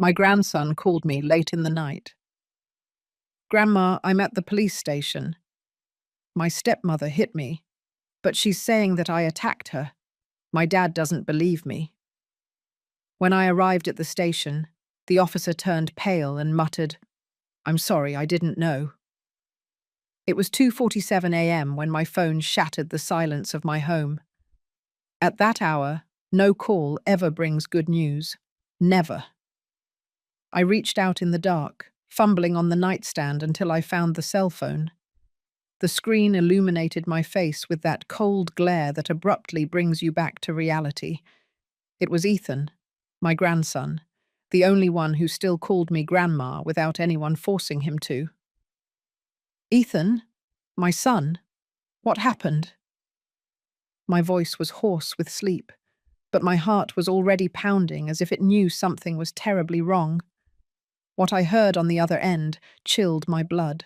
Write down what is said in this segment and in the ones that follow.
My grandson called me late in the night. Grandma, I'm at the police station. My stepmother hit me, but she's saying that I attacked her. My dad doesn't believe me. When I arrived at the station, the officer turned pale and muttered, "I'm sorry, I didn't know." It was 2:47 a.m. when my phone shattered the silence of my home. At that hour, no call ever brings good news. Never. I reached out in the dark, fumbling on the nightstand until I found the cell phone. The screen illuminated my face with that cold glare that abruptly brings you back to reality. It was Ethan, my grandson, the only one who still called me Grandma without anyone forcing him to. "Ethan? My son? What happened?" My voice was hoarse with sleep, but my heart was already pounding as if it knew something was terribly wrong. What I heard on the other end chilled my blood.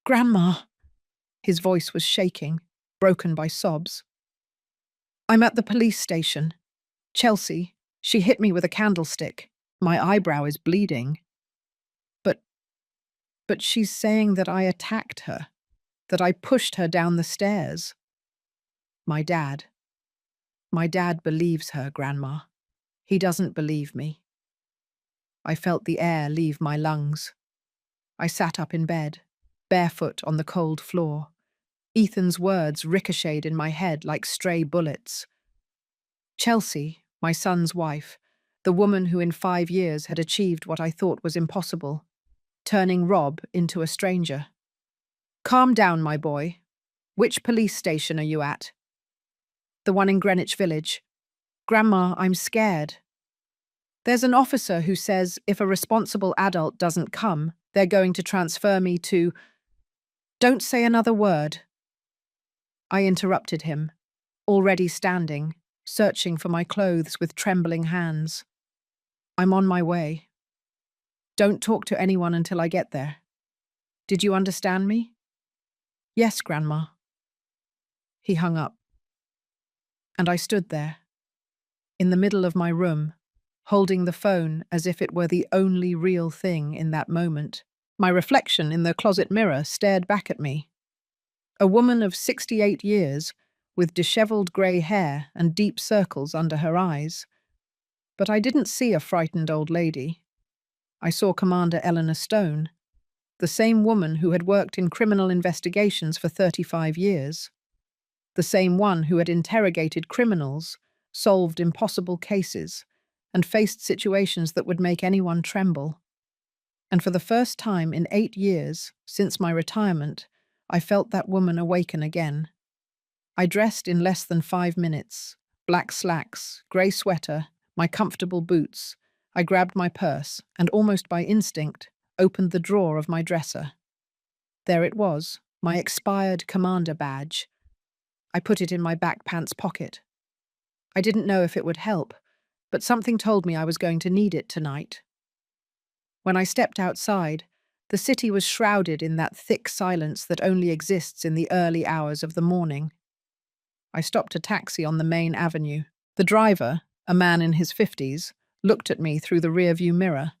"Grandma!" His voice was shaking, broken by sobs. "I'm at the police station. Chelsea, she hit me with a candlestick. My eyebrow is bleeding. But, but she's saying that I attacked her, that I pushed her down the stairs." My dad. My dad believes her, Grandma. He doesn't believe me." I felt the air leave my lungs. I sat up in bed, barefoot on the cold floor. Ethan's words ricocheted in my head like stray bullets. Chelsea, my son's wife, the woman who in 5 years had achieved what I thought was impossible, turning Rob into a stranger. "Calm down, my boy. Which police station are you at?" "The one in Greenwich Village." "Grandma, I'm scared. There's an officer who says if a responsible adult doesn't come, they're going to transfer me to—" "Don't say another word." I interrupted him, already standing, searching for my clothes with trembling hands. "I'm on my way. Don't talk to anyone until I get there. Did you understand me?" "Yes, Grandma." He hung up. And I stood there, in the middle of my room, holding the phone as if it were the only real thing in that moment. My reflection in the closet mirror stared back at me. A woman of 68 years, with dishevelled grey hair and deep circles under her eyes. But I didn't see a frightened old lady. I saw Commander Eleanor Stone, the same woman who had worked in criminal investigations for 35 years. The same one who had interrogated criminals, solved impossible cases, and faced situations that would make anyone tremble. And for the first time in 8 years, since my retirement, I felt that woman awaken again. I dressed in less than 5 minutes, black slacks, grey sweater, my comfortable boots. I grabbed my purse and, almost by instinct, opened the drawer of my dresser. There it was, my expired commander badge. I put it in my back pants pocket. I didn't know if it would help, but something told me I was going to need it tonight. When I stepped outside, the city was shrouded in that thick silence that only exists in the early hours of the morning. I stopped a taxi on the main avenue. The driver, a man in his 50s, looked at me through the rearview mirror.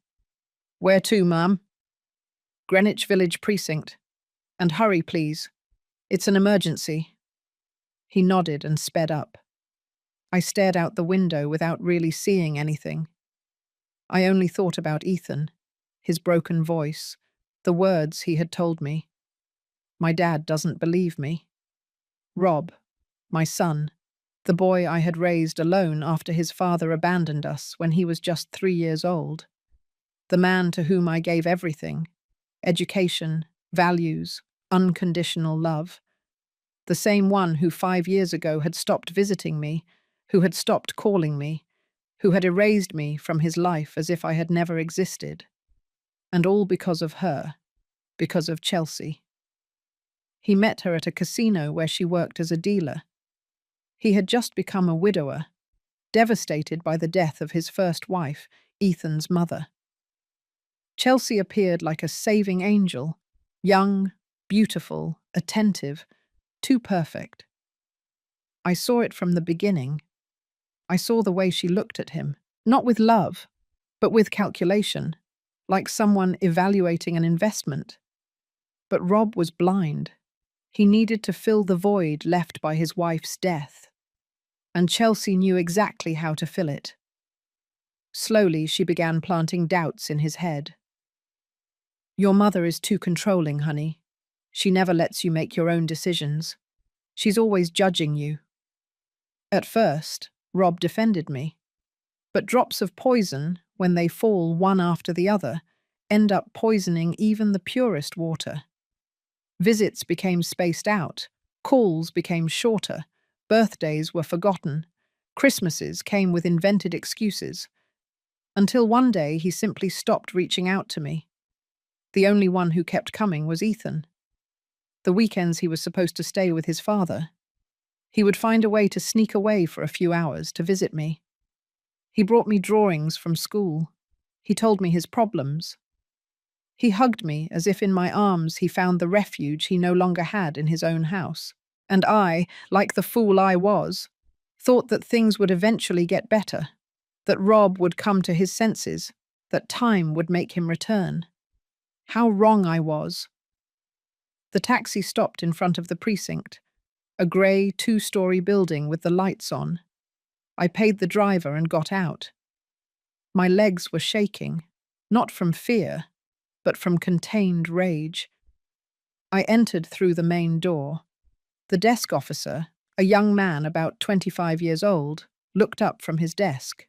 "Where to, ma'am?" "Greenwich Village Precinct. And hurry, please. It's an emergency." He nodded and sped up. I stared out the window without really seeing anything. I only thought about Ethan, his broken voice, the words he had told me. My dad doesn't believe me. Rob, my son, the boy I had raised alone after his father abandoned us when he was just 3 years old. The man to whom I gave everything: education, values, unconditional love. The same one who 5 years ago had stopped visiting me, who had stopped calling me, who had erased me from his life as if I had never existed. And all because of her, because of Chelsea. He met her at a casino where she worked as a dealer. He had just become a widower, devastated by the death of his first wife, Ethan's mother. Chelsea appeared like a saving angel, young, beautiful, attentive, too perfect. I saw it from the beginning. I saw the way she looked at him, not with love, but with calculation, like someone evaluating an investment. But Rob was blind. He needed to fill the void left by his wife's death, and Chelsea knew exactly how to fill it. Slowly, she began planting doubts in his head. Your mother is too controlling, honey. She never lets you make your own decisions. She's always judging you. At first, Rob defended me. But drops of poison, when they fall one after the other, end up poisoning even the purest water. Visits became spaced out, calls became shorter, birthdays were forgotten, Christmases came with invented excuses, until one day he simply stopped reaching out to me. The only one who kept coming was Ethan. The weekends he was supposed to stay with his father. He would find a way to sneak away for a few hours to visit me. He brought me drawings from school. He told me his problems. He hugged me as if in my arms he found the refuge he no longer had in his own house. And I, like the fool I was, thought that things would eventually get better, that Rob would come to his senses, that time would make him return. How wrong I was. The taxi stopped in front of the precinct, a grey two-story building with the lights on. I paid the driver and got out. My legs were shaking, not from fear, but from contained rage. I entered through the main door. The desk officer, a young man about 25 years old, looked up from his desk.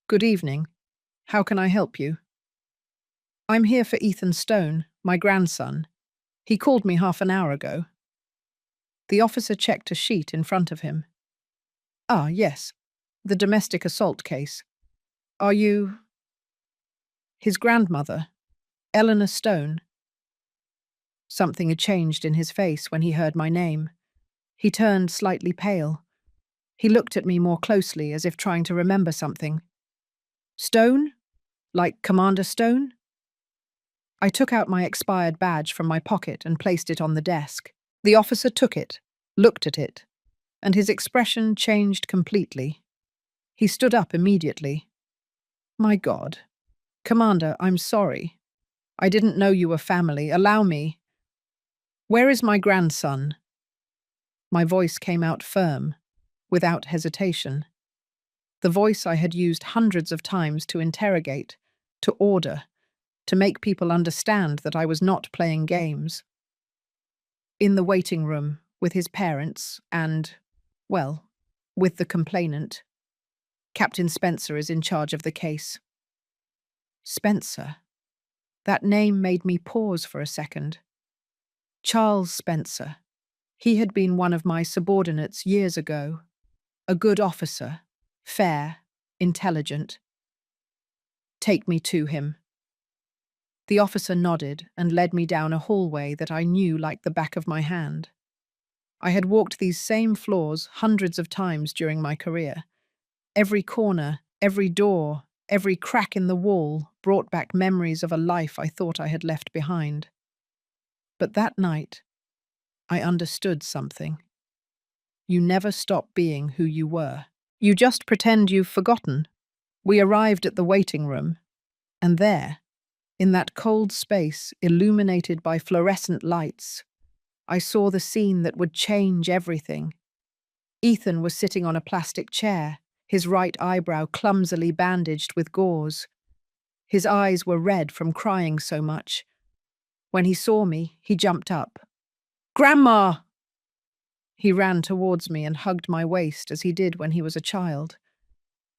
Good evening. How can I help you? I'm here for Ethan Stone, my grandson. He called me half an hour ago. The officer checked a sheet in front of him. Ah, yes, the domestic assault case. Are you... His grandmother, Eleanor Stone. Something had changed in his face when he heard my name. He turned slightly pale. He looked at me more closely as if trying to remember something. Stone? Like Commander Stone? I took out my expired badge from my pocket and placed it on the desk. The officer took it, looked at it, and his expression changed completely. He stood up immediately. My God. Commander, I'm sorry. I didn't know you were family. Allow me. Where is my grandson? My voice came out firm, without hesitation. The voice I had used hundreds of times to interrogate, to order, to make people understand that I was not playing games. In the waiting room, with his parents and, well, with the complainant. Captain Spencer is in charge of the case. Spencer. That name made me pause for a second. Charles Spencer. He had been one of my subordinates years ago. A good officer, fair, intelligent. Take me to him. The officer nodded and led me down a hallway that I knew like the back of my hand. I had walked these same floors hundreds of times during my career. Every corner, every door, every crack in the wall brought back memories of a life I thought I had left behind. But that night, I understood something. You never stop being who you were. You just pretend you've forgotten. We arrived at the waiting room, and there, in that cold space illuminated by fluorescent lights, I saw the scene that would change everything. Ethan was sitting on a plastic chair, his right eyebrow clumsily bandaged with gauze. His eyes were red from crying so much. When he saw me, he jumped up. Grandma! He ran towards me and hugged my waist as he did when he was a child.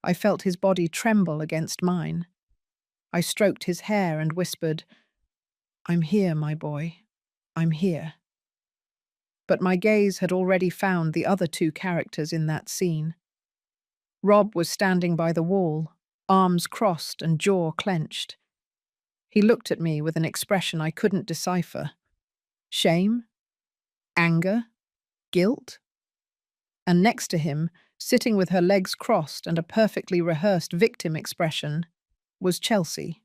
I felt his body tremble against mine. I stroked his hair and whispered, I'm here, my boy. I'm here. But my gaze had already found the other two characters in that scene. Rob was standing by the wall, arms crossed and jaw clenched. He looked at me with an expression I couldn't decipher. Shame? Anger? Guilt? And next to him, sitting with her legs crossed and a perfectly rehearsed victim expression, was Chelsea.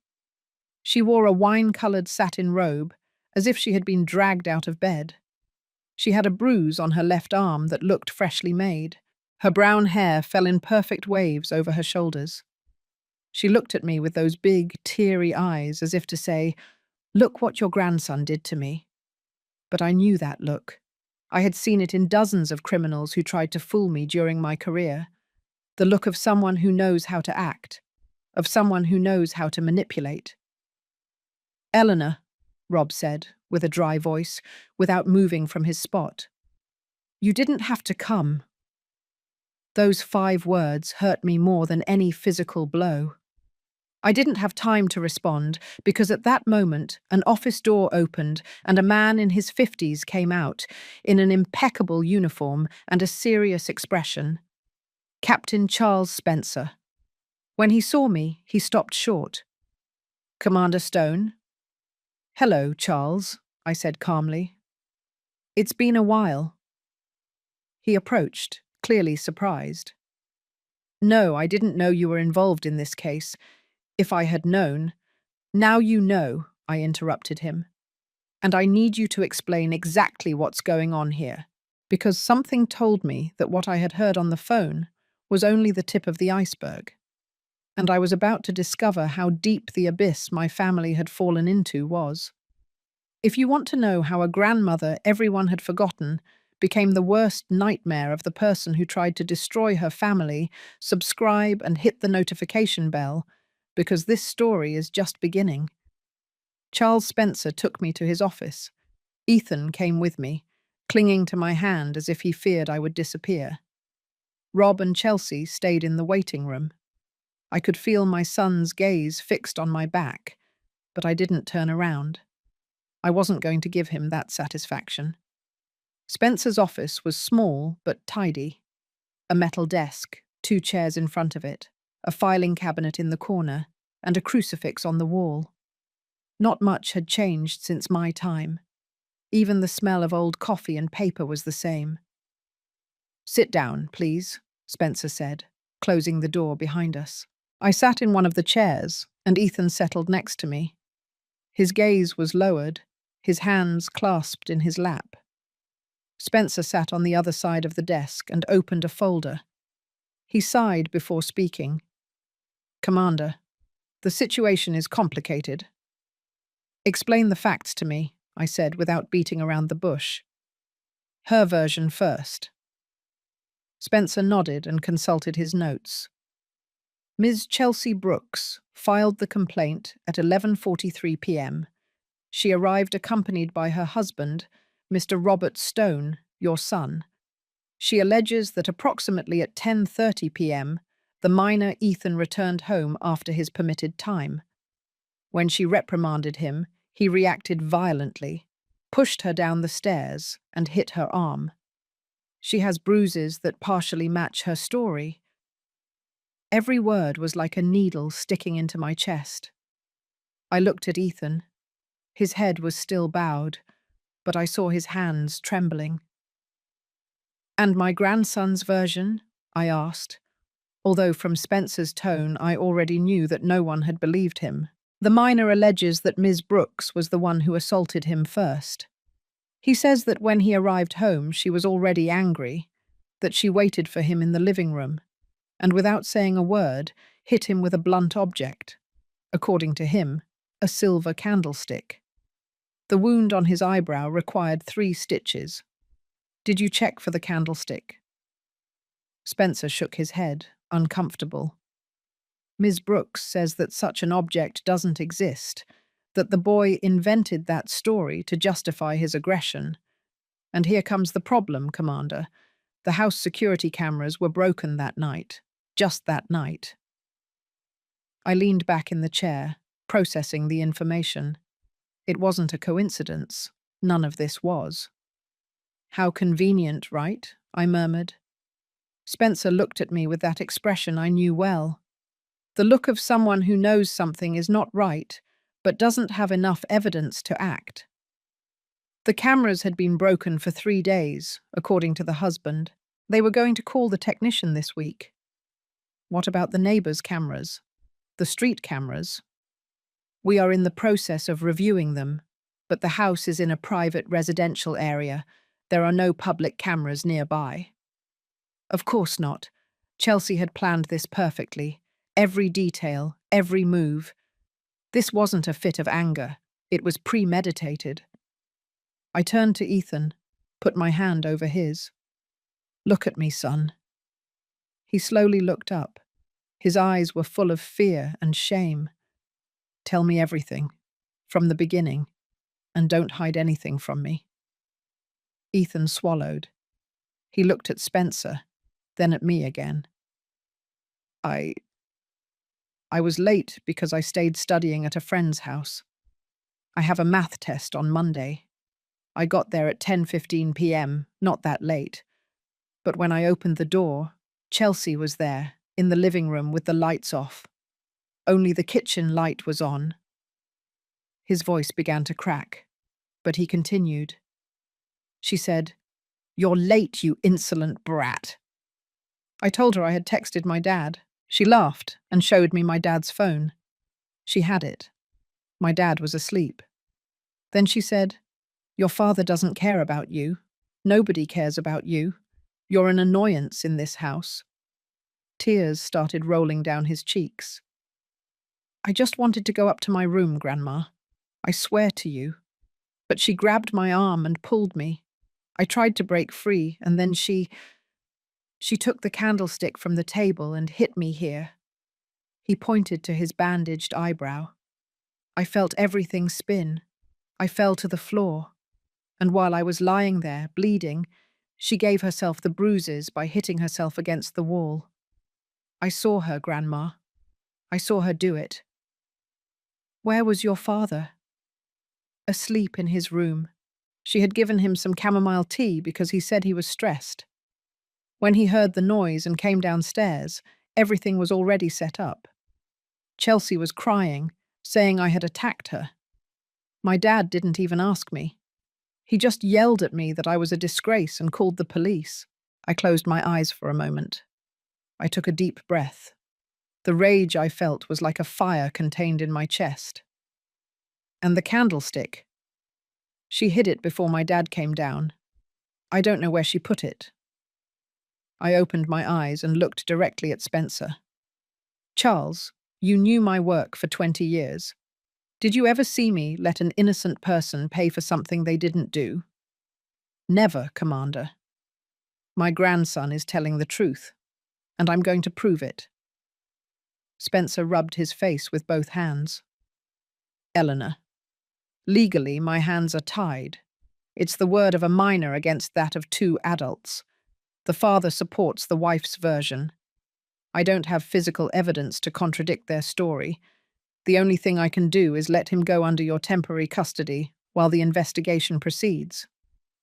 She wore a wine-coloured satin robe, as if she had been dragged out of bed. She had a bruise on her left arm that looked freshly made. Her brown hair fell in perfect waves over her shoulders. She looked at me with those big, teary eyes as if to say, "Look what your grandson did to me." But I knew that look. I had seen it in dozens of criminals who tried to fool me during my career. The look of someone who knows how to act, of someone who knows how to manipulate. "Eleanor," Rob said, with a dry voice, without moving from his spot. "You didn't have to come." Those 5 words hurt me more than any physical blow. I didn't have time to respond because at that moment an office door opened and a man in his 50s came out, in an impeccable uniform and a serious expression. Captain Charles Spencer. When he saw me, he stopped short. "Commander Stone?" "Hello, Charles," I said calmly. "It's been a while." He approached, clearly surprised. "No, I didn't know you were involved in this case. If I had known—" "Now you know," I interrupted him. "And I need you to explain exactly what's going on here, because something told me that what I had heard on the phone was only the tip of the iceberg, and I was about to discover how deep the abyss my family had fallen into was. If you want to know how a grandmother everyone had forgotten became the worst nightmare of the person who tried to destroy her family, subscribe and hit the notification bell, because this story is just beginning." Charles Spencer took me to his office. Ethan came with me, clinging to my hand as if he feared I would disappear. Rob and Chelsea stayed in the waiting room. I could feel my son's gaze fixed on my back, but I didn't turn around. I wasn't going to give him that satisfaction. Spencer's office was small but tidy. A metal desk, 2 chairs in front of it, a filing cabinet in the corner, and a crucifix on the wall. Not much had changed since my time. Even the smell of old coffee and paper was the same. "Sit down, please," Spencer said, closing the door behind us. I sat in one of the chairs, and Ethan settled next to me. His gaze was lowered, his hands clasped in his lap. Spencer sat on the other side of the desk and opened a folder. He sighed before speaking. "Commander, the situation is complicated." "Explain the facts to me," I said without beating around the bush. "Her version first." Spencer nodded and consulted his notes. "Ms. Chelsea Brooks filed the complaint at 11:43 p.m. She arrived accompanied by her husband, Mr. Robert Stone, your son. She alleges that approximately at 10:30 p.m., the minor Ethan returned home after his permitted time. When she reprimanded him, he reacted violently, pushed her down the stairs, and hit her arm. She has bruises that partially match her story." Every word was like a needle sticking into my chest. I looked at Ethan. His head was still bowed, but I saw his hands trembling. "And my grandson's version?" I asked, although from Spencer's tone I already knew that no one had believed him. "The minor alleges that Ms. Brooks was the one who assaulted him first. He says that when he arrived home she was already angry, that she waited for him in the living room, and without saying a word, hit him with a blunt object. According to him, a silver candlestick. The wound on his eyebrow required 3 stitches. Did you check for the candlestick?" Spencer shook his head, uncomfortable. "Ms. Brooks says that such an object doesn't exist, that the boy invented that story to justify his aggression. And here comes the problem, Commander. The house security cameras were broken that night. Just that night." I leaned back in the chair, processing the information. It wasn't a coincidence. None of this was. "How convenient, right?" I murmured. Spencer looked at me with that expression I knew well. The look of someone who knows something is not right, but doesn't have enough evidence to act. The cameras had been broken for 3 days, according to the husband. They were going to call the technician this week. What about the neighbors' cameras? The street cameras? We are in the process of reviewing them, but the house is in a private residential area. There are no public cameras nearby. Of course not. Chelsea had planned this perfectly. Every detail, every move. This wasn't a fit of anger. It was premeditated. I turned to Ethan, put my hand over his. "Look at me, son." He slowly looked up. His eyes were full of fear and shame. "Tell me everything, from the beginning, and don't hide anything from me." Ethan swallowed. He looked at Spencer, then at me again. I was late because I stayed studying at a friend's house. I have a math test on Monday. I got there at 10:15 p.m., not that late. But when I opened the door, Chelsea was there, in the living room with the lights off. Only the kitchen light was on. His voice began to crack, but he continued. She said, "You're late, you insolent brat." I told her I had texted my dad. She laughed and showed me my dad's phone. She had it. My dad was asleep. Then she said, "Your father doesn't care about you. Nobody cares about you. You're an annoyance in this house." Tears started rolling down his cheeks. "I just wanted to go up to my room, Grandma. I swear to you." But she grabbed my arm and pulled me. I tried to break free, and then she took the candlestick from the table and hit me here. He pointed to his bandaged eyebrow. I felt everything spin. I fell to the floor. And while I was lying there, bleeding, she gave herself the bruises by hitting herself against the wall. I saw her, Grandma. I saw her do it. "Where was your father?" "Asleep in his room. She had given him some chamomile tea because he said he was stressed. When he heard the noise and came downstairs, everything was already set up. Chelsea was crying, saying I had attacked her. My dad didn't even ask me. He just yelled at me that I was a disgrace and called the police." I closed my eyes for a moment. I took a deep breath. The rage I felt was like a fire contained in my chest. "And the candlestick?" "She hid it before my dad came down. I don't know where she put it." I opened my eyes and looked directly at Spencer. "Charles, you knew my work for 20 years. Did you ever see me let an innocent person pay for something they didn't do?" "Never, Commander. My grandson is telling the truth, and I'm going to prove it." Spencer rubbed his face with both hands. "Eleanor, legally my hands are tied. It's the word of a minor against that of two adults. The father supports the wife's version. I don't have physical evidence to contradict their story. The only thing I can do is let him go under your temporary custody while the investigation proceeds.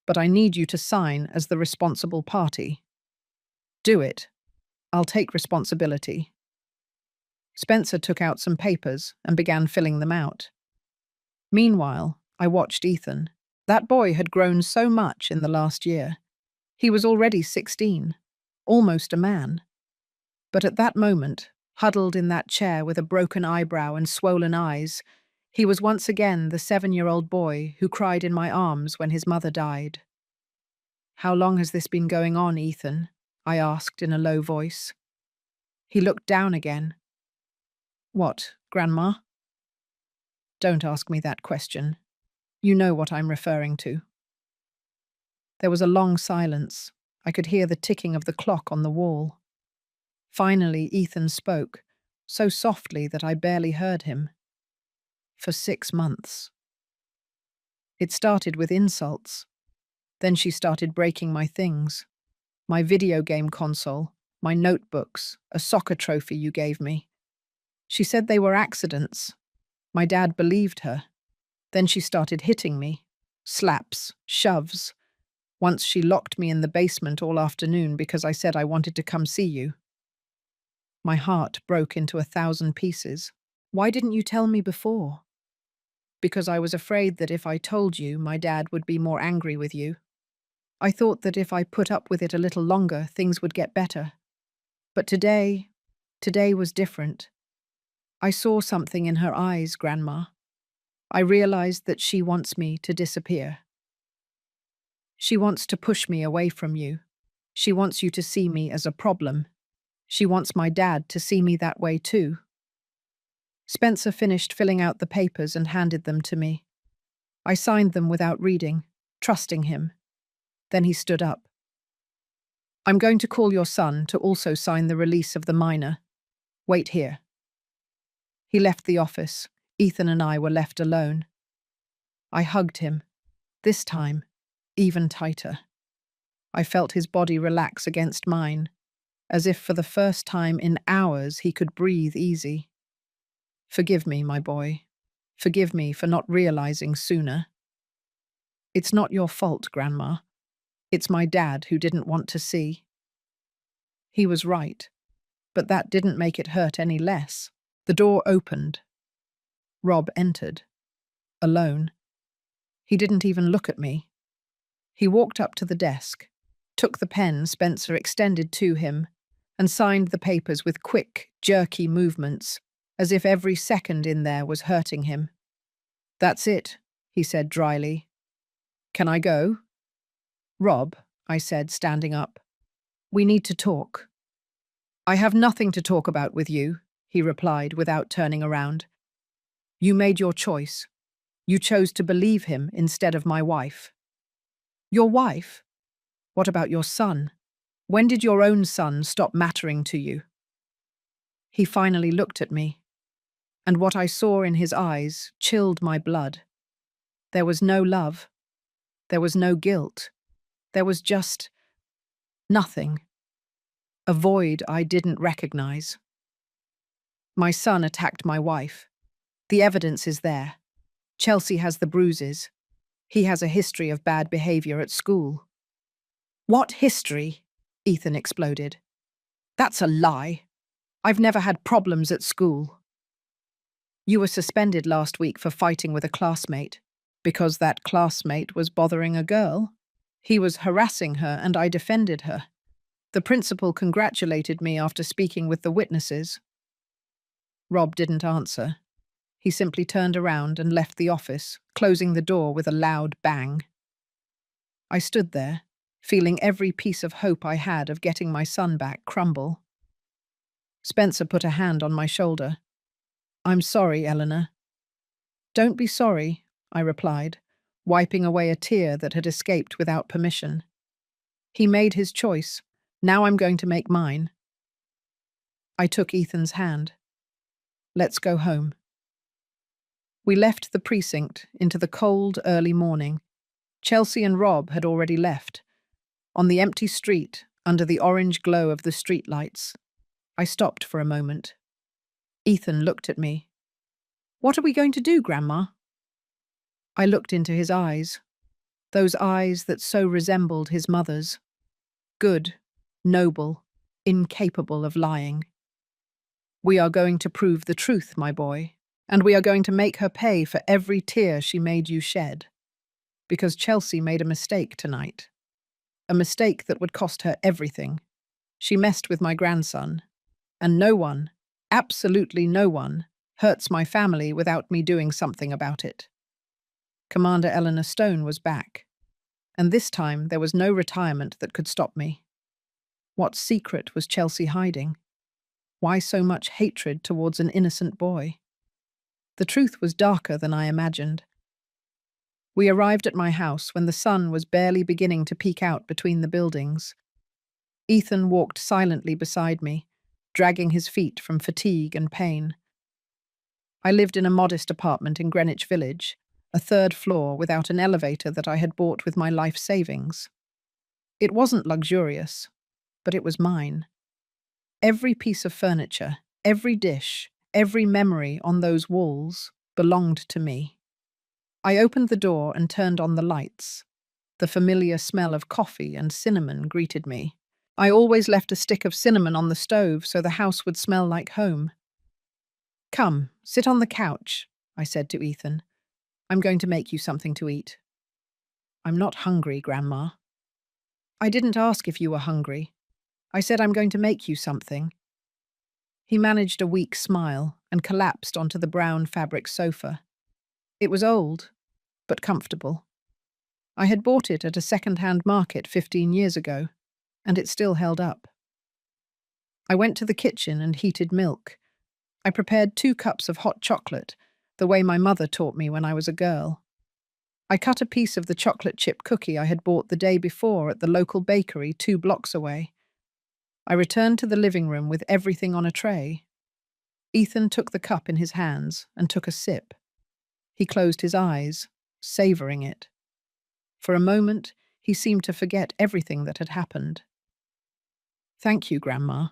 But I need you to sign as the responsible party. Do it. I'll take responsibility." Spencer took out some papers and began filling them out. Meanwhile, I watched Ethan. That boy had grown so much in the last year. He was already 16, almost a man. But at that moment, huddled in that chair with a broken eyebrow and swollen eyes, he was once again the 7-year-old boy who cried in my arms when his mother died. "How long has this been going on, Ethan?" I asked in a low voice. He looked down again. "What, Grandma?" "Don't ask me that question. You know what I'm referring to." There was a long silence. I could hear the ticking of the clock on the wall. Finally, Ethan spoke, so softly that I barely heard him. "For 6 months. It started with insults. Then she started breaking my things. My video game console, my notebooks, a soccer trophy you gave me. She said they were accidents. My dad believed her. Then she started hitting me. Slaps, shoves. Once she locked me in the basement all afternoon because I said I wanted to come see you." My heart broke into 1,000 pieces. "Why didn't you tell me before?" "Because I was afraid that if I told you, my dad would be more angry with you. I thought that if I put up with it a little longer, things would get better. But today was different. I saw something in her eyes, Grandma. I realized that she wants me to disappear. She wants to push me away from you. She wants you to see me as a problem. She wants my dad to see me that way too." Spencer finished filling out the papers and handed them to me. I signed them without reading, trusting him. Then he stood up. I'm going to call your son to also sign the release of the minor. Wait here. He left the office. Ethan and I were left alone. I hugged him, this time, even tighter. I felt his body relax against mine, as if for the first time in hours he could breathe easy. Forgive me, my boy. Forgive me for not realizing sooner. It's not your fault, Grandma. It's my dad who didn't want to see. He was right, but that didn't make it hurt any less. The door opened. Rob entered, alone. He didn't even look at me. He walked up to the desk, took the pen Spencer extended to him, and signed the papers with quick, jerky movements, as if every second in there was hurting him. That's it, he said dryly. Can I go? Rob, I said, standing up. We need to talk. I have nothing to talk about with you, he replied without turning around. You made your choice. You chose to believe him instead of my wife. Your wife? What about your son? When did your own son stop mattering to you? He finally looked at me, and what I saw in his eyes chilled my blood. There was no love. There was no guilt. There was just nothing. A void I didn't recognize. My son attacked my wife. The evidence is there. Chelsea has the bruises. He has a history of bad behavior at school. What history? Ethan exploded. That's a lie. I've never had problems at school. You were suspended last week for fighting with a classmate. Because that classmate was bothering a girl. He was harassing her and I defended her. The principal congratulated me after speaking with the witnesses. Rob didn't answer. He simply turned around and left the office, closing the door with a loud bang. I stood there, feeling every piece of hope I had of getting my son back crumble. Spencer put a hand on my shoulder. I'm sorry, Eleanor. Don't be sorry, I replied, wiping away a tear that had escaped without permission. He made his choice. Now I'm going to make mine. I took Ethan's hand. Let's go home. We left the precinct into the cold, early morning. Chelsea and Rob had already left. On the empty street, under the orange glow of the streetlights, I stopped for a moment. Ethan looked at me. What are we going to do, Grandma? I looked into his eyes, those eyes that so resembled his mother's. Good, noble, incapable of lying. We are going to prove the truth, my boy, and we are going to make her pay for every tear she made you shed. Because Chelsea made a mistake tonight. A mistake that would cost her everything. She messed with my grandson. And no one, absolutely no one, hurts my family without me doing something about it. Commander Eleanor Stone was back. And this time there was no retirement that could stop me. What secret was Chelsea hiding? Why so much hatred towards an innocent boy? The truth was darker than I imagined. We arrived at my house when the sun was barely beginning to peek out between the buildings. Ethan walked silently beside me, dragging his feet from fatigue and pain. I lived in a modest apartment in Greenwich Village, a third floor without an elevator that I had bought with my life savings. It wasn't luxurious, but it was mine. Every piece of furniture, every dish, every memory on those walls belonged to me. I opened the door and turned on the lights. The familiar smell of coffee and cinnamon greeted me. I always left a stick of cinnamon on the stove so the house would smell like home. Come, sit on the couch, I said to Ethan. I'm going to make you something to eat. I'm not hungry, Grandma. I didn't ask if you were hungry. I said I'm going to make you something. He managed a weak smile and collapsed onto the brown fabric sofa. It was old, but comfortable. I had bought it at a second-hand market 15 years ago, and it still held up. I went to the kitchen and heated milk. I prepared 2 cups of hot chocolate, the way my mother taught me when I was a girl. I cut a piece of the chocolate chip cookie I had bought the day before at the local bakery 2 blocks away. I returned to the living room with everything on a tray. Ethan took the cup in his hands and took a sip. He closed his eyes, savoring it. For a moment, he seemed to forget everything that had happened. "Thank you, Grandma.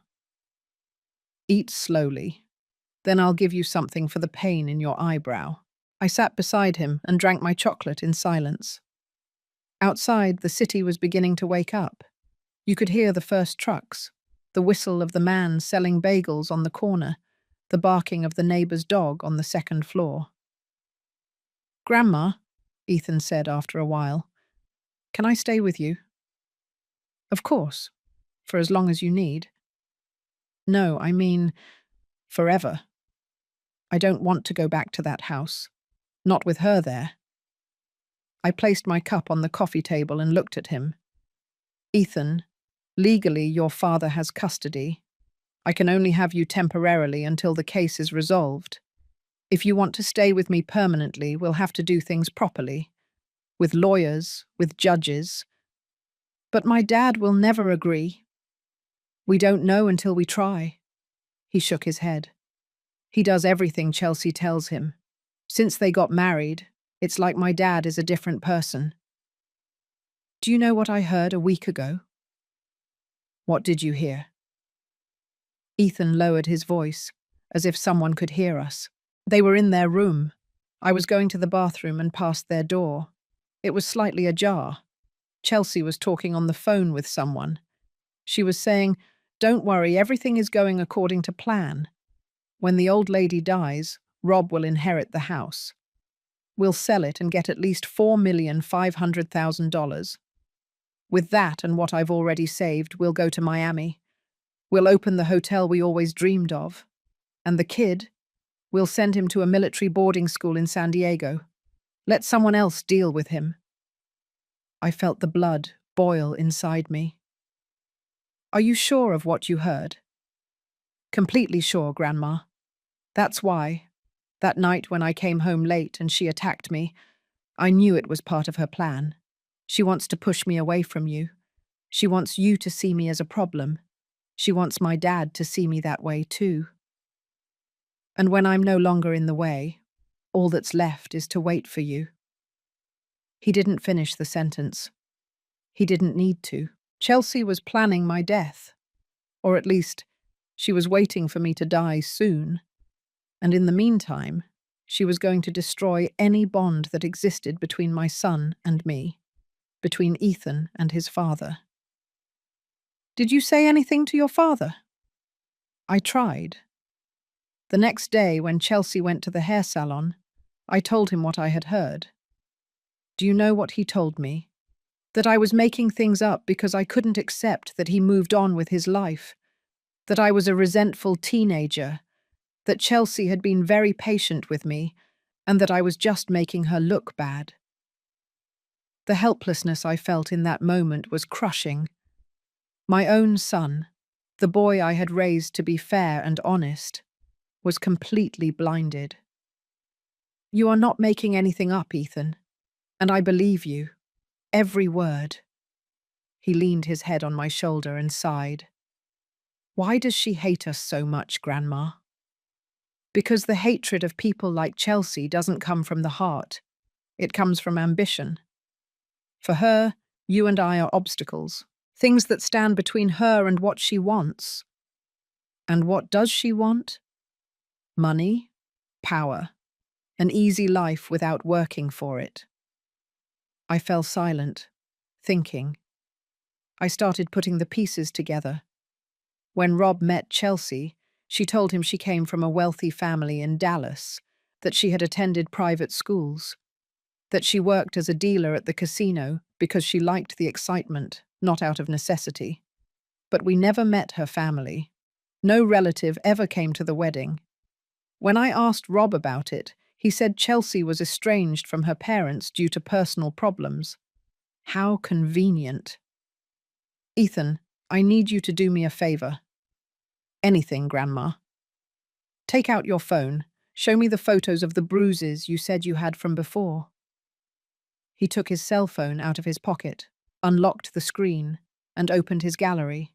Eat slowly. Then I'll give you something for the pain in your eyebrow." I sat beside him and drank my chocolate in silence. Outside, the city was beginning to wake up. You could hear the first trucks, the whistle of the man selling bagels on the corner, the barking of the neighbor's dog on the second floor. "Grandma," Ethan said after a while, "can I stay with you?" "Of course, for as long as you need." "No, I mean, forever. I don't want to go back to that house. Not with her there." I placed my cup on the coffee table and looked at him. "Ethan, legally your father has custody. I can only have you temporarily until the case is resolved. If you want to stay with me permanently, we'll have to do things properly. With lawyers, with judges. But my dad will never agree." "We don't know until we try." He shook his head. "He does everything Chelsea tells him. Since they got married, it's like my dad is a different person." "Do you know what I heard a week ago?" "What did you hear?" Ethan lowered his voice, as if someone could hear us. They were in their room. I was going to the bathroom and passed their door. It was slightly ajar. Chelsea was talking on the phone with someone. She was saying, "Don't worry, everything is going according to plan. When the old lady dies, Rob will inherit the house. We'll sell it and get at least $4,500,000. With that and what I've already saved, we'll go to Miami. We'll open the hotel we always dreamed of. And the kid, we'll send him to a military boarding school in San Diego. Let someone else deal with him." I felt the blood boil inside me. "Are you sure of what you heard?" "Completely sure, Grandma. That's why, that night when I came home late and she attacked me, I knew it was part of her plan. She wants to push me away from you. She wants you to see me as a problem. She wants my dad to see me that way too. And when I'm no longer in the way, all that's left is to wait for you." He didn't finish the sentence. He didn't need to. Chelsea was planning my death. Or at least, she was waiting for me to die soon. And in the meantime, she was going to destroy any bond that existed between my son and me, between Ethan and his father. "Did you say anything to your father?" "I tried. The next day, when Chelsea went to the hair salon, I told him what I had heard. Do you know what he told me? That I was making things up because I couldn't accept that he moved on with his life, that I was a resentful teenager, that Chelsea had been very patient with me, and that I was just making her look bad. The helplessness I felt in that moment was crushing. My own son, the boy I had raised to be fair and honest, was completely blinded. "You are not making anything up, Ethan, and I believe you. Every word." He leaned his head on my shoulder and sighed. "Why does she hate us so much, Grandma?" "Because the hatred of people like Chelsea doesn't come from the heart. It comes from ambition. For her, you and I are obstacles, things that stand between her and what she wants." "And what does she want?" "Money, power, an easy life without working for it." I fell silent, thinking. I started putting the pieces together. When Rob met Chelsea, she told him she came from a wealthy family in Dallas, that she had attended private schools, that she worked as a dealer at the casino because she liked the excitement, not out of necessity. But we never met her family. No relative ever came to the wedding. When I asked Rob about it, he said Chelsea was estranged from her parents due to personal problems. How convenient. "Ethan, I need you to do me a favor." "Anything, Grandma." Take out your phone. Show me the photos of the bruises you said you had from before. He took his cell phone out of his pocket, unlocked the screen, and opened his gallery.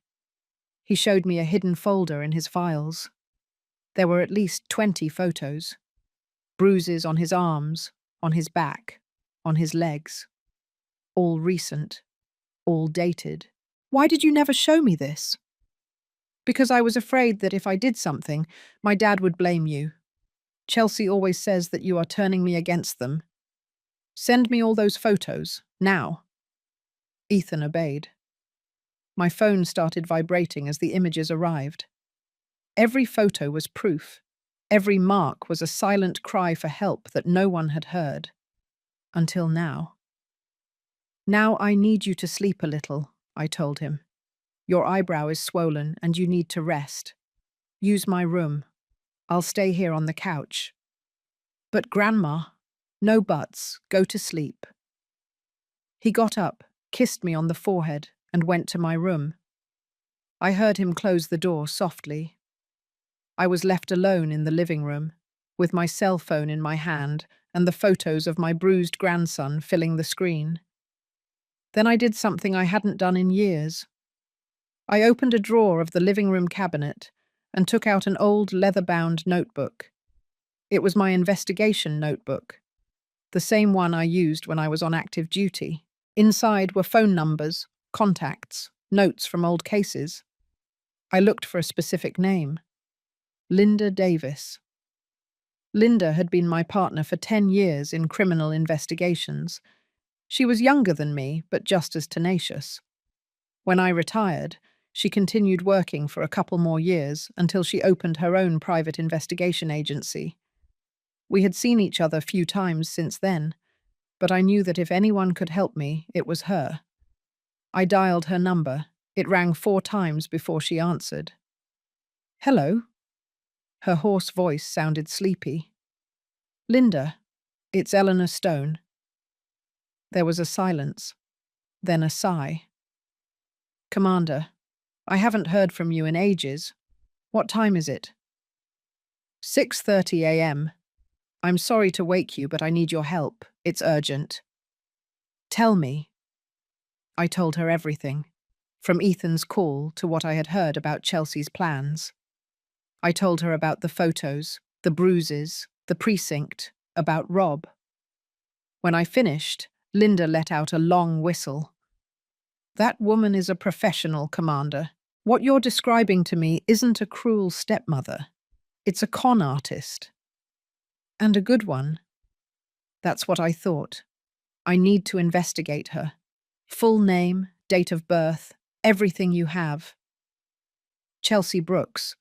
He showed me a hidden folder in his files. There were at least 20 photos. Bruises on his arms, on his back, on his legs. All recent, all dated. Why did you never show me this? Because I was afraid that if I did something, my dad would blame you. Chelsea always says that you are turning me against them. Send me all those photos, now. Ethan obeyed. My phone started vibrating as the images arrived. Every photo was proof. Every mark was a silent cry for help that no one had heard. Until now. Now I need you to sleep a little, I told him. Your eyebrow is swollen and you need to rest. Use my room. I'll stay here on the couch. But Grandma, no buts, go to sleep. He got up, kissed me on the forehead, and went to my room. I heard him close the door softly. I was left alone in the living room, with my cell phone in my hand and the photos of my bruised grandson filling the screen. Then I did something I hadn't done in years. I opened a drawer of the living room cabinet and took out an old leather-bound notebook. It was my investigation notebook, the same one I used when I was on active duty. Inside were phone numbers, contacts, notes from old cases. I looked for a specific name. Linda Davis. Linda had been my partner for 10 years in criminal investigations. She was younger than me, but just as tenacious. When I retired, she continued working for a couple more years until she opened her own private investigation agency. We had seen each other few times since then, but I knew that if anyone could help me, it was her. I dialed her number. It rang 4 times before she answered. Hello? Her hoarse voice sounded sleepy. Linda, it's Eleanor Stone. There was a silence, then a sigh. Commander, I haven't heard from you in ages. What time is it? 6:30 a.m. I'm sorry to wake you, but I need your help. It's urgent. Tell me. I told her everything, from Ethan's call to what I had heard about Chelsea's plans. I told her about the photos, the bruises, the precinct, about Rob. When I finished, Linda let out a long whistle. That woman is a professional, Commander. What you're describing to me isn't a cruel stepmother. It's a con artist. And a good one. That's what I thought. I need to investigate her. Full name, date of birth, everything you have. Chelsea Brooks.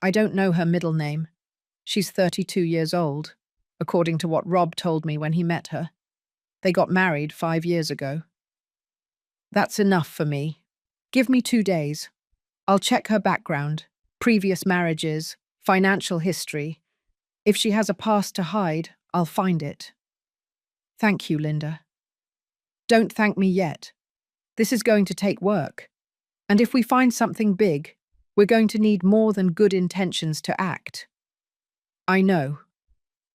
I don't know her middle name. She's 32 years old, according to what Rob told me when he met her. They got married 5 years ago. That's enough for me. Give me 2 days. I'll check her background, previous marriages, financial history. If she has a past to hide, I'll find it. Thank you, Linda. Don't thank me yet. This is going to take work. And if we find something big, we're going to need more than good intentions to act. I know.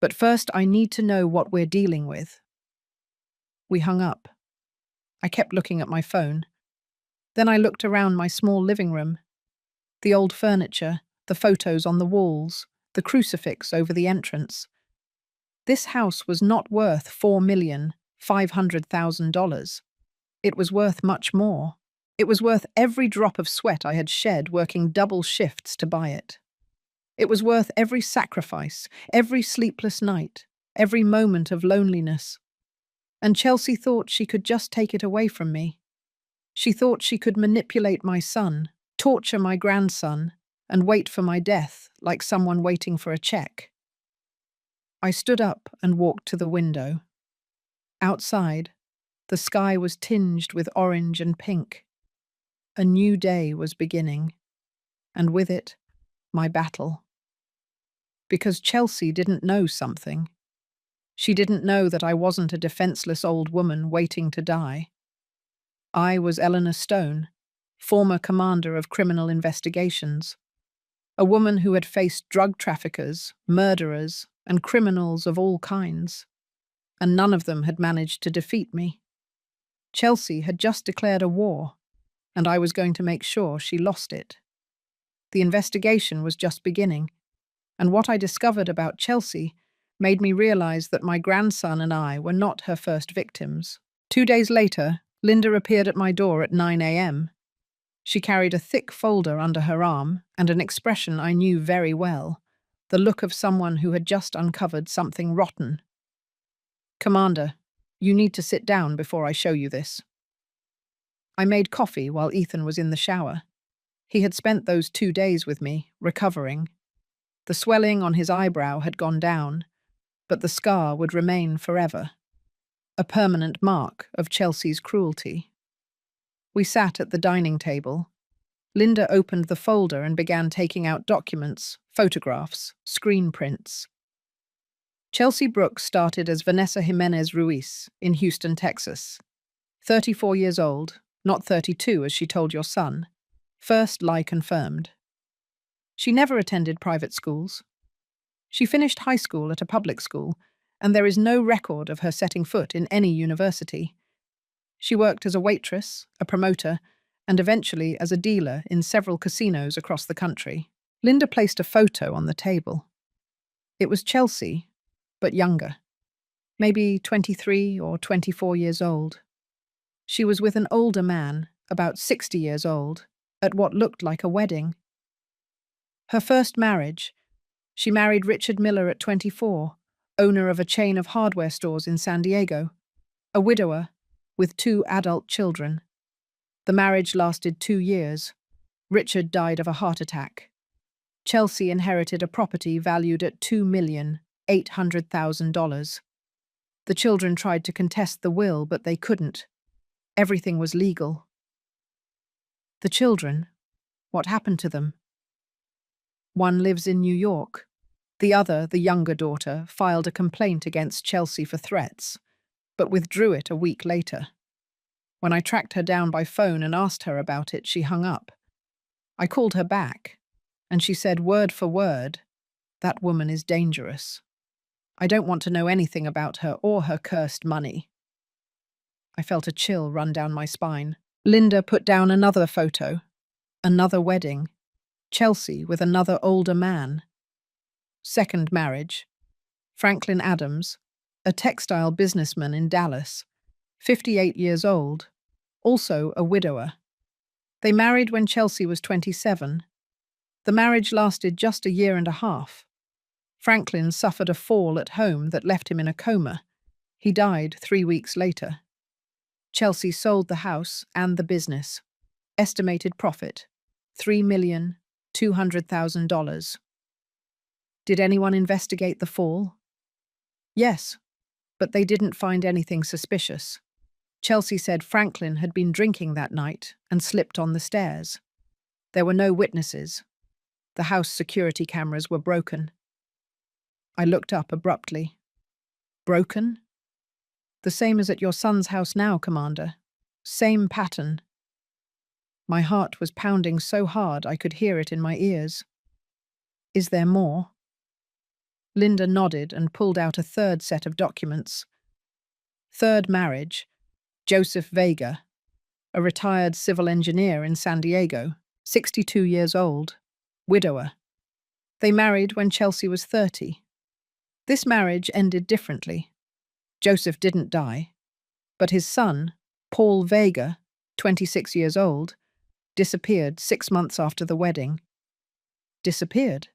But first I need to know what we're dealing with. We hung up. I kept looking at my phone. Then I looked around my small living room. The old furniture, the photos on the walls, the crucifix over the entrance. This house was not worth $4,500,000. It was worth much more. It was worth every drop of sweat I had shed working double shifts to buy it. It was worth every sacrifice, every sleepless night, every moment of loneliness. And Chelsea thought she could just take it away from me. She thought she could manipulate my son, torture my grandson, and wait for my death like someone waiting for a check. I stood up and walked to the window. Outside, the sky was tinged with orange and pink. A new day was beginning, and with it, my battle. Because Chelsea didn't know something. She didn't know that I wasn't a defenseless old woman waiting to die. I was Eleanor Stone, former commander of criminal investigations. A woman who had faced drug traffickers, murderers, and criminals of all kinds. And none of them had managed to defeat me. Chelsea had just declared a war, and I was going to make sure she lost it. The investigation was just beginning, and what I discovered about Chelsea made me realize that my grandson and I were not her first victims. 2 days later, Linda appeared at my door at 9 a.m. She carried a thick folder under her arm and an expression I knew very well, the look of someone who had just uncovered something rotten. "Commander, you need to sit down before I show you this." I made coffee while Ethan was in the shower. He had spent those 2 days with me, recovering. The swelling on his eyebrow had gone down, but the scar would remain forever. A permanent mark of Chelsea's cruelty. We sat at the dining table. Linda opened the folder and began taking out documents, photographs, screen prints. Chelsea Brooks started as Vanessa Jimenez Ruiz in Houston, Texas. 34 years old, not 32 as she told your son. First lie confirmed. She never attended private schools. She finished high school at a public school, and there is no record of her setting foot in any university. She worked as a waitress, a promoter, and eventually as a dealer in several casinos across the country. Linda placed a photo on the table. It was Chelsea, but younger. Maybe 23 or 24 years old. She was with an older man, about 60 years old, at what looked like a wedding. Her first marriage. She married Richard Miller at 24, owner of a chain of hardware stores in San Diego, a widower with 2 adult children. The marriage lasted 2 years. Richard died of a heart attack. Chelsea inherited a property valued at $2,800,000. The children tried to contest the will, but they couldn't. Everything was legal. The children, what happened to them? One lives in New York. The other, the younger daughter, filed a complaint against Chelsea for threats, but withdrew it a week later. When I tracked her down by phone and asked her about it, she hung up. I called her back, and she said word for word, "That woman is dangerous. I don't want to know anything about her or her cursed money." I felt a chill run down my spine. Linda put down another photo. Another wedding. Chelsea with another older man. Second marriage. Franklin Adams, a textile businessman in Dallas, 58 years old, also a widower. They married when Chelsea was 27. The marriage lasted just a year and a half. Franklin suffered a fall at home that left him in a coma. He died 3 weeks later. Chelsea sold the house and the business. Estimated profit, $3,200,000. Did anyone investigate the fall? Yes, but they didn't find anything suspicious. Chelsea said Franklin had been drinking that night and slipped on the stairs. There were no witnesses. The house security cameras were broken. I looked up abruptly. Broken? The same as at your son's house now, Commander. Same pattern. My heart was pounding so hard I could hear it in my ears. Is there more? Linda nodded and pulled out a third set of documents. Third marriage. Joseph Vega, a retired civil engineer in San Diego, 62 years old, widower. They married when Chelsea was 30. This marriage ended differently. Joseph didn't die, but his son, Paul Vega, 26 years old, disappeared 6 months after the wedding. Disappeared.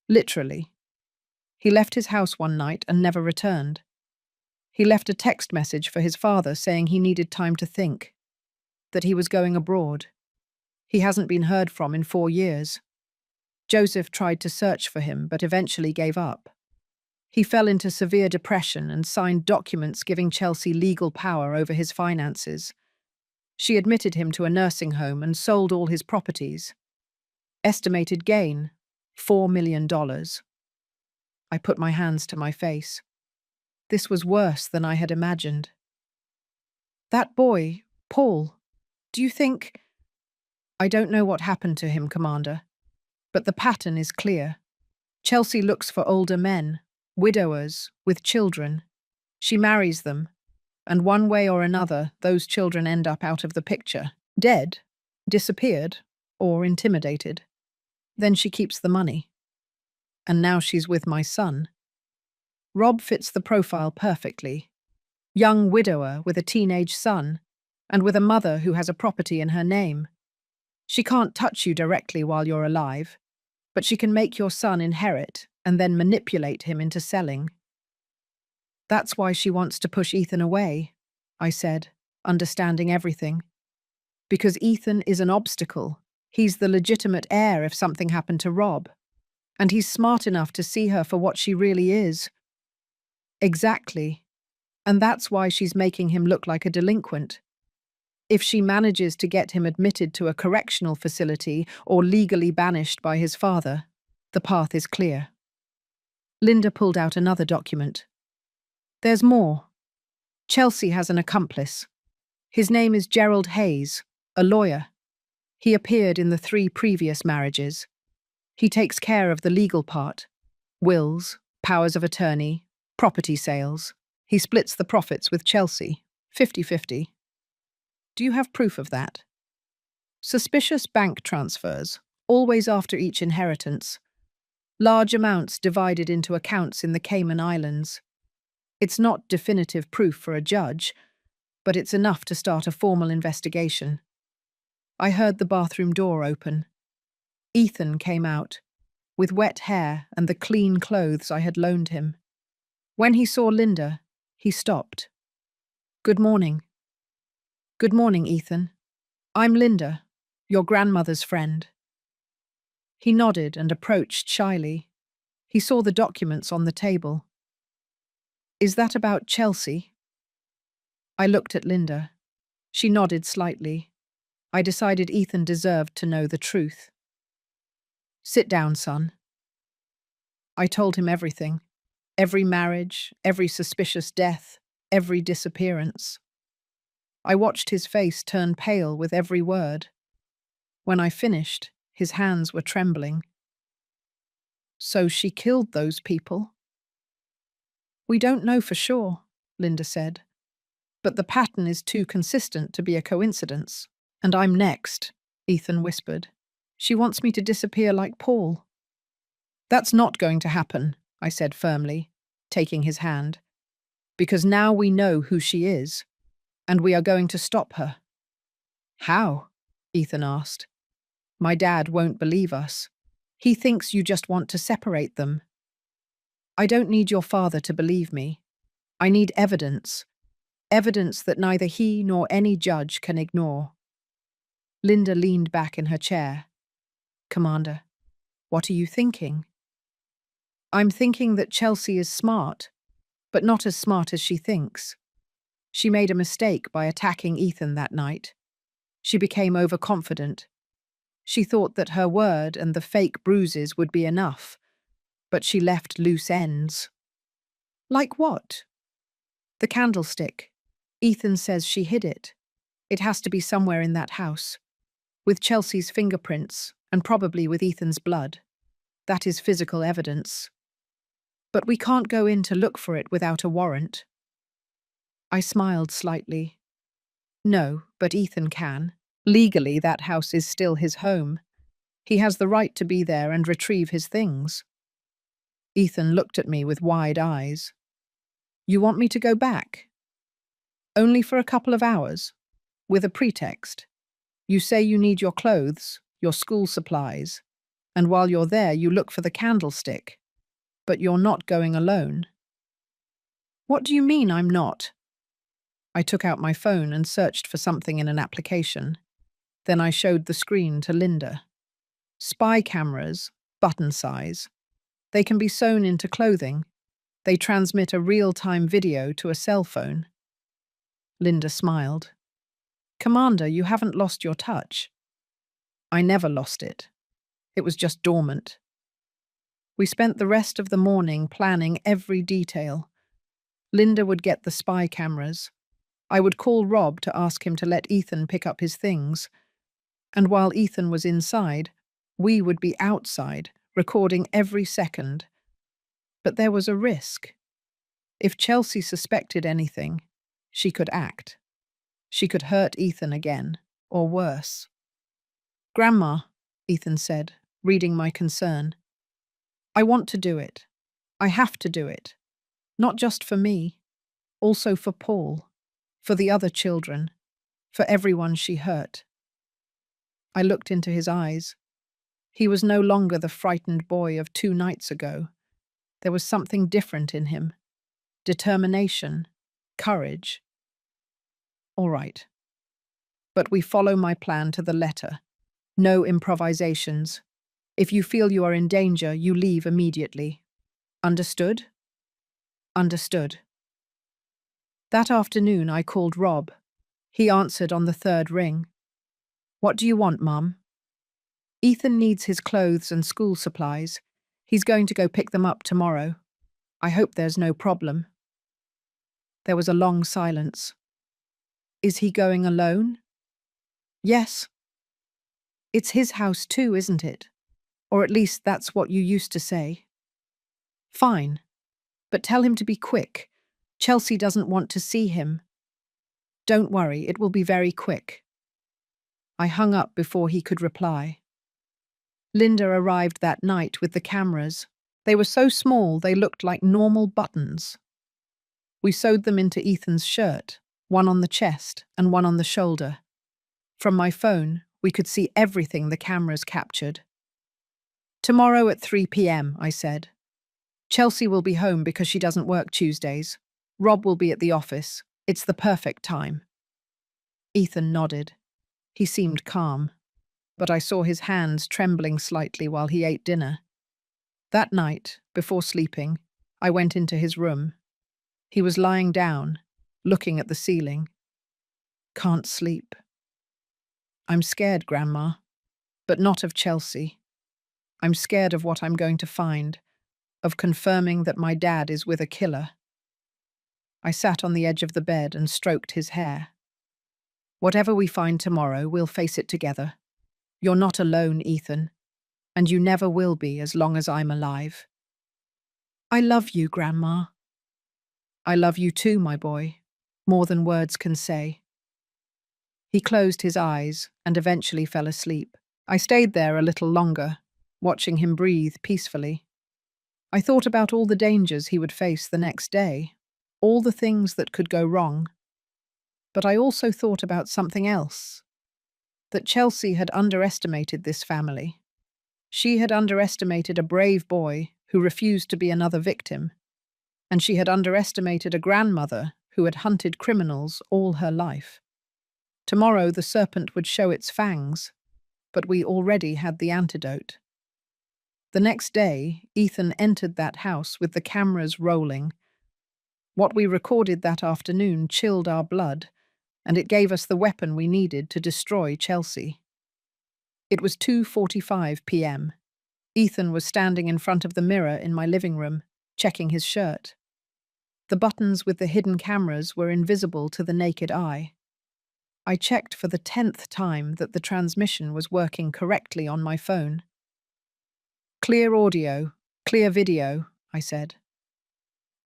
Literally. He left his house one night and never returned. He left a text message for his father saying he needed time to think, that he was going abroad. He hasn't been heard from in 4 years. Joseph tried to search for him, but eventually gave up. He fell into severe depression and signed documents giving Chelsea legal power over his finances. She admitted him to a nursing home and sold all his properties. Estimated gain, $4 million. I put my hands to my face. This was worse than I had imagined. That boy, Paul, do you think... I don't know what happened to him, Commander, But the pattern is clear. Chelsea looks for older men, widowers, with children. She marries them, and one way or another, those children end up out of the picture, dead, disappeared, or intimidated. Then she keeps the money. And now she's with my son. Rob fits the profile perfectly. Young widower with a teenage son, and with a mother who has a property in her name. She can't touch you directly while you're alive, but she can make your son inherit and then manipulate him into selling. That's why she wants to push Ethan away, I said, understanding everything. Because Ethan is an obstacle. He's the legitimate heir if something happened to Rob. And he's smart enough to see her for what she really is. Exactly. And that's why she's making him look like a delinquent. If she manages to get him admitted to a correctional facility or legally banished by his father, the path is clear. Linda pulled out another document. There's more. Chelsea has an accomplice. His name is Gerald Hayes, a lawyer. He appeared in the 3 previous marriages. He takes care of the legal part. Wills, powers of attorney, property sales. He splits the profits with Chelsea, 50-50. Do you have proof of that? Suspicious bank transfers, always after each inheritance. Large amounts divided into accounts in the Cayman Islands. It's not definitive proof for a judge, but it's enough to start a formal investigation. I heard the bathroom door open. Ethan came out, with wet hair and the clean clothes I had loaned him. When he saw Linda, he stopped. Good morning. Good morning, Ethan. I'm Linda, your grandmother's friend. He nodded and approached shyly. He saw the documents on the table. Is that about Chelsea? I looked at Linda. She nodded slightly. I decided Ethan deserved to know the truth. Sit down, son. I told him everything. Every marriage, every suspicious death, every disappearance. I watched his face turn pale with every word. When I finished, his hands were trembling. So she killed those people? We don't know for sure, Linda said. But the pattern is too consistent to be a coincidence. And I'm next, Ethan whispered. She wants me to disappear like Paul. That's not going to happen, I said firmly, taking his hand. Because now we know who she is, and we are going to stop her. How? Ethan asked. My dad won't believe us. He thinks you just want to separate them. I don't need your father to believe me. I need evidence. Evidence that neither he nor any judge can ignore. Linda leaned back in her chair. Commander, what are you thinking? I'm thinking that Chelsea is smart, but not as smart as she thinks. She made a mistake by attacking Ethan that night. She became overconfident. She thought that her word and the fake bruises would be enough, but she left loose ends. Like what? The candlestick. Ethan says she hid it. It has to be somewhere in that house, with Chelsea's fingerprints and probably with Ethan's blood. That is physical evidence. But we can't go in to look for it without a warrant. I smiled slightly. No, but Ethan can. Legally, that house is still his home. He has the right to be there and retrieve his things. Ethan looked at me with wide eyes. You want me to go back? Only for a couple of hours, with a pretext. You say you need your clothes, your school supplies, and while you're there you look for the candlestick. But you're not going alone. What do you mean I'm not? I took out my phone and searched for something in an application. Then I showed the screen to Linda. Spy cameras, button size. They can be sewn into clothing. They transmit a real-time video to a cell phone. Linda smiled. Commander, you haven't lost your touch. I never lost it. It was just dormant. We spent the rest of the morning planning every detail. Linda would get the spy cameras. I would call Rob to ask him to let Ethan pick up his things. And while Ethan was inside, We would be outside, recording every second. But there was a risk. If Chelsea suspected anything, she could act. She could hurt Ethan again, or worse. "Grandma," Ethan said, reading my concern, "I want to do it. I have to do it. Not just for me, also for Paul, for the other children, for everyone she hurt." I looked into his eyes. He was no longer the frightened boy of 2 nights ago. There was something different in him. Determination, courage. "All right. But we follow my plan to the letter. No improvisations. If you feel you are in danger, you leave immediately. Understood?" "Understood." That afternoon I called Rob. He answered on the third ring. "What do you want, Mum?" "Ethan needs his clothes and school supplies. He's going to go pick them up tomorrow. I hope there's no problem." There was a long silence. "Is he going alone?" "Yes." "It's his house too, isn't it? Or at least that's what you used to say." "Fine. But tell him to be quick. Chelsea doesn't want to see him." "Don't worry, it will be very quick." I hung up before he could reply. Linda arrived that night with the cameras. They were so small they looked like normal buttons. We sewed them into Ethan's shirt, one on the chest and one on the shoulder. From my phone, we could see everything the cameras captured. "Tomorrow at 3 p.m, I said. "Chelsea will be home because she doesn't work Tuesdays. Rob will be at the office. It's the perfect time." Ethan nodded. He seemed calm, but I saw his hands trembling slightly while he ate dinner. That night, before sleeping, I went into his room. He was lying down, looking at the ceiling. "Can't sleep." "I'm scared, Grandma, but not of Chelsea. I'm scared of what I'm going to find, of confirming that my dad is with a killer." I sat on the edge of the bed and stroked his hair. "Whatever we find tomorrow, we'll face it together. You're not alone, Ethan, and you never will be as long as I'm alive." "I love you, Grandma." "I love you too, my boy, more than words can say." He closed his eyes and eventually fell asleep. I stayed there a little longer, watching him breathe peacefully. I thought about all the dangers he would face the next day, all the things that could go wrong. But I also thought about something else, that Chelsea had underestimated this family. She had underestimated a brave boy who refused to be another victim, and she had underestimated a grandmother who had hunted criminals all her life. Tomorrow the serpent would show its fangs, but we already had the antidote. The next day, Ethan entered that house with the cameras rolling. What we recorded that afternoon chilled our blood, and it gave us the weapon we needed to destroy Chelsea. It was 2:45 p.m. Ethan was standing in front of the mirror in my living room, checking his shirt. The buttons with the hidden cameras were invisible to the naked eye. I checked for the 10th time that the transmission was working correctly on my phone. "Clear audio, clear video," I said.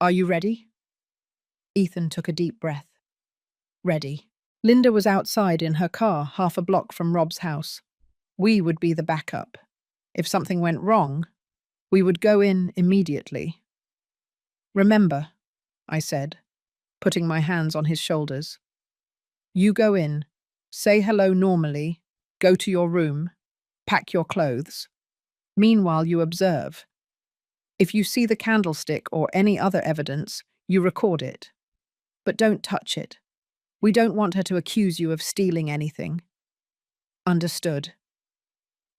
"Are you ready?" Ethan took a deep breath. "Ready." Linda was outside in her car, half a block from Rob's house. We would be the backup. If something went wrong, we would go in immediately. "Remember," I said, putting my hands on his shoulders. "You go in, say hello normally, go to your room, pack your clothes. Meanwhile, you observe. If you see the candlestick or any other evidence, you record it. But don't touch it. We don't want her to accuse you of stealing anything." "Understood."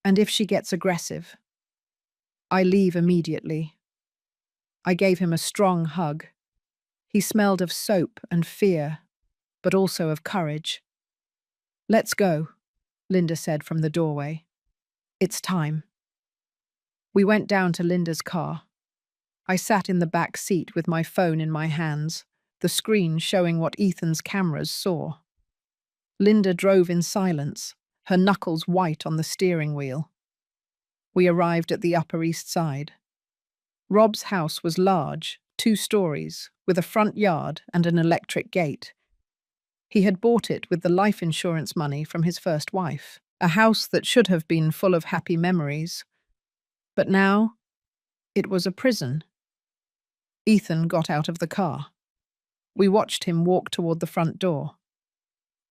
"And if she gets aggressive?" "I leave immediately." I gave him a strong hug. He smelled of soap and fear, but also of courage. "Let's go," Linda said from the doorway. "It's time." We went down to Linda's car. I sat in the back seat with my phone in my hands, the screen showing what Ethan's cameras saw. Linda drove in silence, her knuckles white on the steering wheel. We arrived at the Upper East Side. Rob's house was large, 2 stories, with a front yard and an electric gate. He had bought it with the life insurance money from his first wife, a house that should have been full of happy memories. But now, it was a prison. Ethan got out of the car. We watched him walk toward the front door.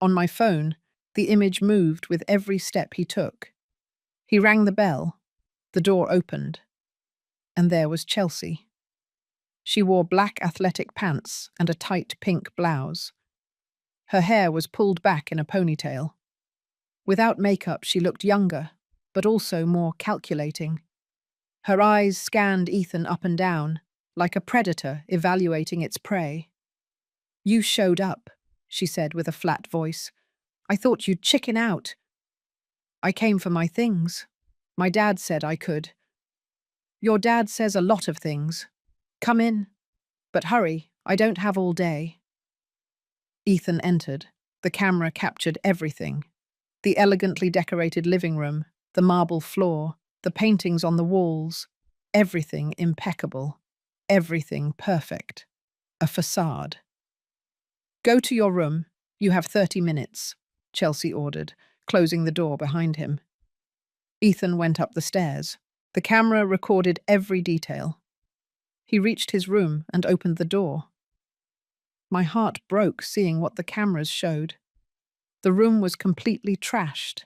On my phone, the image moved with every step he took. He rang the bell. The door opened. And there was Chelsea. She wore black athletic pants and a tight pink blouse. Her hair was pulled back in a ponytail. Without makeup, she looked younger, but also more calculating. Her eyes scanned Ethan up and down, like a predator evaluating its prey. "You showed up," she said with a flat voice. "I thought you'd chicken out." "I came for my things. My dad said I could." "Your dad says a lot of things. Come in. But hurry, I don't have all day." Ethan entered. The camera captured everything. The elegantly decorated living room, the marble floor, the paintings on the walls, everything impeccable, everything perfect. A facade. "Go to your room. You have 30 minutes, Chelsea ordered, closing the door behind him. Ethan went up the stairs. The camera recorded every detail. He reached his room and opened the door. My heart broke seeing what the cameras showed. The room was completely trashed.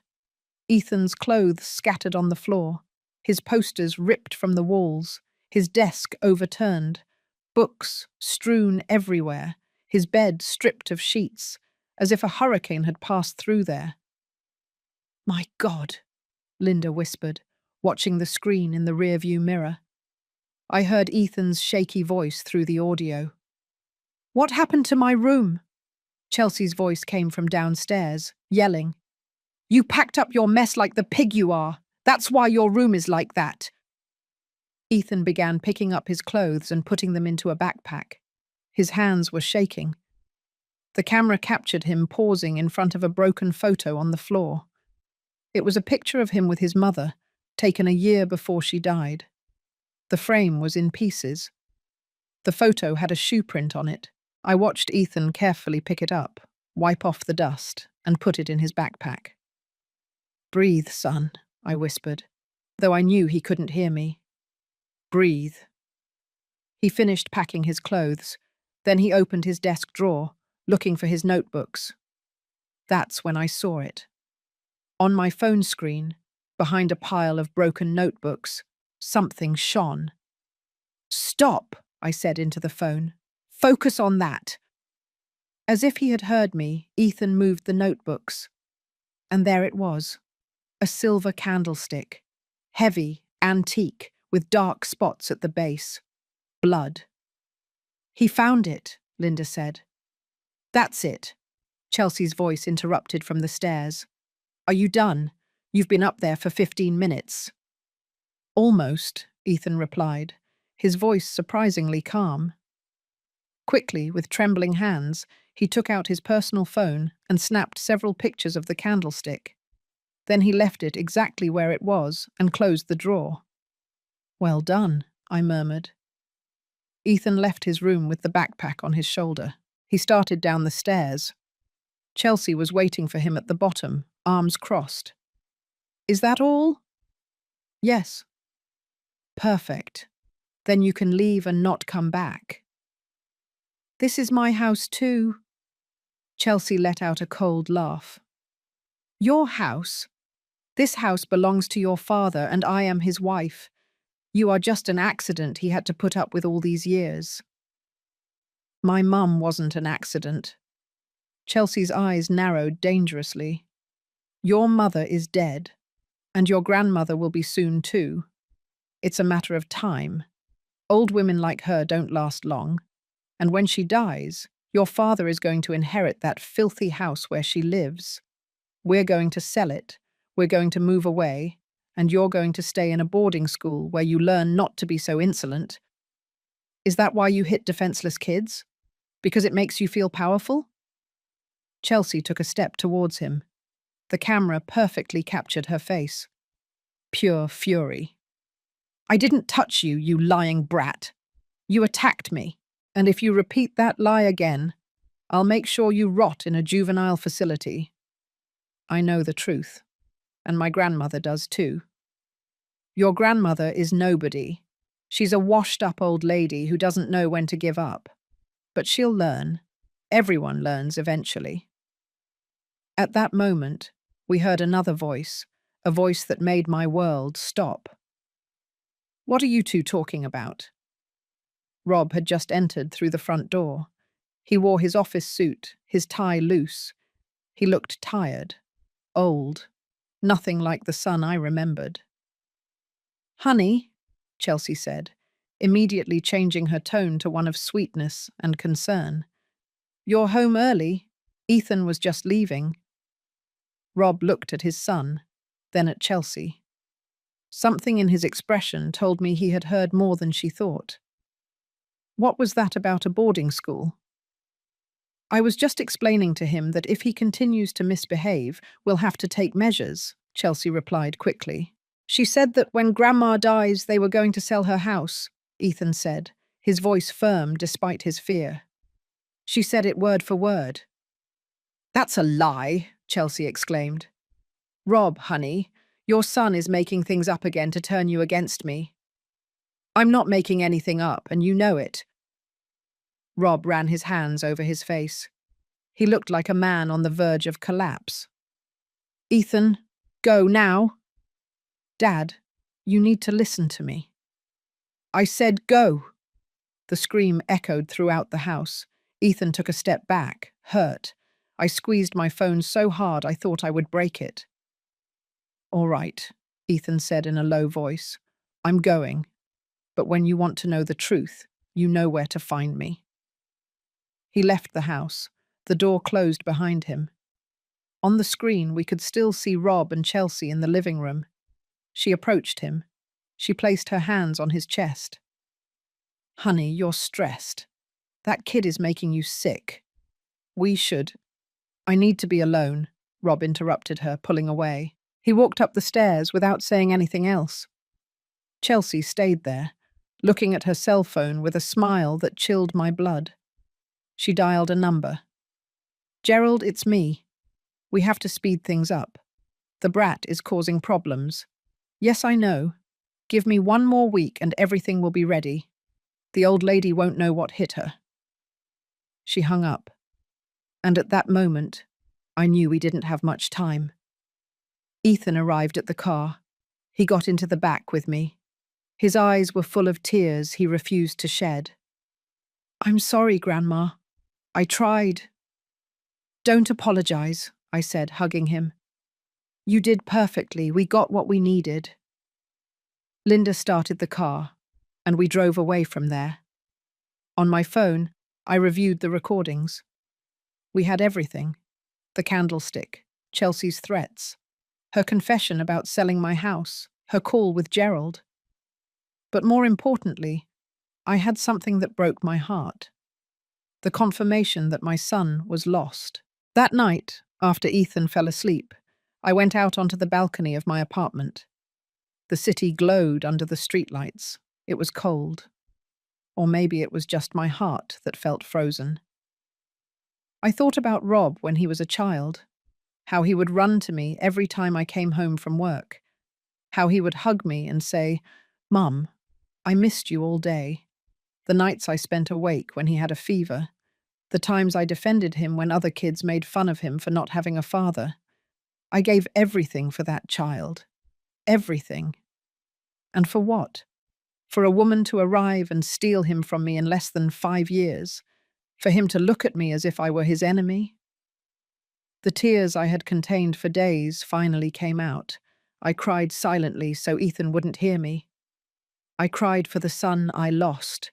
Ethan's clothes scattered on the floor, his posters ripped from the walls, his desk overturned, books strewn everywhere, his bed stripped of sheets, as if a hurricane had passed through there. "My God," Linda whispered, watching the screen in the rearview mirror. I heard Ethan's shaky voice through the audio. "What happened to my room?" Chelsea's voice came from downstairs, yelling. "You packed up your mess like the pig you are. That's why your room is like that." Ethan began picking up his clothes and putting them into a backpack. His hands were shaking. The camera captured him pausing in front of a broken photo on the floor. It was a picture of him with his mother, taken a year before she died. The frame was in pieces. The photo had a shoe print on it. I watched Ethan carefully pick it up, wipe off the dust, and put it in his backpack. "Breathe, son," I whispered, though I knew he couldn't hear me. "Breathe." He finished packing his clothes. Then he opened his desk drawer, looking for his notebooks. That's when I saw it. On my phone screen, behind a pile of broken notebooks, something shone. "Stop," I said into the phone. "Focus on that." As if he had heard me, Ethan moved the notebooks. And there it was, a silver candlestick, heavy, antique, with dark spots at the base. Blood. "He found it," Linda said. "That's it." Chelsea's voice interrupted from the stairs. "Are you done? You've been up there for 15 minutes. "Almost," Ethan replied, his voice surprisingly calm. Quickly, with trembling hands, he took out his personal phone and snapped several pictures of the candlestick. Then he left it exactly where it was and closed the drawer. "Well done," I murmured. Ethan left his room with the backpack on his shoulder. He started down the stairs. Chelsea was waiting for him at the bottom, arms crossed. "Is that all?" "Yes." "Perfect. Then you can leave and not come back." "This is my house too." Chelsea let out a cold laugh. "Your house? This house belongs to your father and I am his wife. You are just an accident he had to put up with all these years." "My mum wasn't an accident." Chelsea's eyes narrowed dangerously. "Your mother is dead, and your grandmother will be soon too. It's a matter of time. Old women like her don't last long. And when she dies, your father is going to inherit that filthy house where she lives. We're going to sell it, we're going to move away, and you're going to stay in a boarding school where you learn not to be so insolent. Is that why you hit defenseless kids? Because it makes you feel powerful?" Chelsea took a step towards him. The camera perfectly captured her face. pure fury. "I didn't touch you, you lying brat. You attacked me, and if you repeat that lie again, I'll make sure you rot in a juvenile facility." I know the truth, and my grandmother does too. Your grandmother is nobody. She's a washed-up old lady who doesn't know when to give up. But she'll learn. Everyone learns eventually. At that moment, we heard another voice, a voice that made my world stop. "What are you two talking about?" Rob had just entered through the front door. He wore his office suit, his tie loose. He looked tired, old, nothing like the son I remembered. "Honey," Chelsea said, immediately changing her tone to one of sweetness and concern. "You're home early. Ethan was just leaving." Rob looked at his son, then at Chelsea. Something in his expression told me he had heard more than she thought. "What was that about a boarding school?" "I was just explaining to him that if he continues to misbehave, we'll have to take measures," Chelsea replied quickly. "She said that when Grandma dies, they were going to sell her house," Ethan said, his voice firm despite his fear. "She said it word for word." "That's a lie," Chelsea exclaimed. "Rob, honey, your son is making things up again to turn you against me." "I'm not making anything up, and you know it." Rob ran his hands over his face. He looked like a man on the verge of collapse. "Ethan, go now." "Dad, you need to listen to me." "I said go." The scream echoed throughout the house. Ethan took a step back, hurt. I squeezed my phone so hard I thought I would break it. "All right," Ethan said in a low voice. "I'm going. But when you want to know the truth, you know where to find me." He left the house. The door closed behind him. On the screen, we could still see Rob and Chelsea in the living room. She approached him. She placed her hands on his chest. "Honey, you're stressed. That kid is making you sick. We should—" "I need to be alone," Rob interrupted her, pulling away. He walked up the stairs without saying anything else. Chelsea stayed there, looking at her cell phone with a smile that chilled my blood. She dialed a number. "Gerald, it's me. We have to speed things up. The brat is causing problems. Yes, I know. Give me 1 more week and everything will be ready. The old lady won't know what hit her." She hung up. And at that moment, I knew we didn't have much time. Ethan arrived at the car. He got into the back with me. His eyes were full of tears he refused to shed. "I'm sorry, Grandma. I tried." "Don't apologize," I said, hugging him. "You did perfectly. We got what we needed." Linda started the car, and we drove away from there. On my phone, I reviewed the recordings. We had everything. The candlestick, Chelsea's threats, her confession about selling my house, her call with Gerald. But more importantly, I had something that broke my heart. The confirmation that my son was lost. That night, after Ethan fell asleep, I went out onto the balcony of my apartment. The city glowed under the streetlights. It was cold. Or maybe it was just my heart that felt frozen. I thought about Rob when he was a child, how he would run to me every time I came home from work, how he would hug me and say, "Mum, I missed you all day." The nights I spent awake when he had a fever, the times I defended him when other kids made fun of him for not having a father. I gave everything for that child. Everything. And for what? For a woman to arrive and steal him from me in less than 5 years? For him to look at me as if I were his enemy? The tears I had contained for days finally came out. I cried silently so Ethan wouldn't hear me. I cried for the son I lost,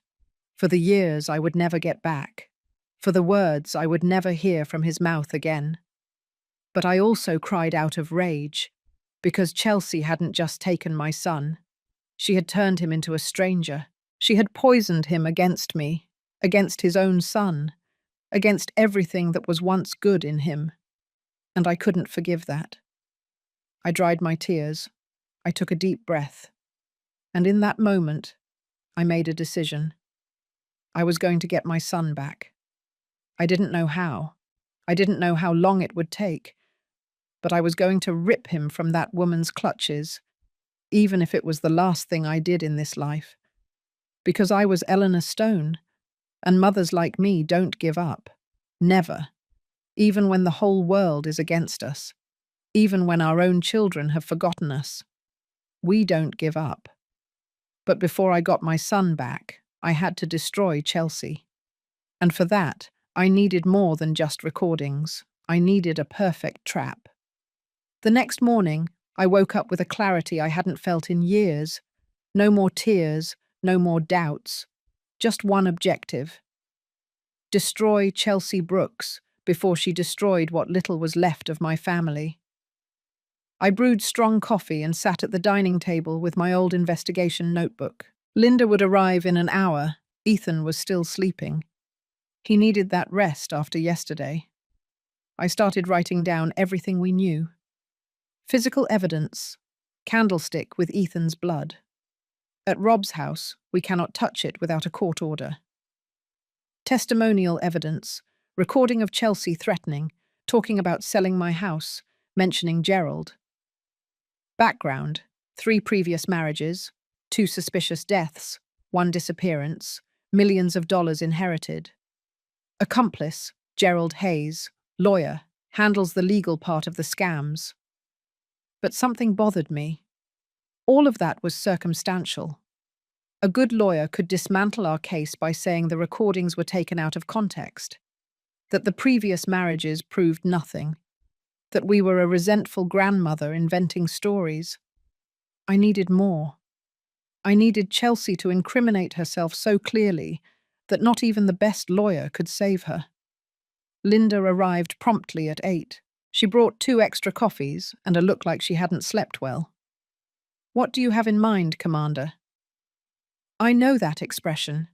for the years I would never get back, for the words I would never hear from his mouth again. But I also cried out of rage, because Chelsea hadn't just taken my son. She had turned him into a stranger. She had poisoned him against me, against his own son, against everything that was once good in him. And I couldn't forgive that. I dried my tears. I took a deep breath, and in that moment, I made a decision. I was going to get my son back. I didn't know how. I didn't know how long it would take, but I was going to rip him from that woman's clutches, even if it was the last thing I did in this life. Because I was Eleanor Stone, and mothers like me don't give up. Never. Even when the whole world is against us. Even when our own children have forgotten us. We don't give up. But before I got my son back, I had to destroy Chelsea. And for that, I needed more than just recordings. I needed a perfect trap. The next morning, I woke up with a clarity I hadn't felt in years. No more tears, no more doubts. Just one objective. Destroy Chelsea Brooks before she destroyed what little was left of my family. I brewed strong coffee and sat at the dining table with my old investigation notebook. Linda would arrive in an hour. Ethan was still sleeping. He needed that rest after yesterday. I started writing down everything we knew. Physical evidence. Candlestick with Ethan's blood. At Rob's house, we cannot touch it without a court order. Testimonial evidence. Recording of Chelsea threatening, talking about selling my house, mentioning Gerald. Background. 3 previous marriages, 2 suspicious deaths, 1 disappearance, millions of dollars inherited. Accomplice. Gerald Hayes, lawyer, handles the legal part of the scams. But something bothered me. All of that was circumstantial. A good lawyer could dismantle our case by saying the recordings were taken out of context, that the previous marriages proved nothing, that we were a resentful grandmother inventing stories. I needed more. I needed Chelsea to incriminate herself so clearly that not even the best lawyer could save her. Linda arrived promptly at 8. She brought 2 extra coffees and a look like she hadn't slept well. "What do you have in mind, Commander?" "I know that expression.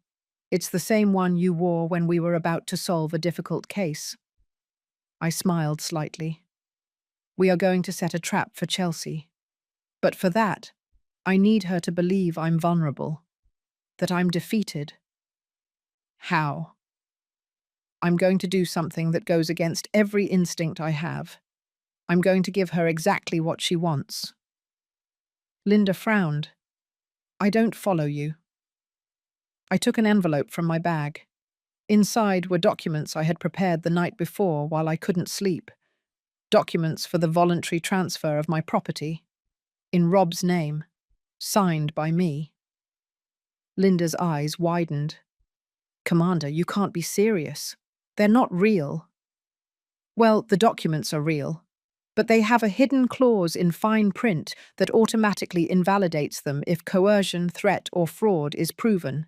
It's the same one you wore when we were about to solve a difficult case." I smiled slightly. "We are going to set a trap for Chelsea. But for that, I need her to believe I'm vulnerable, that I'm defeated." "How?" "I'm going to do something that goes against every instinct I have. I'm going to give her exactly what she wants." Linda frowned. "I don't follow you." I took an envelope from my bag. Inside were documents I had prepared the night before while I couldn't sleep. Documents for the voluntary transfer of my property. In Rob's name. Signed by me. Linda's eyes widened. "Commander, you can't be serious. They're not real." "Well, the documents are real, but they have a hidden clause in fine print that automatically invalidates them if coercion, threat, or fraud is proven.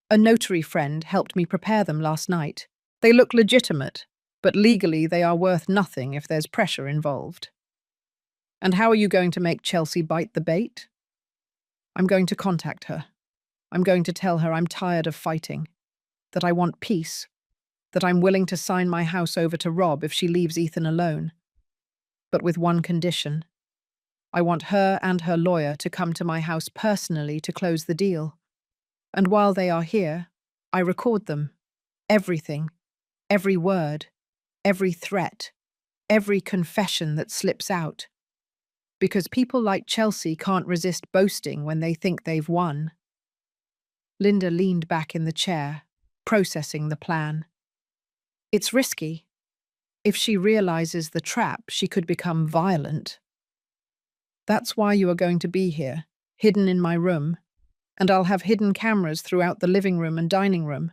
A notary friend helped me prepare them last night. They look legitimate, but legally they are worth nothing if there's pressure involved." "And how are you going to make Chelsea bite the bait?" "I'm going to contact her. I'm going to tell her I'm tired of fighting, that I want peace, that I'm willing to sign my house over to Rob if she leaves Ethan alone. But with one condition. I want her and her lawyer to come to my house personally to close the deal. And while they are here, I record them. Everything. Every word. Every threat. Every confession that slips out. Because people like Chelsea can't resist boasting when they think they've won." Linda leaned back in the chair, processing the plan. "It's risky. If she realizes the trap, she could become violent. That's why you are going to be here, hidden in my room, and I'll have hidden cameras throughout the living room and dining room.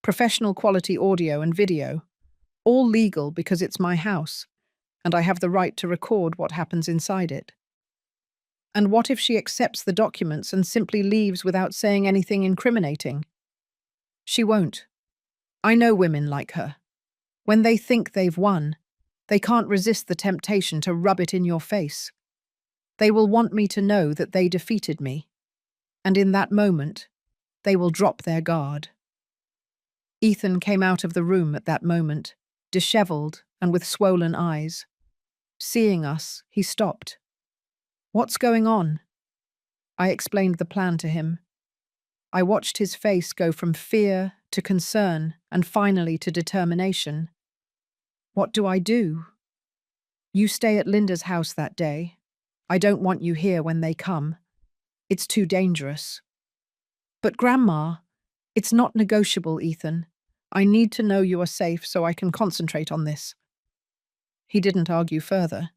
Professional quality audio and video. All legal because it's my house, and I have the right to record what happens inside it. And what if she accepts the documents and simply leaves without saying anything incriminating? She won't. I know women like her. When they think they've won, they can't resist the temptation to rub it in your face. They will want me to know that they defeated me, and in that moment, they will drop their guard." Ethan came out of the room at that moment, disheveled and with swollen eyes. Seeing us, he stopped. What's going on? I explained the plan to him. I watched his face go from fear to concern and finally to determination. What do I do? You stay at Linda's house that day. I don't want you here when they come. It's too dangerous. But Grandma, it's not negotiable, Ethan. I need to know you are safe so I can concentrate on this. He didn't argue further.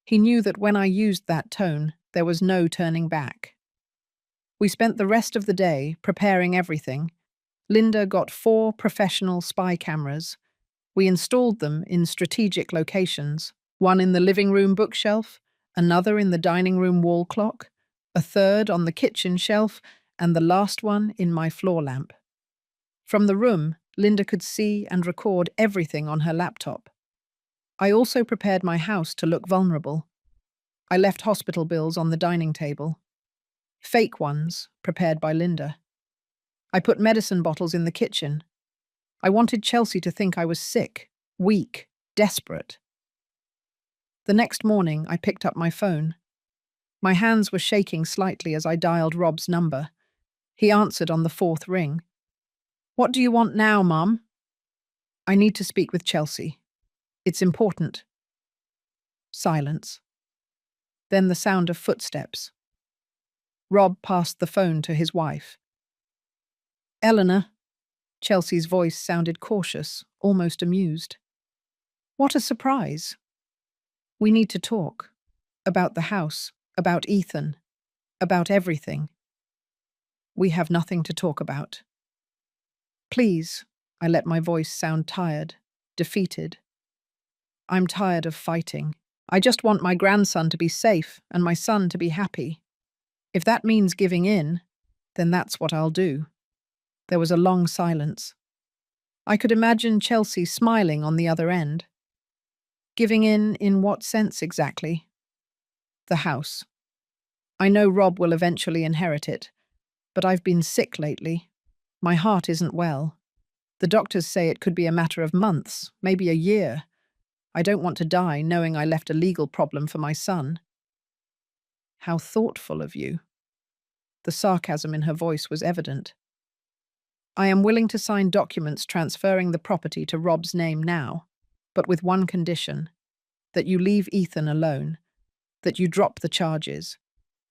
He knew that when I used that tone, there was no turning back. We spent the rest of the day preparing everything. Linda got 4 professional spy cameras. We installed them in strategic locations, one in the living room bookshelf, another in the dining room wall clock, a third on the kitchen shelf, and the last one in my floor lamp. From the room, Linda could see and record everything on her laptop. I also prepared my house to look vulnerable. I left hospital bills on the dining table. Fake ones, prepared by Linda. I put medicine bottles in the kitchen. I wanted Chelsea to think I was sick, weak, desperate. The next morning, I picked up my phone. My hands were shaking slightly as I dialed Rob's number. He answered on the 4th ring. "What do you want now, Mum?" "I need to speak with Chelsea. It's important." Silence. Then the sound of footsteps. Rob passed the phone to his wife. "Eleanor." Chelsea's voice sounded cautious, almost amused. "What a surprise. We need to talk. About the house, about Ethan, about everything." "We have nothing to talk about." "Please." I let my voice sound tired, defeated. "I'm tired of fighting. I just want my grandson to be safe and my son to be happy. If that means giving in, then that's what I'll do." There was a long silence. I could imagine Chelsea smiling on the other end. "Giving in what sense exactly?" "The house. I know Rob will eventually inherit it, but I've been sick lately. My heart isn't well. The doctors say it could be a matter of months, maybe a year. I don't want to die knowing I left a legal problem for my son." "How thoughtful of you." The sarcasm in her voice was evident. "I am willing to sign documents transferring the property to Rob's name now, but with one condition: that you leave Ethan alone, that you drop the charges,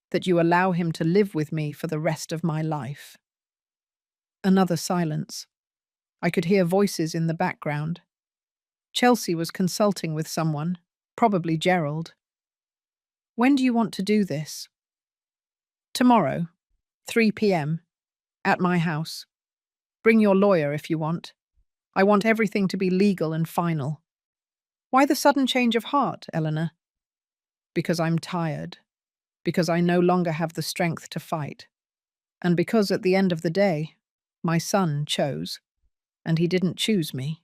that you allow him to live with me for the rest of my life." Another silence. I could hear voices in the background. Chelsea was consulting with someone, probably Gerald. "When do you want to do this?" "Tomorrow, 3 p.m, at my house. Bring your lawyer if you want. I want everything to be legal and final." "Why the sudden change of heart, Eleanor?" "Because I'm tired. Because I no longer have the strength to fight. And because at the end of the day, my son chose, and he didn't choose me."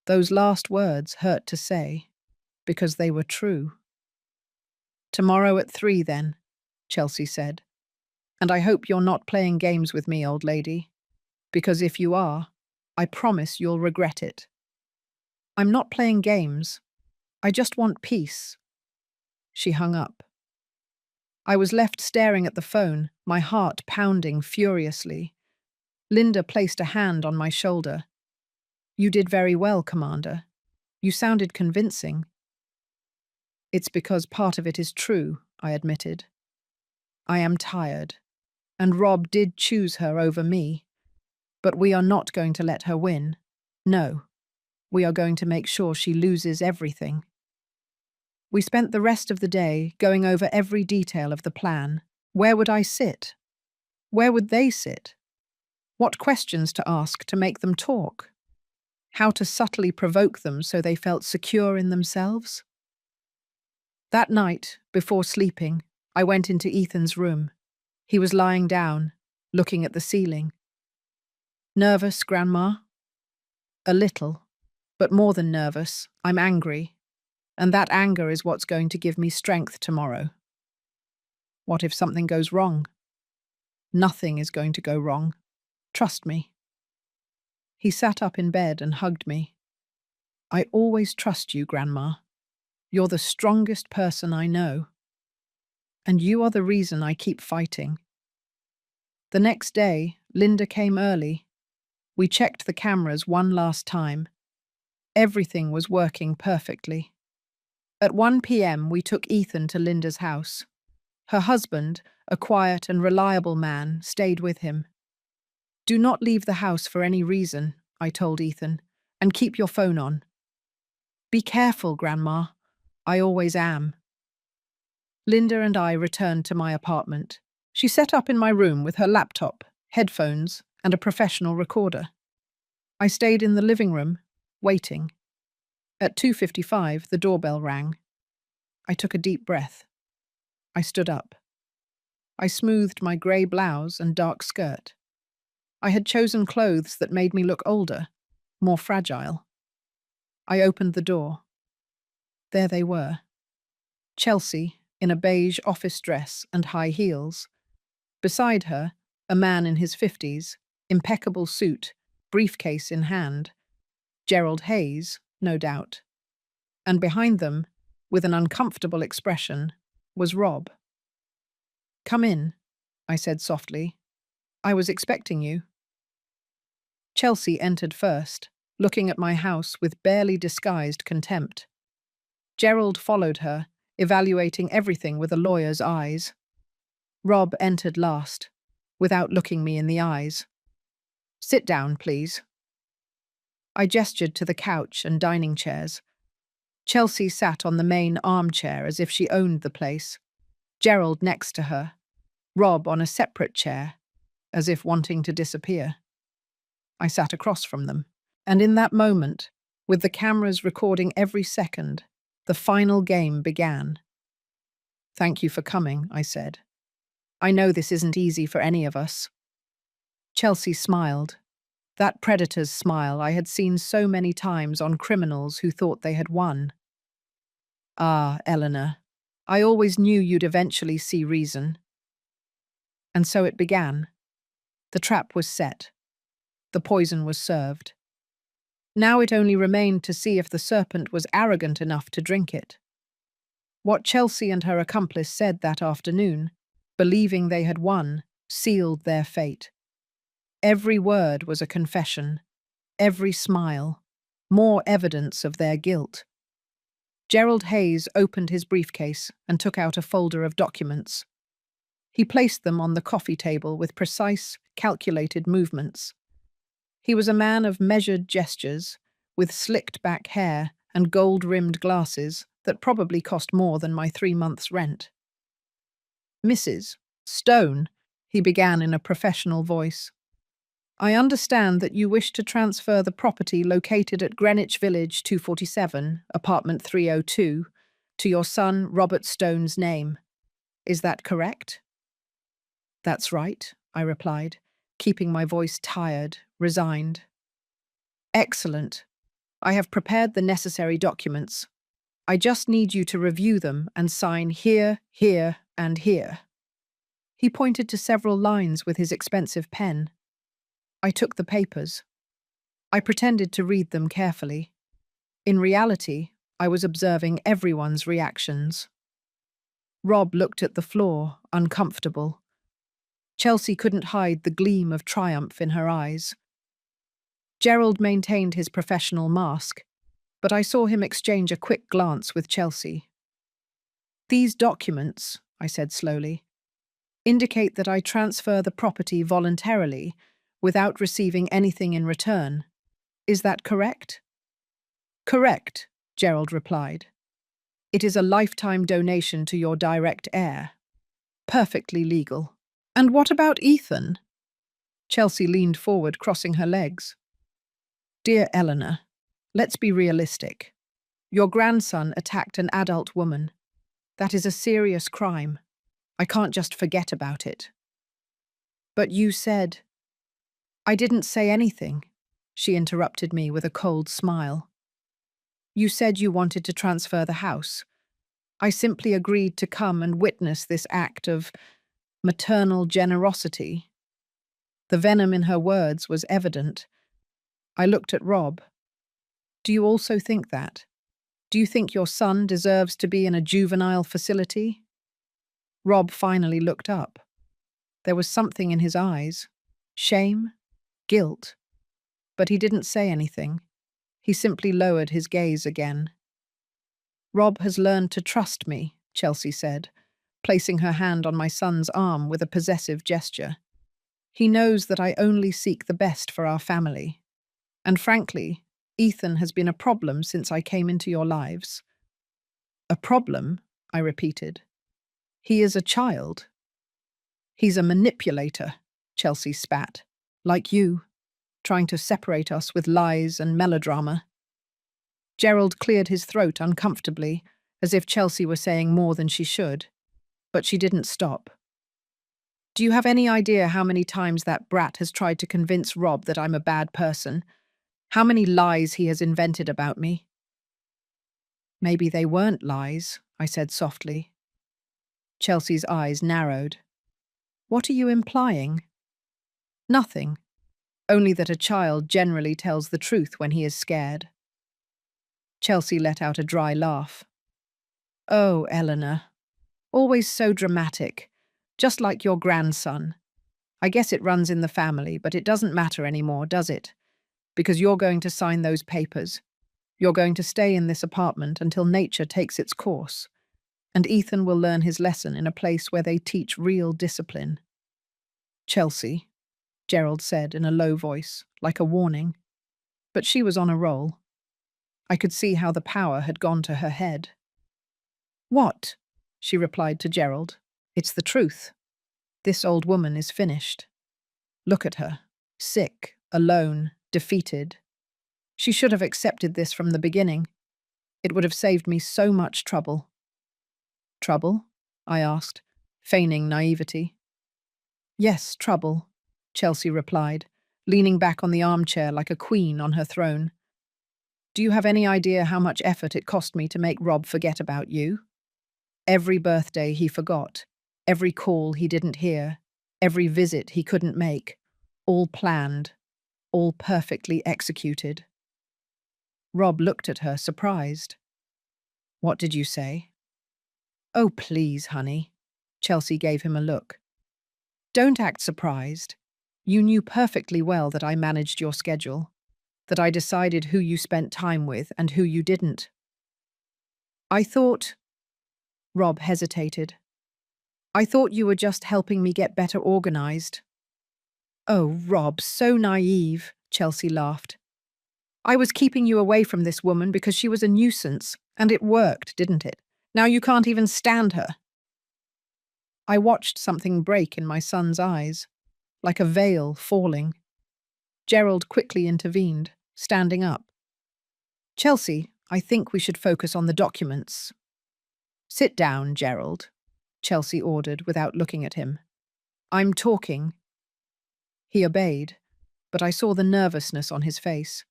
Those last words hurt to say, because they were true. "Tomorrow at 3 then," Chelsea said. "And I hope you're not playing games with me, old lady. Because if you are, I promise you'll regret it." "I'm not playing games. I just want peace." She hung up. I was left staring at the phone, my heart pounding furiously. Linda placed a hand on my shoulder. "You did very well, Commander. You sounded convincing." "It's because part of it is true," I admitted. "I am tired, and Rob did choose her over me. But we are not going to let her win. No, we are going to make sure she loses everything." We spent the rest of the day going over every detail of the plan. Where would I sit? Where would they sit? What questions to ask to make them talk? How to subtly provoke them so they felt secure in themselves? That night, before sleeping, I went into Ethan's room. He was lying down, looking at the ceiling. "Nervous, Grandma?" "A little, but more than nervous, I'm angry. And that anger is what's going to give me strength tomorrow." "What if something goes wrong?" "Nothing is going to go wrong. Trust me." He sat up in bed and hugged me. "I always trust you, Grandma. You're the strongest person I know." And you are the reason I keep fighting. The next day, Linda came early. We checked the cameras one last time. Everything was working perfectly. At 1 p.m., we took Ethan to Linda's house. Her husband, a quiet and reliable man, stayed with him. Do not leave the house for any reason, I told Ethan, and keep your phone on. Be careful, Grandma. I always am. Linda and I returned to my apartment. She set up in my room with her laptop, headphones, and a professional recorder. I stayed in the living room, waiting. At 2:55, the doorbell rang. I took a deep breath. I stood up. I smoothed my grey blouse and dark skirt. I had chosen clothes that made me look older, more fragile. I opened the door. There they were. Chelsea, in a beige office dress and high heels. Beside her, a man in his 50s, impeccable suit, briefcase in hand. Gerald Hayes, no doubt. And behind them, with an uncomfortable expression, was Rob. Come in, I said softly. I was expecting you. Chelsea entered first, looking at my house with barely disguised contempt. Gerald followed her, evaluating everything with a lawyer's eyes. Rob entered last, without looking me in the eyes. Sit down, please. I gestured to the couch and dining chairs. Chelsea sat on the main armchair as if she owned the place. Gerald next to her. Rob on a separate chair, as if wanting to disappear. I sat across from them, and in that moment, with the cameras recording every second, the final game began. Thank you for coming, I said. I know this isn't easy for any of us. Chelsea smiled. That predator's smile I had seen so many times on criminals who thought they had won. Ah, Eleanor, I always knew you'd eventually see reason. And so it began. The trap was set. The poison was served. Now it only remained to see if the serpent was arrogant enough to drink it. What Chelsea and her accomplice said that afternoon, believing they had won, sealed their fate. Every word was a confession, every smile, more evidence of their guilt. Gerald Hayes opened his briefcase and took out a folder of documents. He placed them on the coffee table with precise, calculated movements. He was a man of measured gestures, with slicked-back hair and gold-rimmed glasses that probably cost more than my 3 months' rent. Mrs. Stone, he began in a professional voice. I understand that you wish to transfer the property located at Greenwich Village 247, apartment 302, to your son Robert Stone's name. Is that correct? That's right, I replied, keeping my voice tired, resigned. Excellent. I have prepared the necessary documents. I just need you to review them and sign here, here, and here. He pointed to several lines with his expensive pen. I took the papers. I pretended to read them carefully. In reality, I was observing everyone's reactions. Rob looked at the floor, uncomfortable. Chelsea couldn't hide the gleam of triumph in her eyes. Gerald maintained his professional mask, but I saw him exchange a quick glance with Chelsea. These documents, I said slowly, indicate that I transfer the property voluntarily without receiving anything in return. Is that correct? Correct, Gerald replied. It is a lifetime donation to your direct heir. Perfectly legal. And what about Ethan? Chelsea leaned forward, crossing her legs. Dear Eleanor, let's be realistic. Your grandson attacked an adult woman. That is a serious crime. I can't just forget about it. But you said... I didn't say anything, she interrupted me with a cold smile. You said you wanted to transfer the house. I simply agreed to come and witness this act of maternal generosity. The venom in her words was evident. I looked at Rob. Do you also think that? Do you think your son deserves to be in a juvenile facility? Rob finally looked up. There was something in his eyes. Shame? Guilt? But he didn't say anything. He simply lowered his gaze again. Rob has learned to trust me, Chelsea said, placing her hand on my son's arm with a possessive gesture. He knows that I only seek the best for our family. And frankly, Ethan has been a problem since I came into your lives. A problem? I repeated. He is a child. He's a manipulator, Chelsea spat. Like you, trying to separate us with lies and melodrama. Gerald cleared his throat uncomfortably, as if Chelsea were saying more than she should. But she didn't stop. Do you have any idea how many times that brat has tried to convince Rob that I'm a bad person? How many lies he has invented about me? Maybe they weren't lies, I said softly. Chelsea's eyes narrowed. What are you implying? Nothing. Only that a child generally tells the truth when he is scared. Chelsea let out a dry laugh. Oh, Eleanor. Always so dramatic. Just like your grandson. I guess it runs in the family, but it doesn't matter anymore, does it? Because you're going to sign those papers. You're going to stay in this apartment until nature takes its course. And Ethan will learn his lesson in a place where they teach real discipline. Chelsea, Gerald said in a low voice, like a warning. But she was on a roll. I could see how the power had gone to her head. What? She replied to Gerald. It's the truth. This old woman is finished. Look at her. Sick, alone, defeated. She should have accepted this from the beginning. It would have saved me so much trouble. Trouble? I asked, feigning naivety. Yes, trouble, Chelsea replied, leaning back on the armchair like a queen on her throne. Do you have any idea how much effort it cost me to make Rob forget about you? Every birthday he forgot, every call he didn't hear, every visit he couldn't make, all planned, all perfectly executed. Rob looked at her, surprised. What did you say? Oh, please, honey. Chelsea gave him a look. Don't act surprised. You knew perfectly well that I managed your schedule, that I decided who you spent time with and who you didn't. I thought... Rob hesitated. I thought you were just helping me get better organized. Oh, Rob, so naive, Chelsea laughed. I was keeping you away from this woman because she was a nuisance, and it worked, didn't it? Now you can't even stand her. I watched something break in my son's eyes, like a veil falling. Gerald quickly intervened, standing up. Chelsea, I think we should focus on the documents. Sit down, Gerald, Chelsea ordered without looking at him. I'm talking. He obeyed, but I saw the nervousness on his face.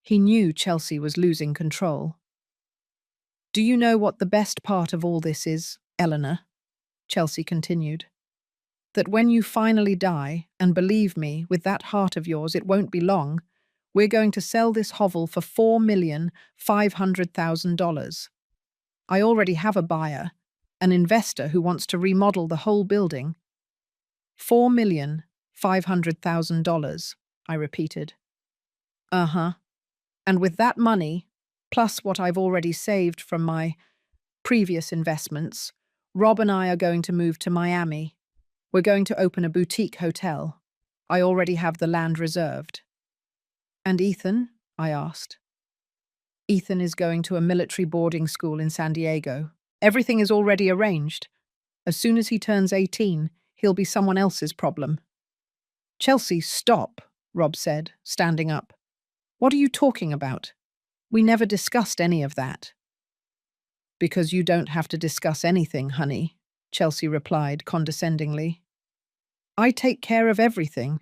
He knew Chelsea was losing control. Do you know what the best part of all this is, Eleanor? Chelsea continued. That when you finally die, and believe me, with that heart of yours, it won't be long, we're going to sell this hovel for $4,500,000. I already have a buyer, an investor who wants to remodel the whole building. $4,500,000, I repeated. Uh-huh. And with that money, plus what I've already saved from my previous investments, Rob and I are going to move to Miami. We're going to open a boutique hotel. I already have the land reserved. And Ethan? I asked. Ethan is going to a military boarding school in San Diego. Everything is already arranged. As soon as he turns 18, he'll be someone else's problem. Chelsea, stop, Rob said, standing up. What are you talking about? We never discussed any of that. Because you don't have to discuss anything, honey, Chelsea replied condescendingly. I take care of everything,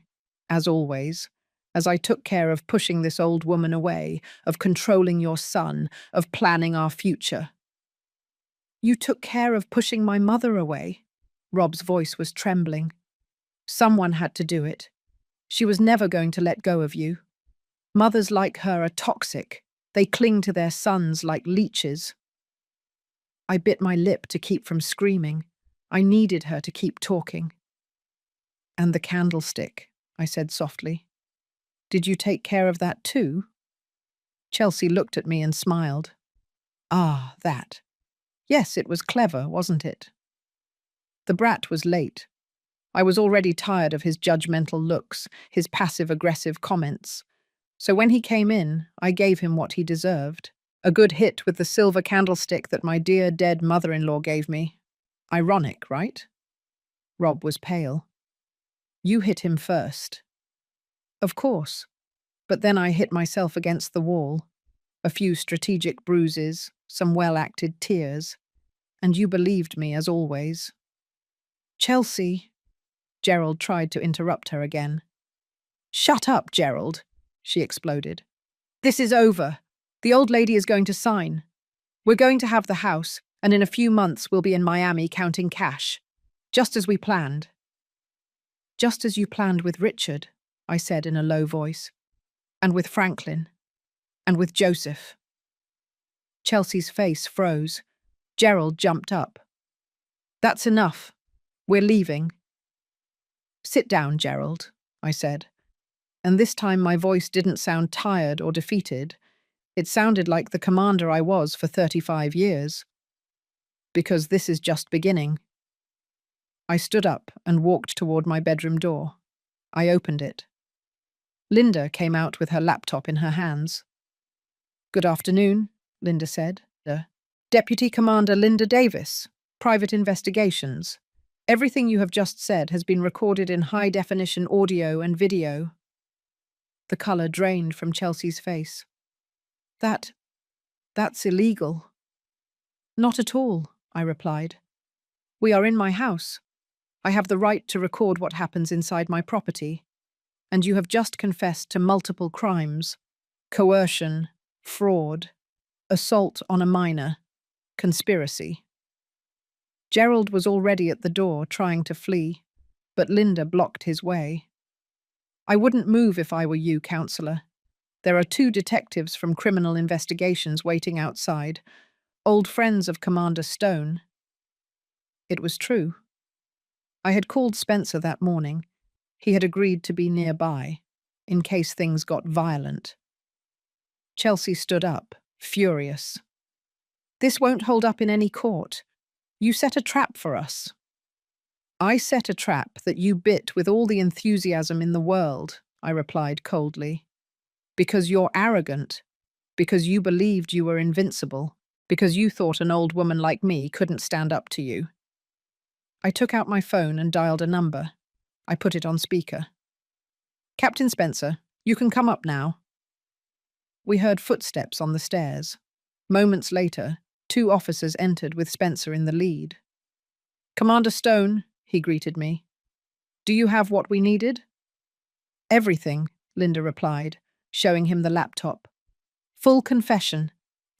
as always, as I took care of pushing this old woman away, of controlling your son, of planning our future. You took care of pushing my mother away. Rob's voice was trembling. Someone had to do it. She was never going to let go of you. Mothers like her are toxic. They cling to their sons like leeches. I bit my lip to keep from screaming. I needed her to keep talking. And the candlestick, I said softly. Did you take care of that too? Chelsea looked at me and smiled. Ah, that. Yes, it was clever, wasn't it? The brat was late. I was already tired of his judgmental looks, his passive-aggressive comments. So when he came in, I gave him what he deserved. A good hit with the silver candlestick that my dear dead mother-in-law gave me. Ironic, right? Rob was pale. You hit him first. Of course. But then I hit myself against the wall. A few strategic bruises, some well-acted tears. And you believed me, as always. Chelsea. Gerald tried to interrupt her again. Shut up, Gerald, she exploded. This is over. The old lady is going to sign. We're going to have the house, and in a few months we'll be in Miami counting cash. Just as we planned. Just as you planned with Richard, I said in a low voice. And with Franklin. And with Joseph. Chelsea's face froze. Gerald jumped up. That's enough. We're leaving. Sit down, Gerald, I said. And this time my voice didn't sound tired or defeated. It sounded like the commander I was for 35 years. Because this is just beginning. I stood up and walked toward my bedroom door. I opened it. Linda came out with her laptop in her hands. Good afternoon, Linda said. Deputy Commander Linda Davis, Private Investigations. Everything you have just said has been recorded in high-definition audio and video. The colour drained from Chelsea's face. That's illegal. Not at all, I replied. We are in my house. I have the right to record what happens inside my property. And you have just confessed to multiple crimes. Coercion, fraud, assault on a minor, conspiracy. Gerald was already at the door trying to flee, but Linda blocked his way. I wouldn't move if I were you, Counselor. There are 2 detectives from criminal investigations waiting outside, old friends of Commander Stone. It was true. I had called Spencer that morning. He had agreed to be nearby, in case things got violent. Chelsea stood up, furious. This won't hold up in any court. You set a trap for us. I set a trap that you bit with all the enthusiasm in the world, I replied coldly. Because you're arrogant. Because you believed you were invincible. Because you thought an old woman like me couldn't stand up to you. I took out my phone and dialed a number. I put it on speaker. Captain Spencer, you can come up now. We heard footsteps on the stairs. Moments later, 2 officers entered with Spencer in the lead. Commander Stone, he greeted me. Do you have what we needed? Everything, Linda replied, showing him the laptop. Full confession,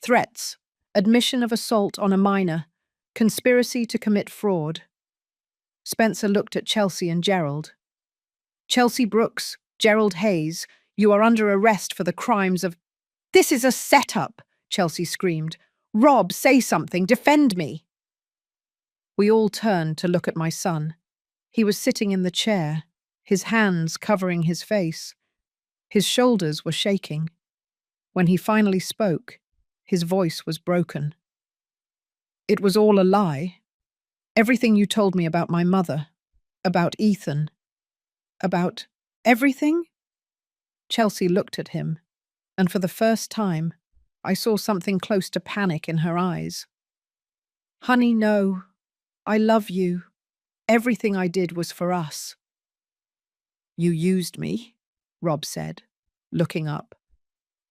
threats, admission of assault on a minor, conspiracy to commit fraud. Spencer looked at Chelsea and Gerald. Chelsea Brooks, Gerald Hayes, you are under arrest for the crimes of— This is a setup, Chelsea screamed. Rob, say something, defend me. We all turned to look at my son. He was sitting in the chair, his hands covering his face. His shoulders were shaking. When he finally spoke, his voice was broken. It was all a lie. Everything you told me about my mother, about Ethan, about everything? Chelsea looked at him, and for the first time, I saw something close to panic in her eyes. Honey, no. I love you. Everything I did was for us. You used me, Rob said, looking up.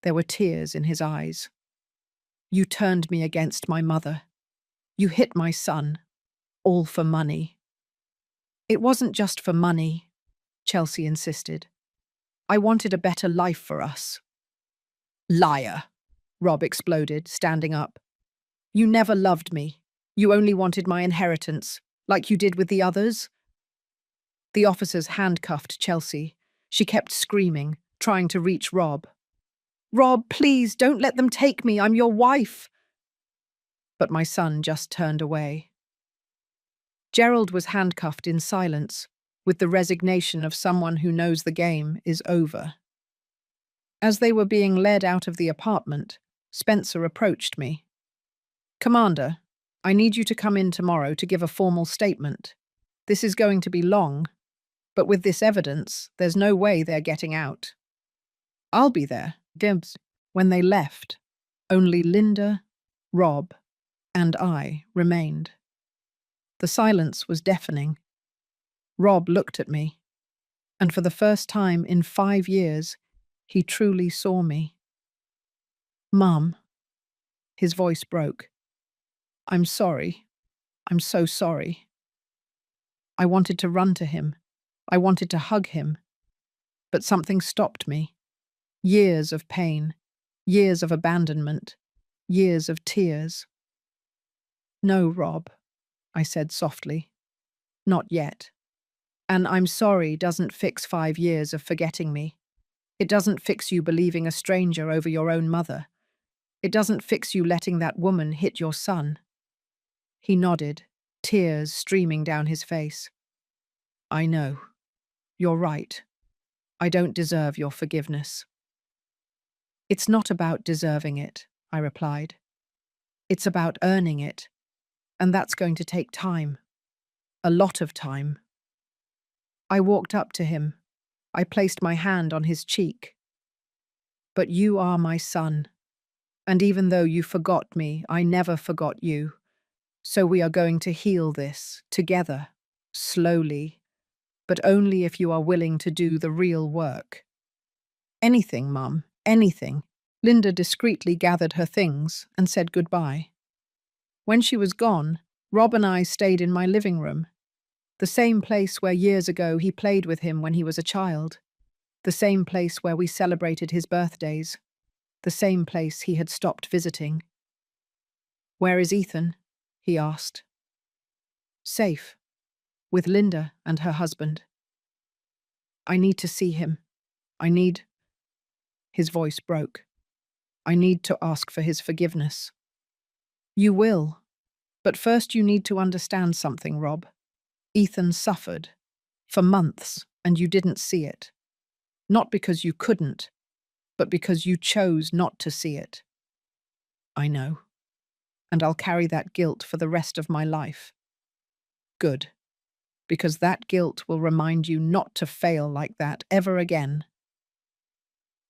There were tears in his eyes. You turned me against my mother. You hit my son. All for money. It wasn't just for money, Chelsea insisted. I wanted a better life for us. Liar, Rob exploded, standing up. You never loved me. You only wanted my inheritance, like you did with the others. The officers handcuffed Chelsea. She kept screaming, trying to reach Rob. Rob, please, don't let them take me. I'm your wife. But my son just turned away. Gerald was handcuffed in silence, with the resignation of someone who knows the game is over. As they were being led out of the apartment, Spencer approached me. "Commander, I need you to come in tomorrow to give a formal statement. This is going to be long, but with this evidence, there's no way they're getting out." "I'll be there." Dibs. When they left, only Linda, Rob, and I remained. The silence was deafening. Rob looked at me, and for the first time in 5 years, he truly saw me. "Mum," his voice broke. "I'm sorry. I'm so sorry." I wanted to run to him. I wanted to hug him. But something stopped me. Years of pain, years of abandonment, years of tears. "No, Rob," I said softly. "Not yet. And I'm sorry doesn't fix 5 years of forgetting me. It doesn't fix you believing a stranger over your own mother. It doesn't fix you letting that woman hit your son." He nodded, tears streaming down his face. "I know. You're right. I don't deserve your forgiveness." "It's not about deserving it," I replied. "It's about earning it. And that's going to take time. A lot of time." I walked up to him. I placed my hand on his cheek. "But you are my son. And even though you forgot me, I never forgot you. So we are going to heal this, together, slowly, but only if you are willing to do the real work." "Anything, Mum, anything." Linda discreetly gathered her things and said goodbye. When she was gone, Rob and I stayed in my living room, the same place where years ago he played with him when he was a child, the same place where we celebrated his birthdays, the same place he had stopped visiting. "Where is Ethan?" he asked. "Safe, with Linda and her husband." "I need to see him. I need—" His voice broke. "I need to ask for his forgiveness." "You will. But first you need to understand something, Rob. Ethan suffered. For months, and you didn't see it. Not because you couldn't, but because you chose not to see it." "I know. And I'll carry that guilt for the rest of my life." "Good. Because that guilt will remind you not to fail like that ever again."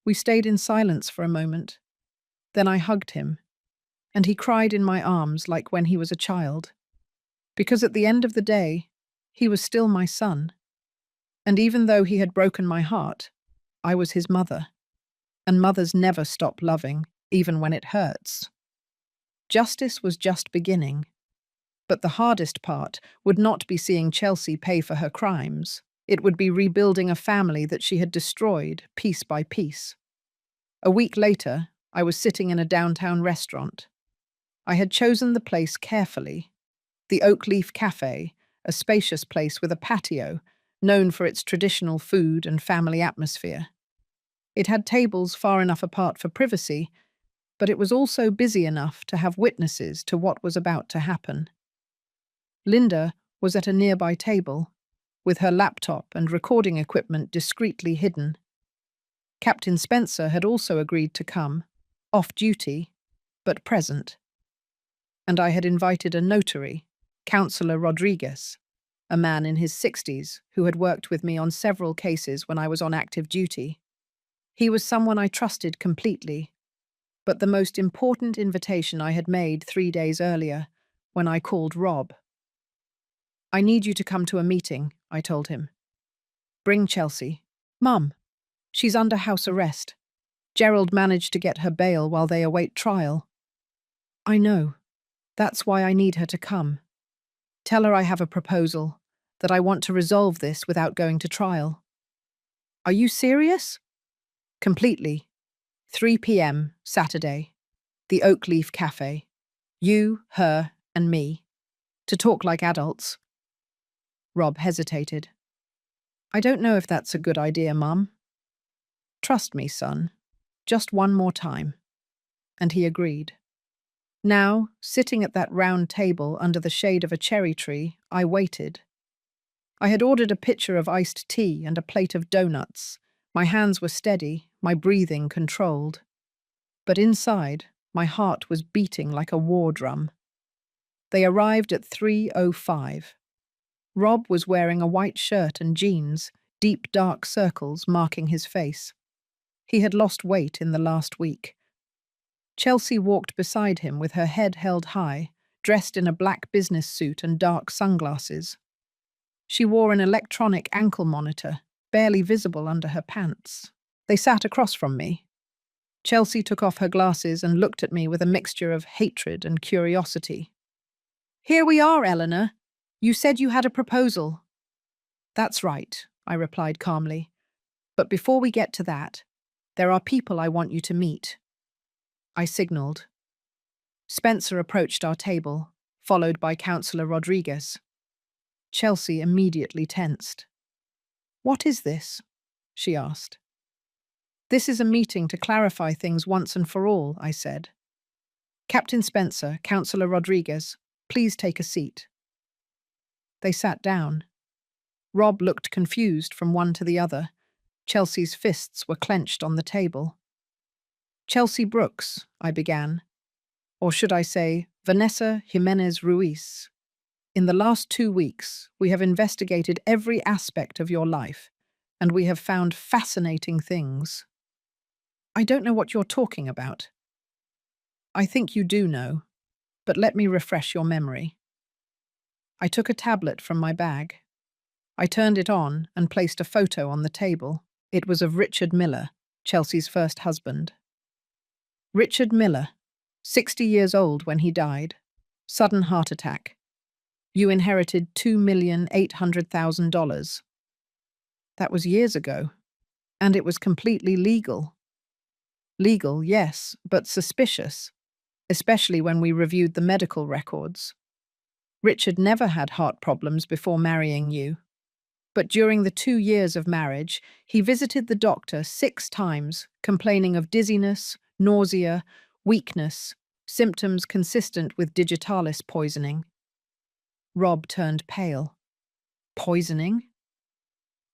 We stayed in silence for a moment. Then I hugged him, and he cried in my arms like when he was a child. Because at the end of the day, he was still my son. And even though he had broken my heart, I was his mother. And mothers never stop loving, even when it hurts. Justice was just beginning. But the hardest part would not be seeing Chelsea pay for her crimes. It would be rebuilding a family that she had destroyed, piece by piece. A week later, I was sitting in a downtown restaurant. I had chosen the place carefully. The Oak Leaf Cafe, a spacious place with a patio, known for its traditional food and family atmosphere. It had tables far enough apart for privacy, but it was also busy enough to have witnesses to what was about to happen. Linda was at a nearby table, with her laptop and recording equipment discreetly hidden. Captain Spencer had also agreed to come, off duty, but present. And I had invited a notary, Councillor Rodriguez, a man in his 60s who had worked with me on several cases when I was on active duty. He was someone I trusted completely, but the most important invitation I had made 3 days earlier, when I called Rob. "I need you to come to a meeting," I told him. "Bring Chelsea." "Mum, she's under house arrest. Gerald managed to get her bail while they await trial." "I know. That's why I need her to come. Tell her I have a proposal, that I want to resolve this without going to trial." "Are you serious?" "Completely. 3 p.m., Saturday. The Oak Leaf Cafe. You, her, and me. To talk like adults." Rob hesitated. "I don't know if that's a good idea, Mum." "Trust me, son. Just one more time." And he agreed. Now, sitting at that round table under the shade of a cherry tree, I waited. I had ordered a pitcher of iced tea and a plate of donuts. My hands were steady, my breathing controlled. But inside, my heart was beating like a war drum. They arrived at 3:05. Rob was wearing a white shirt and jeans, deep dark circles marking his face. He had lost weight in the last week. Chelsea walked beside him with her head held high, dressed in a black business suit and dark sunglasses. She wore an electronic ankle monitor, barely visible under her pants. They sat across from me. Chelsea took off her glasses and looked at me with a mixture of hatred and curiosity. "Here we are, Eleanor. You said you had a proposal." "That's right," I replied calmly. "But before we get to that, there are people I want you to meet." I signaled. Spencer approached our table, followed by Councillor Rodriguez. Chelsea immediately tensed. "What is this?" she asked. "This is a meeting to clarify things once and for all," I said. "Captain Spencer, Councillor Rodriguez, please take a seat." They sat down. Rob looked confused from one to the other. Chelsea's fists were clenched on the table. "Chelsea Brooks," I began. Or should I say, Vanessa Jimenez Ruiz. "In the last 2 weeks, we have investigated every aspect of your life, and we have found fascinating things." "I don't know what you're talking about." "I think you do know, but let me refresh your memory." I took a tablet from my bag. I turned it on and placed a photo on the table. It was of Richard Miller, Chelsea's first husband. Richard Miller, 60 years old when he died. Sudden heart attack. You inherited $2,800,000. That was years ago, and it was completely legal. Legal, yes, but suspicious, especially when we reviewed the medical records. Richard never had heart problems before marrying you. But during the 2 years of marriage, he visited the doctor 6 times, complaining of dizziness, nausea, weakness, symptoms consistent with digitalis poisoning. Rob turned pale. "Poisoning?"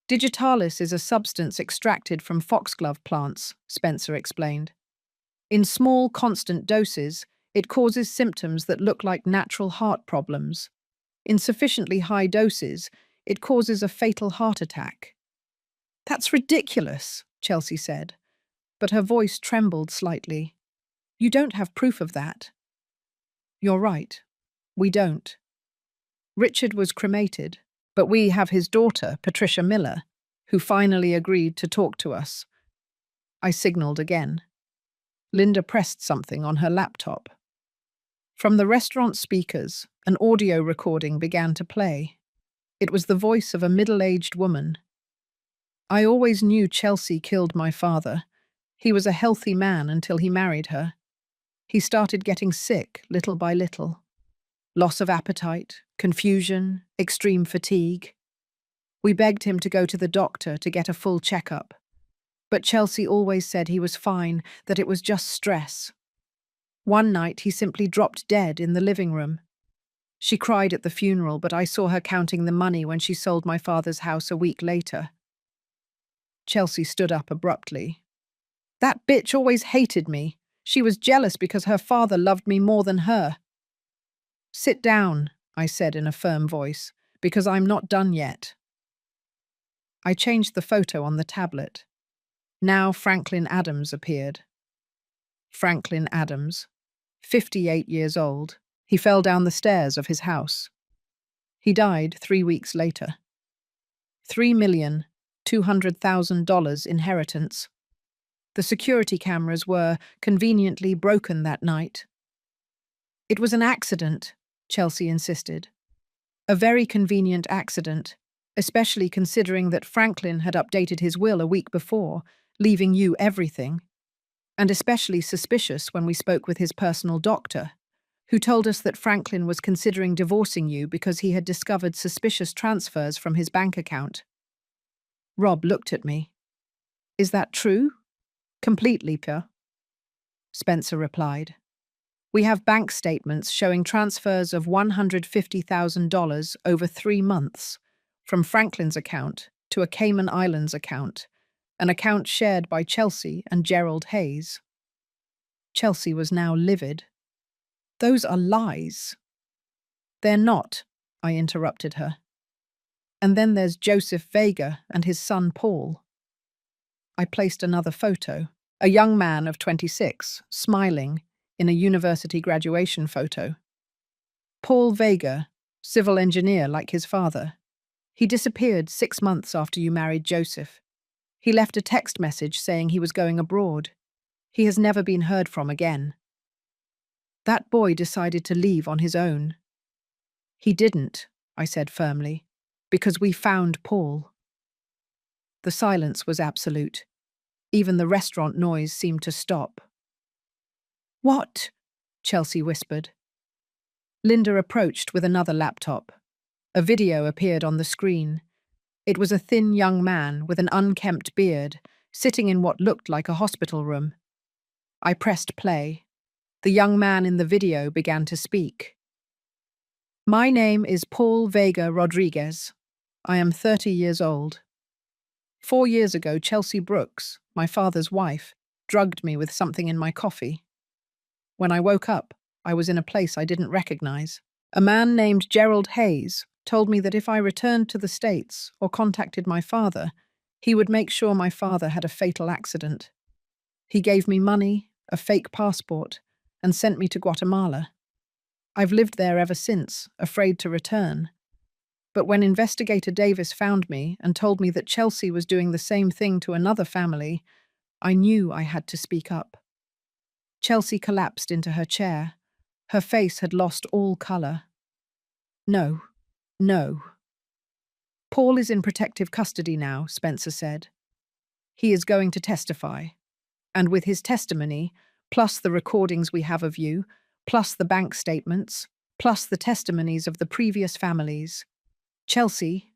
"Digitalis is a substance extracted from foxglove plants," Spencer explained. "In small, constant doses, it causes symptoms that look like natural heart problems. In sufficiently high doses, it causes a fatal heart attack." "That's ridiculous," Chelsea said, but her voice trembled slightly. "You don't have proof of that." "You're right. We don't. Richard was cremated, but we have his daughter, Patricia Miller, who finally agreed to talk to us." I signaled again. Linda pressed something on her laptop. From the restaurant speakers, an audio recording began to play. It was the voice of a middle-aged woman. "I always knew Chelsea killed my father. He was a healthy man until he married her. He started getting sick little by little. Loss of appetite, confusion, extreme fatigue. We begged him to go to the doctor to get a full checkup. But Chelsea always said he was fine, that it was just stress. One night he simply dropped dead in the living room. She cried at the funeral, but I saw her counting the money when she sold my father's house a week later." Chelsea stood up abruptly. "That bitch always hated me. She was jealous because her father loved me more than her." "Sit down," I said in a firm voice, "because I'm not done yet." I changed the photo on the tablet. Now Franklin Adams appeared. Franklin Adams, 58 years old. He fell down the stairs of his house. He died 3 weeks later. $3,200,000 inheritance. The security cameras were conveniently broken that night. "It was an accident," Chelsea insisted. "A very convenient accident, especially considering that Franklin had updated his will a week before, leaving you everything. And especially suspicious when we spoke with his personal doctor, who told us that Franklin was considering divorcing you because he had discovered suspicious transfers from his bank account." Rob looked at me. "Is that true?" "Completely, Pierre," Spencer replied. We have bank statements showing transfers of $150,000 over 3 months from Franklin's account to a Cayman Islands account, an account shared by Chelsea and Gerald Hayes. Chelsea was now livid. Those are lies. They're not, I interrupted her. And then there's Joseph Vega and his son Paul. I placed another photo, a young man of 26, smiling, in a university graduation photo. Paul Vega, civil engineer like his father. He disappeared 6 months after you married Joseph. He left a text message saying he was going abroad. He has never been heard from again. That boy decided to leave on his own. He didn't, I said firmly, because we found Paul. The silence was absolute. Even the restaurant noise seemed to stop. What? Chelsea whispered. Linda approached with another laptop. A video appeared on the screen. It was a thin young man with an unkempt beard, sitting in what looked like a hospital room. I pressed play. The young man in the video began to speak. My name is Paul Vega Rodriguez. I am 30 years old. 4 years ago, Chelsea Brooks, my father's wife, drugged me with something in my coffee. When I woke up, I was in a place I didn't recognize. A man named Gerald Hayes told me that if I returned to the States or contacted my father, he would make sure my father had a fatal accident. He gave me money, a fake passport, and sent me to Guatemala. I've lived there ever since, afraid to return. But when Investigator Davis found me and told me that Chelsea was doing the same thing to another family, I knew I had to speak up. Chelsea collapsed into her chair. Her face had lost all colour. No. Paul is in protective custody now, Spencer said. He is going to testify. And with his testimony, plus the recordings we have of you, plus the bank statements, plus the testimonies of the previous families, Chelsea,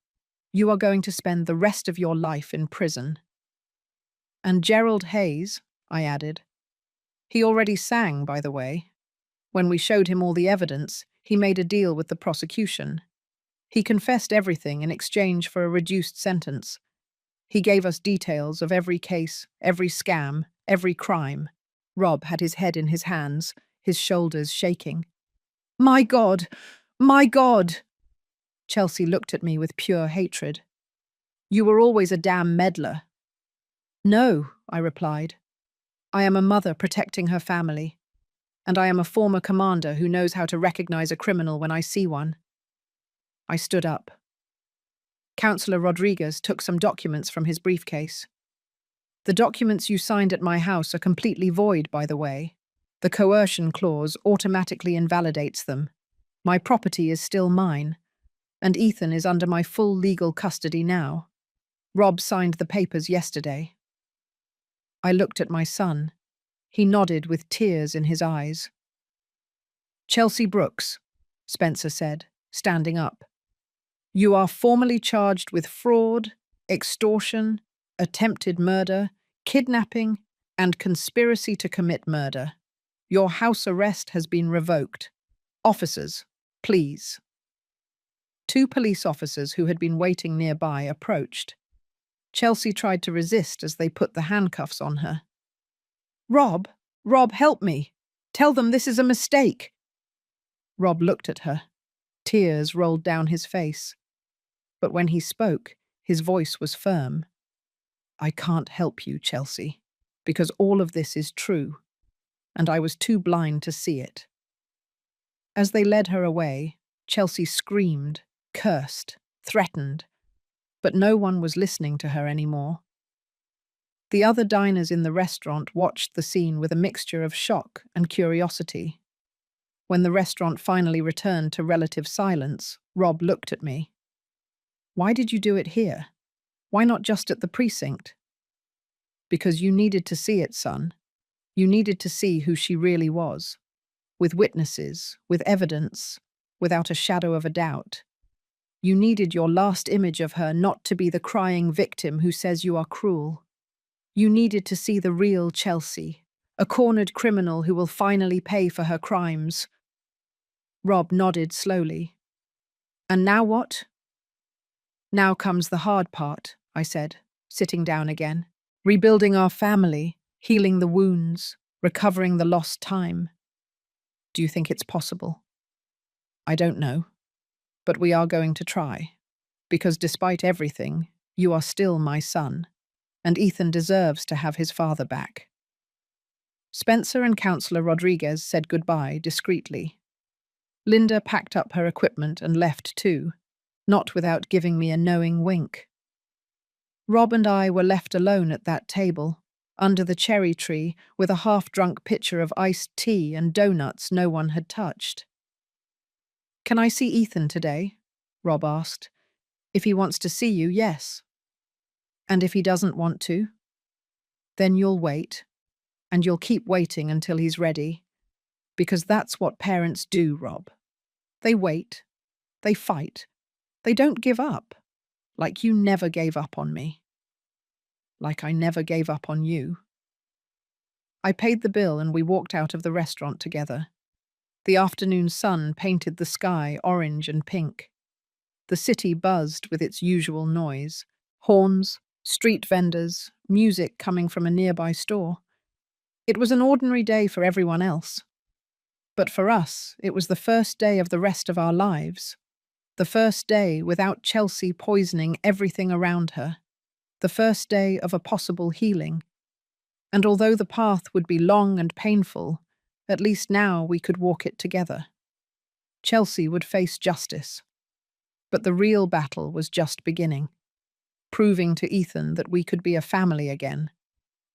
you are going to spend the rest of your life in prison. And Gerald Hayes, I added. He already sang, by the way. When we showed him all the evidence, he made a deal with the prosecution. He confessed everything in exchange for a reduced sentence. He gave us details of every case, every scam, every crime. Rob had his head in his hands, his shoulders shaking. My God! My God! Chelsea looked at me with pure hatred. You were always a damn meddler. No, I replied. I am a mother protecting her family, and I am a former commander who knows how to recognize a criminal when I see one. I stood up. Councillor Rodriguez took some documents from his briefcase. The documents you signed at my house are completely void, by the way. The coercion clause automatically invalidates them. My property is still mine, and Ethan is under my full legal custody now. Rob signed the papers yesterday. I looked at my son. He nodded with tears in his eyes. Chelsea Brooks, Spencer said, standing up. You are formally charged with fraud, extortion, attempted murder, kidnapping, and conspiracy to commit murder. Your house arrest has been revoked. Officers, please. 2 police officers who had been waiting nearby approached. Chelsea tried to resist as they put the handcuffs on her. Rob, help me. Tell them this is a mistake. Rob looked at her. Tears rolled down his face. But when he spoke, his voice was firm. I can't help you, Chelsea, because all of this is true, and I was too blind to see it. As they led her away, Chelsea screamed, cursed, threatened, but no one was listening to her anymore. The other diners in the restaurant watched the scene with a mixture of shock and curiosity. When the restaurant finally returned to relative silence, Rob looked at me. Why did you do it here? Why not just at the precinct? Because you needed to see it, son. You needed to see who she really was. With witnesses, with evidence, without a shadow of a doubt. You needed your last image of her not to be the crying victim who says you are cruel. You needed to see the real Chelsea, A cornered criminal who will finally pay for her crimes. Rob nodded slowly. And now what? Now comes the hard part, I said, sitting down again. Rebuilding our family, healing the wounds, recovering the lost time. Do you think it's possible? I don't know, but we are going to try. Because despite everything, you are still my son, and Ethan deserves to have his father back. Spencer and Councillor Rodriguez said goodbye discreetly. Linda packed up her equipment and left too, not without giving me a knowing wink. Rob and I were left alone at that table, under the cherry tree, with a half-drunk pitcher of iced tea and donuts no one had touched. Can I see Ethan today? Rob asked. If he wants to see you, yes. And if he doesn't want to? Then you'll wait, and you'll keep waiting until he's ready. Because that's what parents do, Rob. They wait, they fight, they don't give up. Like you never gave up on me. Like I never gave up on you. I paid the bill and we walked out of the restaurant together. The afternoon sun painted the sky orange and pink. The city buzzed with its usual noise. Horns, street vendors, music coming from a nearby store. It was an ordinary day for everyone else. But for us, it was the first day of the rest of our lives. The first day without Chelsea poisoning everything around her. The first day of a possible healing. And although the path would be long and painful, at least now we could walk it together. Chelsea would face justice. But the real battle was just beginning. Proving to Ethan that we could be a family again.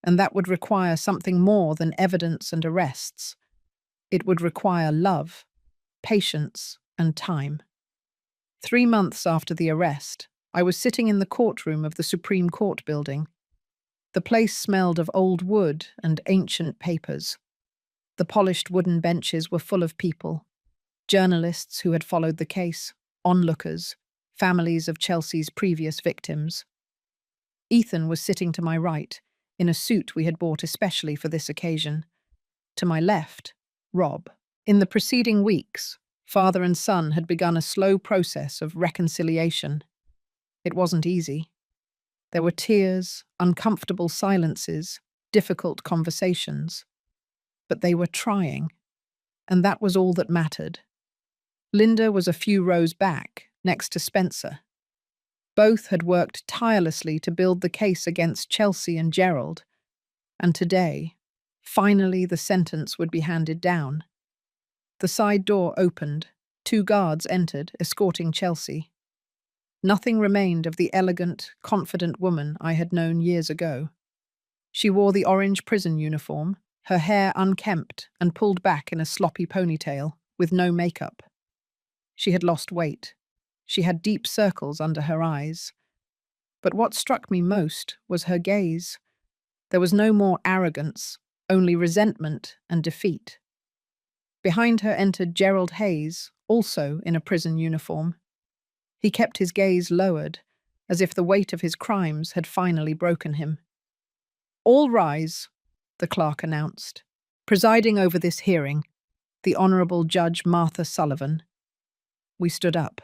And that would require something more than evidence and arrests. It would require love, patience, and time. 3 months after the arrest, I was sitting in the courtroom of the Supreme Court building. The place smelled of old wood and ancient papers. The polished wooden benches were full of people. Journalists who had followed the case, onlookers, families of Chelsea's previous victims. Ethan was sitting to my right, in a suit we had bought especially for this occasion. To my left, Rob. In the preceding weeks, father and son had begun a slow process of reconciliation. It wasn't easy. There were tears, uncomfortable silences, difficult conversations. But they were trying, and that was all that mattered. Linda was a few rows back, next to Spencer. Both had worked tirelessly to build the case against Chelsea and Gerald, and today, finally the sentence would be handed down. The side door opened. 2 guards entered, escorting Chelsea. Nothing remained of the elegant, confident woman I had known years ago. She wore the orange prison uniform, her hair unkempt and pulled back in a sloppy ponytail, with no makeup. She had lost weight. She had deep circles under her eyes. But what struck me most was her gaze. There was no more arrogance, only resentment and defeat. Behind her entered Gerald Hayes, also in a prison uniform. He kept his gaze lowered, as if the weight of his crimes had finally broken him. "All rise," the clerk announced. Presiding over this hearing, the Honourable Judge Martha Sullivan. We stood up.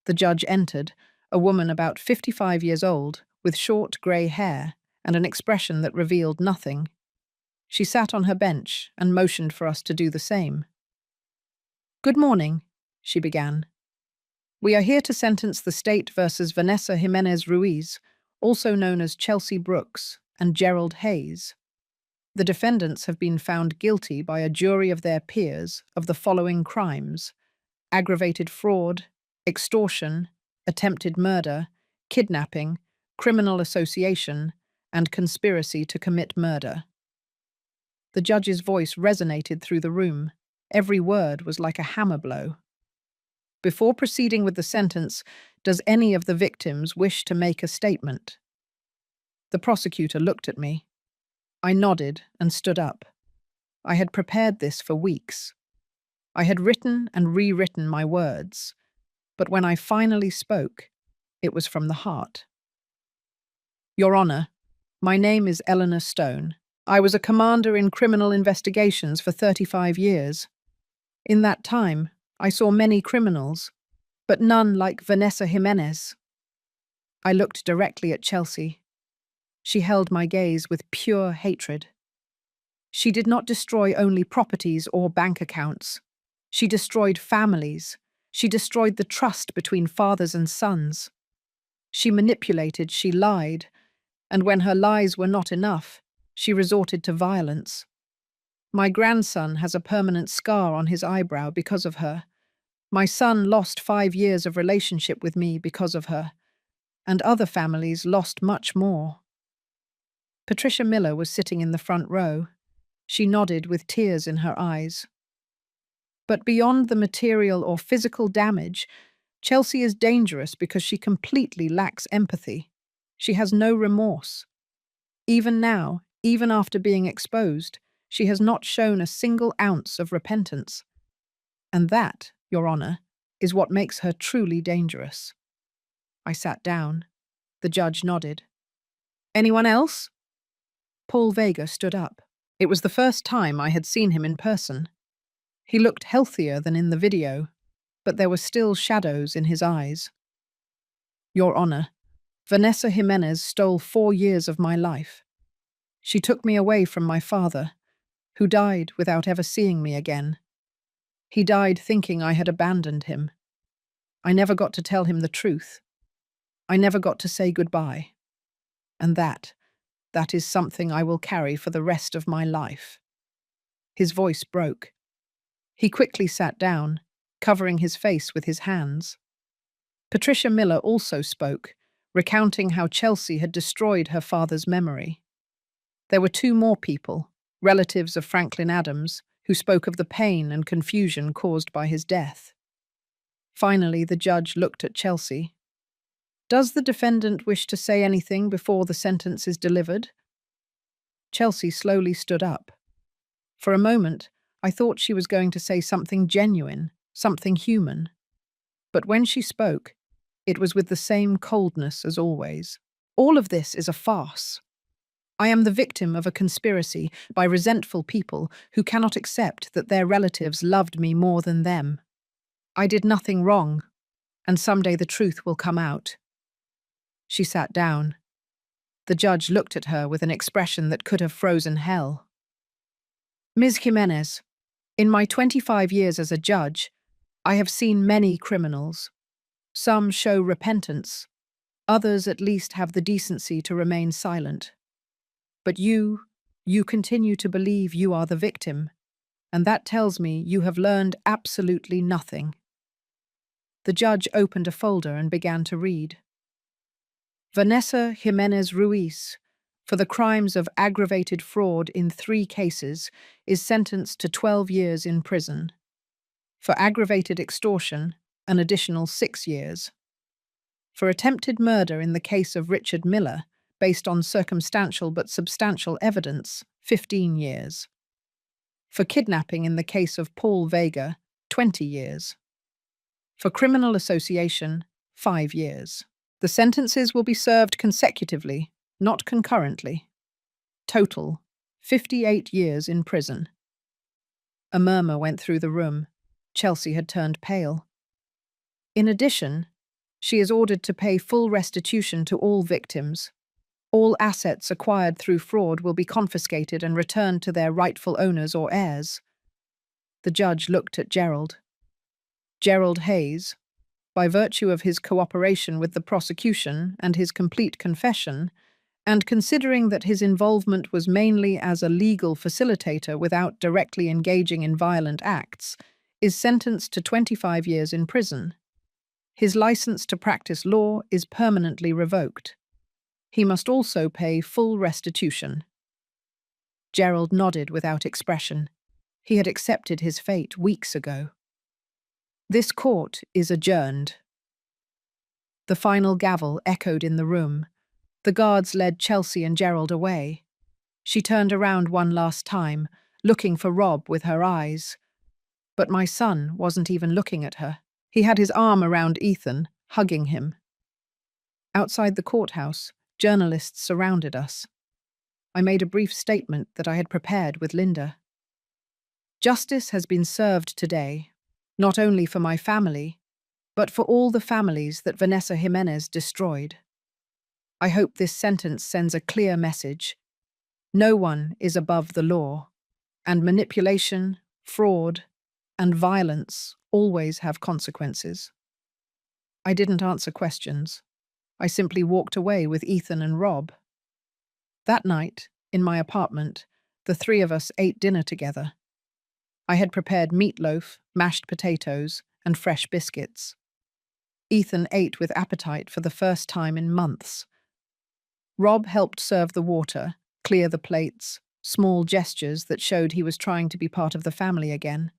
The judge entered, a woman about 55 years old, with short grey hair and an expression that revealed nothing. She sat on her bench and motioned for us to do the same. "Good morning," she began. "We are here to sentence the state versus Vanessa Jimenez Ruiz, also known as Chelsea Brooks, and Gerald Hayes. The defendants have been found guilty by a jury of their peers of the following crimes: aggravated fraud, extortion, attempted murder, kidnapping, criminal association, and conspiracy to commit murder." The judge's voice resonated through the room. Every word was like a hammer blow. "Before proceeding with the sentence, does any of the victims wish to make a statement?" The prosecutor looked at me. I nodded and stood up. I had prepared this for weeks. I had written and rewritten my words, but when I finally spoke, it was from the heart. "Your Honour, my name is Eleanor Stone. I was a commander in criminal investigations for 35 years. In that time, I saw many criminals, but none like Vanessa Jimenez. I looked directly at Chelsea. She held my gaze with pure hatred. She did not destroy only properties or bank accounts. She destroyed families. She destroyed the trust between fathers and sons. She manipulated, she lied, and when her lies were not enough, she resorted to violence. My grandson has a permanent scar on his eyebrow because of her. My son lost 5 years of relationship with me because of her, and other families lost much more. Patricia Miller was sitting in the front row. She nodded with tears in her eyes. But beyond the material or physical damage, Chelsea is dangerous because she completely lacks empathy. She has no remorse. Even now, even after being exposed, she has not shown a single ounce of repentance. And that, Your Honour, is what makes her truly dangerous. I sat down. The judge nodded. Anyone else? Paul Vega stood up. It was the first time I had seen him in person. He looked healthier than in the video, but there were still shadows in his eyes. Your Honour, Vanessa Jimenez stole 4 years of my life. She took me away from my father, who died without ever seeing me again. He died thinking I had abandoned him. I never got to tell him the truth. I never got to say goodbye. And that is something I will carry for the rest of my life. His voice broke. He quickly sat down, covering his face with his hands. Patricia Miller also spoke, recounting how Chelsea had destroyed her father's memory. There were 2 more people, relatives of Franklin Adams, who spoke of the pain and confusion caused by his death. Finally, the judge looked at Chelsea. Does the defendant wish to say anything before the sentence is delivered? Chelsea slowly stood up. For a moment, I thought she was going to say something genuine, something human. But when she spoke, it was with the same coldness as always. All of this is a farce. I am the victim of a conspiracy by resentful people who cannot accept that their relatives loved me more than them. I did nothing wrong, and someday the truth will come out. She sat down. The judge looked at her with an expression that could have frozen hell. Ms. Jimenez, in my 25 years as a judge, I have seen many criminals. Some show repentance. Others at least have the decency to remain silent. But you continue to believe you are the victim, and that tells me you have learned absolutely nothing. The judge opened a folder and began to read. Vanessa Jimenez Ruiz, for the crimes of aggravated fraud in 3 cases, is sentenced to 12 years in prison. For aggravated extortion, an additional 6 years. For attempted murder in the case of Richard Miller, based on circumstantial but substantial evidence, 15 years. For kidnapping in the case of Paul Vega, 20 years. For criminal association, 5 years. The sentences will be served consecutively, not concurrently. Total, 58 years in prison. A murmur went through the room. Chelsea had turned pale. In addition, she is ordered to pay full restitution to all victims. All assets acquired through fraud will be confiscated and returned to their rightful owners or heirs. The judge looked at Gerald. Gerald Hayes, by virtue of his cooperation with the prosecution and his complete confession, and considering that his involvement was mainly as a legal facilitator without directly engaging in violent acts, is sentenced to 25 years in prison. His license to practice law is permanently revoked. He must also pay full restitution. Gerald nodded without expression. He had accepted his fate weeks ago. This court is adjourned. The final gavel echoed in the room. The guards led Chelsea and Gerald away. She turned around one last time, looking for Rob with her eyes. But my son wasn't even looking at her. He had his arm around Ethan, hugging him. Outside the courthouse, journalists surrounded us. I made a brief statement that I had prepared with Linda. Justice has been served today, not only for my family, but for all the families that Vanessa Jimenez destroyed. I hope this sentence sends a clear message. No one is above the law, and manipulation, fraud, and violence always have consequences. I didn't answer questions. I simply walked away with Ethan and Rob. That night, in my apartment, the three of us ate dinner together. I had prepared meatloaf, mashed potatoes, and fresh biscuits. Ethan ate with appetite for the first time in months. Rob helped serve the water, clear the plates, small gestures that showed he was trying to be part of the family again.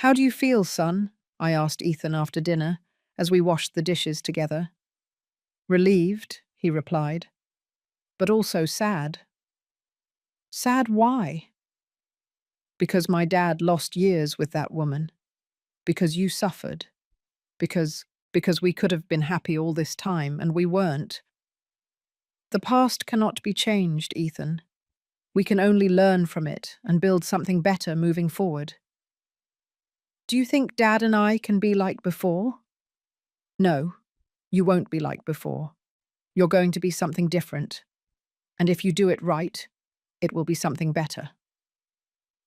"How do you feel, son?" I asked Ethan after dinner, as we washed the dishes together. "Relieved," he replied, "but also sad." "Sad why?" "Because my dad lost years with that woman. Because you suffered. Because we could have been happy all this time, and we weren't. The past cannot be changed, Ethan. We can only learn from it and build something better moving forward." "Do you think Dad and I can be like before?" "No, you won't be like before. You're going to be something different. And if you do it right, it will be something better."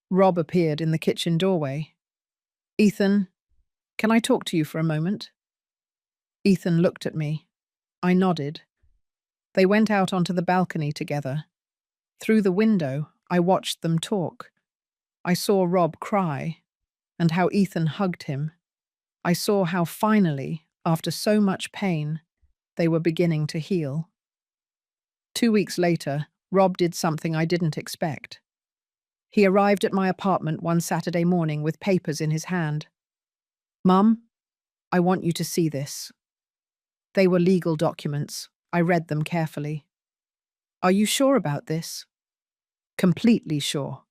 Rob appeared in the kitchen doorway. "Ethan, can I talk to you for a moment?" Ethan looked at me. I nodded. They went out onto the balcony together. Through the window, I watched them talk. I saw Rob cry, and how Ethan hugged him. I saw how finally, after so much pain, they were beginning to heal. 2 weeks later, Rob did something I didn't expect. He arrived at my apartment one Saturday morning with papers in his hand. "Mum, I want you to see this." They were legal documents. I read them carefully. "Are you sure about this?" "Completely sure."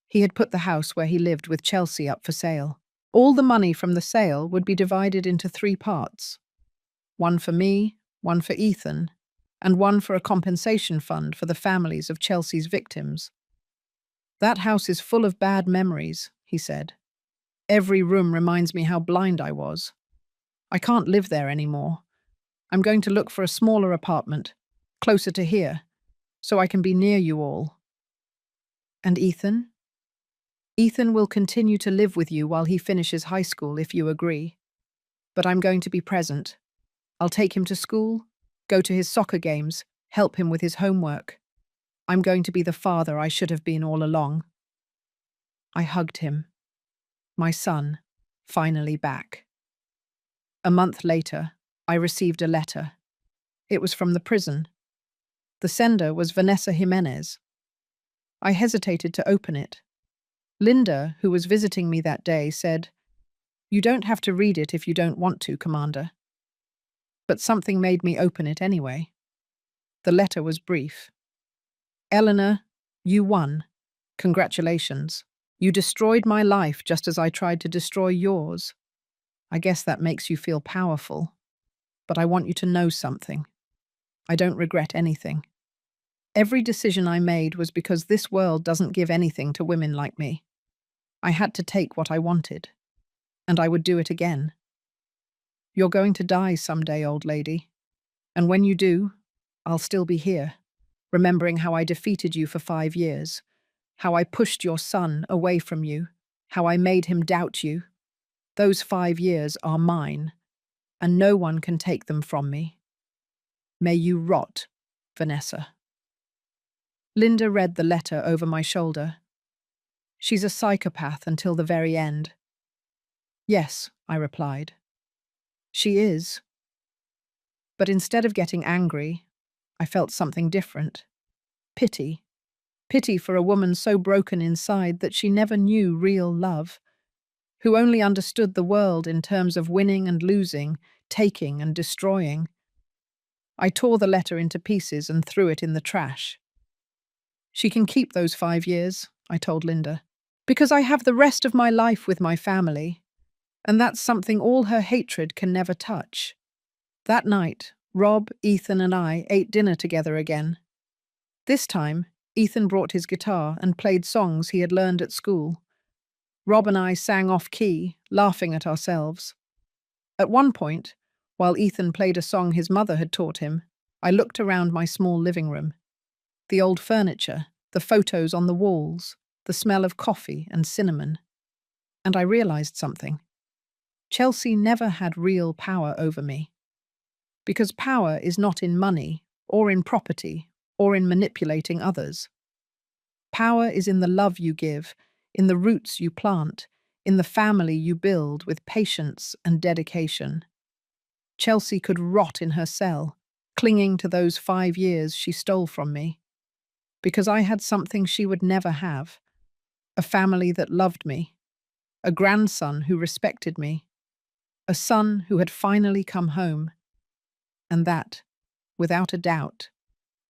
He had put the house where he lived with Chelsea up for sale. All the money from the sale would be divided into 3 parts. One for me, one for Ethan, and one for a compensation fund for the families of Chelsea's victims. "That house is full of bad memories," he said. "Every room reminds me how blind I was. I can't live there anymore. I'm going to look for a smaller apartment, closer to here, so I can be near you all." "And Ethan?" "Ethan will continue to live with you while he finishes high school if you agree. But I'm going to be present. I'll take him to school, go to his soccer games, help him with his homework. I'm going to be the father I should have been all along." I hugged him. My son, finally back. A month later, I received a letter. It was from the prison. The sender was Vanessa Jimenez. I hesitated to open it. Linda, who was visiting me that day, said, "You don't have to read it if you don't want to, Commander." But something made me open it anyway. The letter was brief. "Eleanor, you won. Congratulations. You destroyed my life just as I tried to destroy yours. I guess that makes you feel powerful. But I want you to know something. I don't regret anything. Every decision I made was because this world doesn't give anything to women like me. I had to take what I wanted. And I would do it again. You're going to die someday, old lady. And when you do, I'll still be here, remembering how I defeated you for 5 years, how I pushed your son away from you, how I made him doubt you. Those 5 years are mine, and no one can take them from me. May you rot, Vanessa." Linda read the letter over my shoulder. "She's a psychopath until the very end." "Yes," I replied. "She is." But instead of getting angry, I felt something different. Pity. Pity for a woman so broken inside that she never knew real love, who only understood the world in terms of winning and losing, taking and destroying. I tore the letter into pieces and threw it in the trash. "She can keep those 5 years," I told Linda, "because I have the rest of my life with my family, and that's something all her hatred can never touch." That night, Rob, Ethan, and I ate dinner together again. This time, Ethan brought his guitar and played songs he had learned at school. Rob and I sang off-key, laughing at ourselves. At one point, while Ethan played a song his mother had taught him, I looked around my small living room. The old furniture, the photos on the walls, the smell of coffee and cinnamon. And I realized something. Chelsea never had real power over me. Because power is not in money, or in property, or in manipulating others. Power is in the love you give, in the roots you plant, in the family you build with patience and dedication. Chelsea could rot in her cell, clinging to those 5 years she stole from me. Because I had something she would never have. A family that loved me. A grandson who respected me. A son who had finally come home. And that, without a doubt,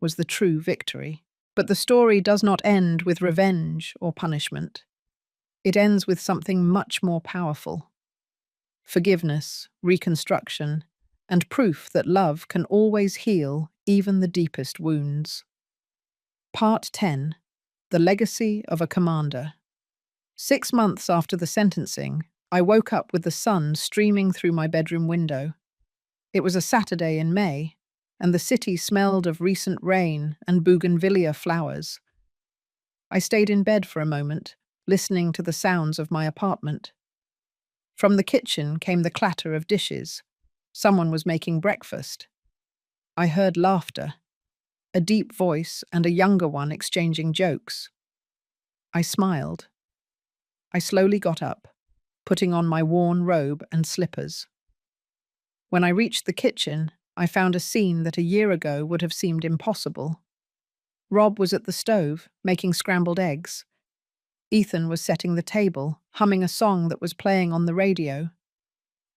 was the true victory. But the story does not end with revenge or punishment. It ends with something much more powerful. Forgiveness, reconstruction, and proof that love can always heal even the deepest wounds. Part 10. The Legacy of a Commander. 6 months after the sentencing, I woke up with the sun streaming through my bedroom window. It was a Saturday in May, and the city smelled of recent rain and bougainvillea flowers. I stayed in bed for a moment, listening to the sounds of my apartment. From the kitchen came the clatter of dishes. Someone was making breakfast. I heard laughter, a deep voice and a younger one exchanging jokes. I smiled. I slowly got up, putting on my worn robe and slippers. When I reached the kitchen, I found a scene that a year ago would have seemed impossible. Rob was at the stove, making scrambled eggs. Ethan was setting the table, humming a song that was playing on the radio.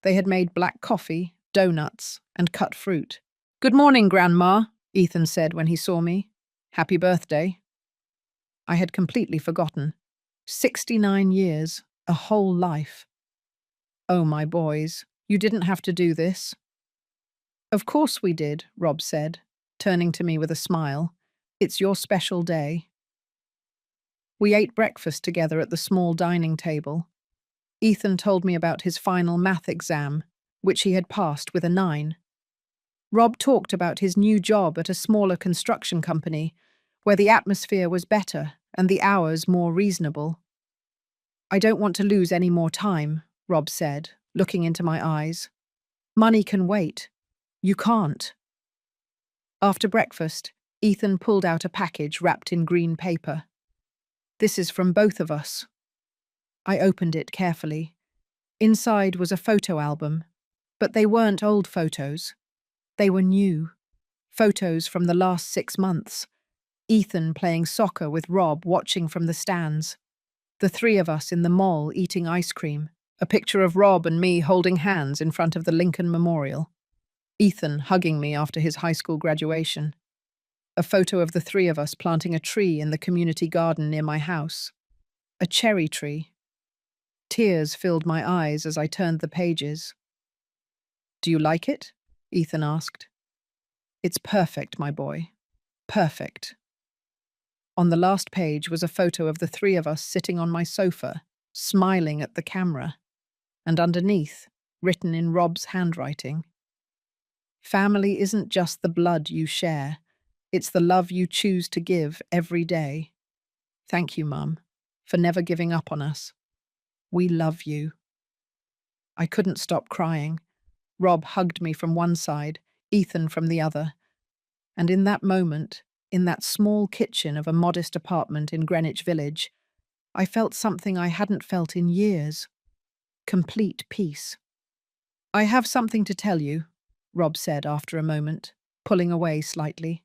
They had made black coffee, donuts, and cut fruit. "Good morning, Grandma," Ethan said when he saw me. "Happy birthday." I had completely forgotten. 69 years, a whole life. "Oh, my boys, you didn't have to do this." "Of course we did," Rob said, turning to me with a smile. "It's your special day." We ate breakfast together at the small dining table. Ethan told me about his final math exam, which he had passed with a 9. Rob talked about his new job at a smaller construction company, where the atmosphere was better and the hours more reasonable. "I don't want to lose any more time," Rob said, looking into my eyes. "Money can wait. You can't." After breakfast, Ethan pulled out a package wrapped in green paper. "This is from both of us." I opened it carefully. Inside was a photo album, but they weren't old photos. They were new. Photos from the last 6 months. Ethan playing soccer with Rob watching from the stands. The 3 of us in the mall eating ice cream. A picture of Rob and me holding hands in front of the Lincoln Memorial. Ethan hugging me after his high school graduation. A photo of the 3 of us planting a tree in the community garden near my house. A cherry tree. Tears filled my eyes as I turned the pages. "Do you like it?" Ethan asked. "It's perfect, my boy. Perfect." On the last page was a photo of the 3 of us sitting on my sofa, smiling at the camera, and underneath, written in Rob's handwriting, "Family isn't just the blood you share, it's the love you choose to give every day. Thank you, Mum, for never giving up on us. We love you." I couldn't stop crying. Rob hugged me from one side, Ethan from the other. And in that moment, in that small kitchen of a modest apartment in Greenwich Village, I felt something I hadn't felt in years. Complete peace. "I have something to tell you," Rob said after a moment, pulling away slightly.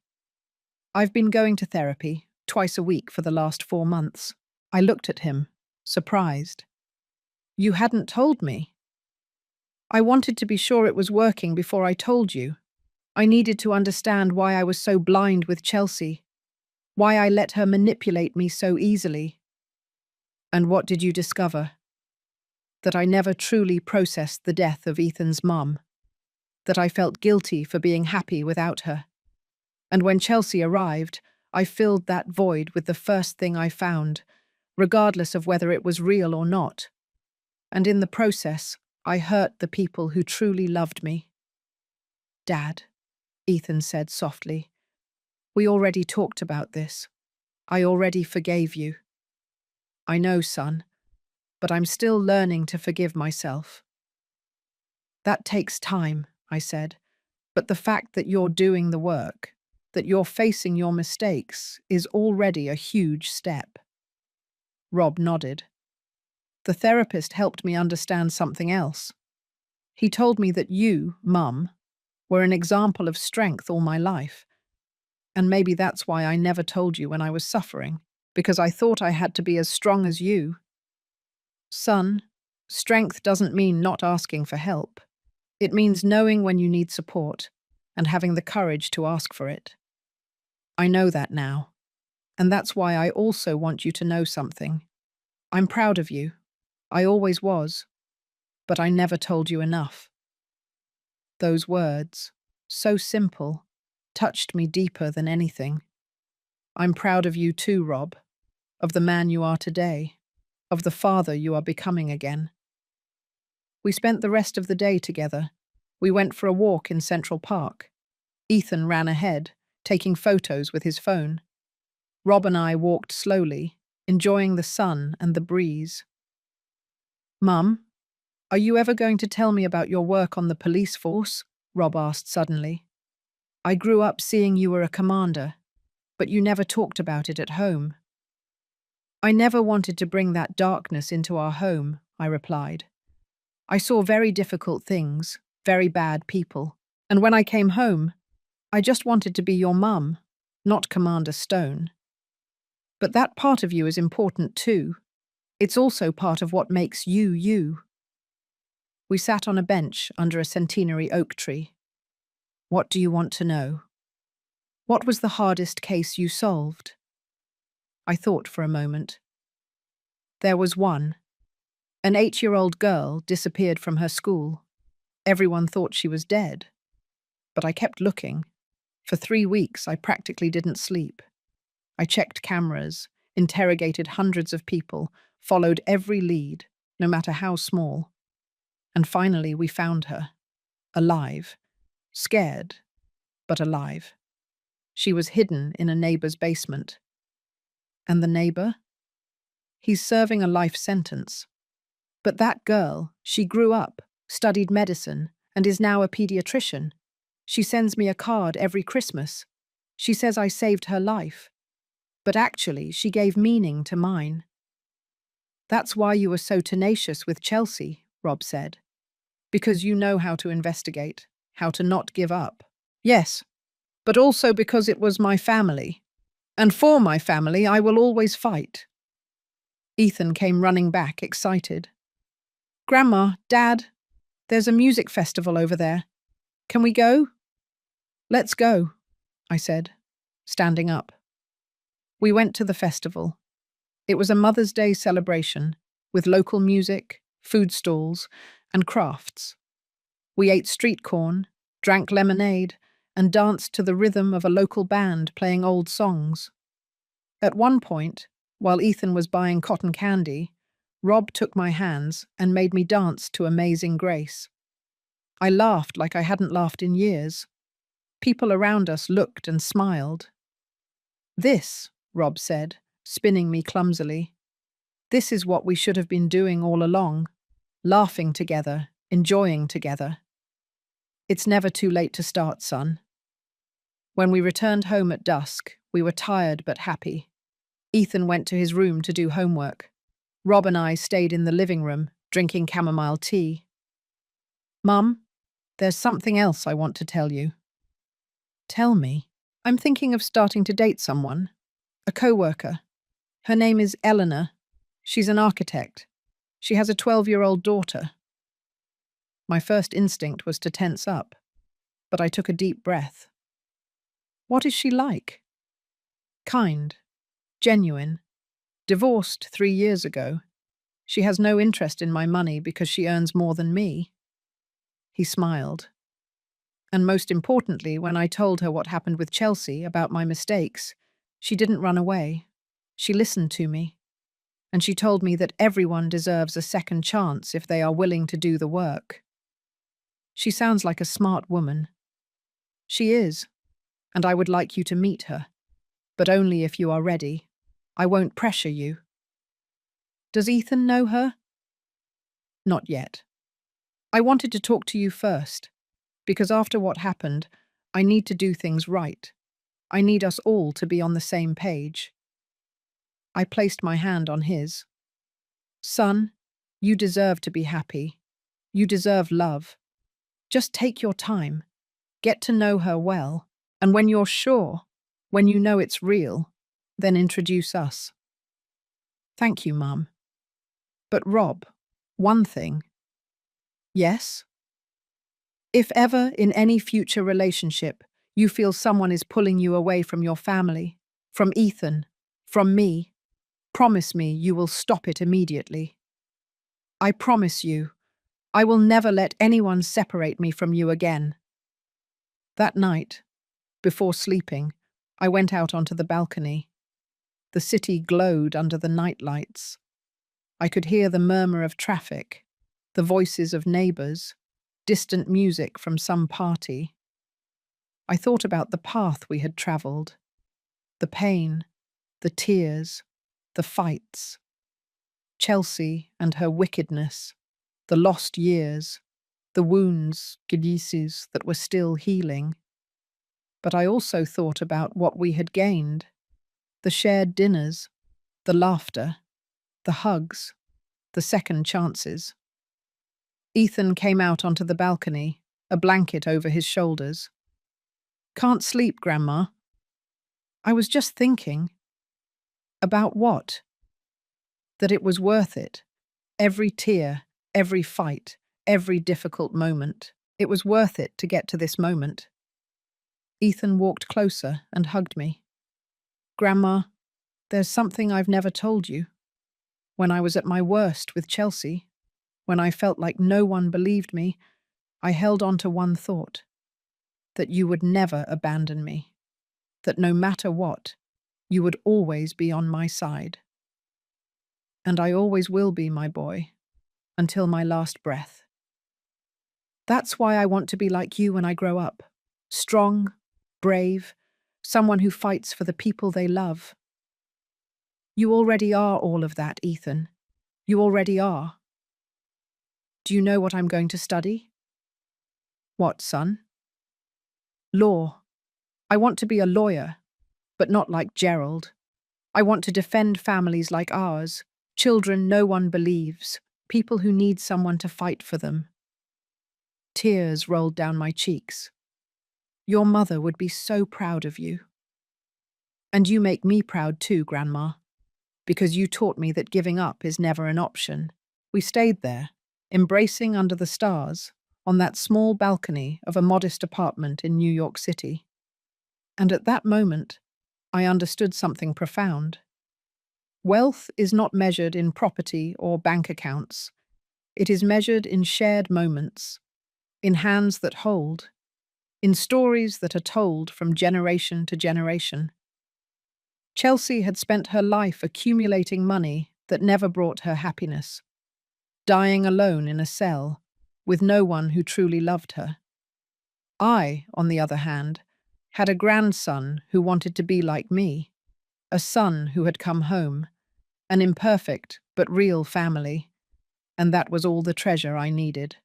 "I've been going to therapy, twice a week for the last 4 months. I looked at him, surprised. "You hadn't told me." "I wanted to be sure it was working before I told you. I needed to understand why I was so blind with Chelsea, why I let her manipulate me so easily." "And what did you discover?" "That I never truly processed the death of Ethan's mum. That I felt guilty for being happy without her. And when Chelsea arrived, I filled that void with the first thing I found, regardless of whether it was real or not. And in the process, I hurt the people who truly loved me. Dad, Ethan said softly, we already talked about this. I already forgave you. I know, son, but I'm still learning to forgive myself. That takes time, I said, but the fact that you're doing the work, that you're facing your mistakes, is already a huge step. Rob nodded. The therapist helped me understand something else. He told me that you, Mum, were an example of strength all my life. And maybe that's why I never told you when I was suffering, because I thought I had to be as strong as you. Son, strength doesn't mean not asking for help. It means knowing when you need support and having the courage to ask for it. I know that now, and that's why I also want you to know something. I'm proud of you. I always was, but I never told you enough. Those words, so simple, touched me deeper than anything. I'm proud of you too, Rob, of the man you are today, of the father you are becoming again. We spent the rest of the day together. We went for a walk in Central Park. Ethan ran ahead, taking photos with his phone. Rob and I walked slowly, enjoying the sun and the breeze. Mum, are you ever going to tell me about your work on the police force? Rob asked suddenly. I grew up seeing you were a commander, but you never talked about it at home. I never wanted to bring that darkness into our home, I replied. I saw very difficult things, very bad people, and when I came home, I just wanted to be your mum, not Commander Stone. But that part of you is important too. It's also part of what makes you, you. We sat on a bench under a centenary oak tree. What do you want to know? What was the hardest case you solved? I thought for a moment. There was one. An 8-year-old girl disappeared from her school. Everyone thought she was dead. But I kept looking. For 3 weeks, I practically didn't sleep. I checked cameras, interrogated hundreds of people, followed every lead, no matter how small. And finally, we found her. Alive. Scared, but alive. She was hidden in a neighbor's basement. And the neighbor? He's serving a life sentence. But that girl, she grew up, studied medicine, and is now a pediatrician. She sends me a card every Christmas. She says I saved her life. But actually, she gave meaning to mine. That's why you were so tenacious with Chelsea, Rob said. Because you know how to investigate, how to not give up. Yes, but also because it was my family. And for my family, I will always fight. Ethan came running back, excited. Grandma, Dad, there's a music festival over there. Can we go? Let's go, I said, standing up. We went to the festival. It was a Mother's Day celebration with local music, food stalls, and crafts. We ate street corn, drank lemonade, and danced to the rhythm of a local band playing old songs. At one point, while Ethan was buying cotton candy, Rob took my hands and made me dance to Amazing Grace. I laughed like I hadn't laughed in years. People around us looked and smiled. This, Rob said, spinning me clumsily, this is what we should have been doing all along, laughing together, enjoying together. It's never too late to start, son. When we returned home at dusk, we were tired but happy. Ethan went to his room to do homework. Rob and I stayed in the living room, drinking chamomile tea. Mum, there's something else I want to tell you. Tell me. I'm thinking of starting to date someone. A co-worker. Her name is Eleanor. She's an architect. She has a 12-year-old daughter. My first instinct was to tense up, but I took a deep breath. What is she like? Kind. Genuine. Divorced 3 years ago. She has no interest in my money because she earns more than me. He smiled. And most importantly, when I told her what happened with Chelsea about my mistakes, She didn't run away. She listened to me, and she told me that everyone deserves a second chance if they are willing to do the work. She sounds like a smart woman. She is, and I would like you to meet her, but only if you are ready. I won't pressure you. Does Ethan know her? Not yet. I wanted to talk to you first, because after what happened, I need to do things right. I need us all to be on the same page. I placed my hand on his. Son, you deserve to be happy. You deserve love. Just take your time. Get to know her well, and when you're sure, when you know it's real, then introduce us. Thank you, Mum. But Rob, one thing. Yes? If ever in any future relationship you feel someone is pulling you away from your family, from Ethan, from me, promise me you will stop it immediately. I promise you, I will never let anyone separate me from you again. That night, before sleeping, I went out onto the balcony. The city glowed under the night lights. I could hear the murmur of traffic, the voices of neighbours, distant music from some party. I thought about the path we had travelled, the pain, the tears, the fights. Chelsea and her wickedness, the lost years, the wounds, gilises that were still healing. But I also thought about what we had gained, the shared dinners, the laughter, the hugs, the second chances. Ethan came out onto the balcony, a blanket over his shoulders. Can't sleep, Grandma. I was just thinking. About what? That it was worth it. Every tear, every fight, every difficult moment. It was worth it to get to this moment. Ethan walked closer and hugged me. Grandma, there's something I've never told you. When I was at my worst with Chelsea, when I felt like no one believed me, I held on to one thought. That you would never abandon me. That no matter what, you would always be on my side. And I always will be, my boy, until my last breath. That's why I want to be like you when I grow up. Strong, brave, someone who fights for the people they love. You already are all of that, Ethan. You already are. Do you know what I'm going to study? What, son? Law. I want to be a lawyer, but not like Gerald. I want to defend families like ours, children no one believes, people who need someone to fight for them. Tears rolled down my cheeks. Your mother would be so proud of you. And you make me proud too, Grandma, because you taught me that giving up is never an option. We stayed there, embracing under the stars, on that small balcony of a modest apartment in New York City. And at that moment, I understood something profound. Wealth is not measured in property or bank accounts. It is measured in shared moments, in hands that hold, in stories that are told from generation to generation. Chelsea had spent her life accumulating money that never brought her happiness, dying alone in a cell, with no one who truly loved her. I, on the other hand, had a grandson who wanted to be like me, a son who had come home, an imperfect but real family, and that was all the treasure I needed.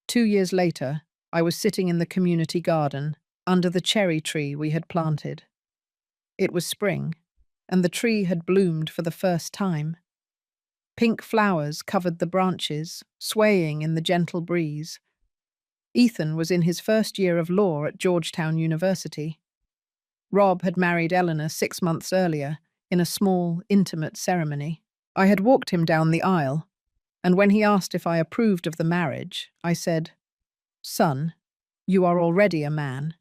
2 years later, I was sitting in the community garden, under the cherry tree we had planted. It was spring, and the tree had bloomed for the first time. Pink flowers covered the branches, swaying in the gentle breeze. Ethan was in his first year of law at Georgetown University. Rob had married Eleanor 6 months earlier, in a small, intimate ceremony. I had walked him down the aisle, and when he asked if I approved of the marriage, I said, "Son, you are already a man.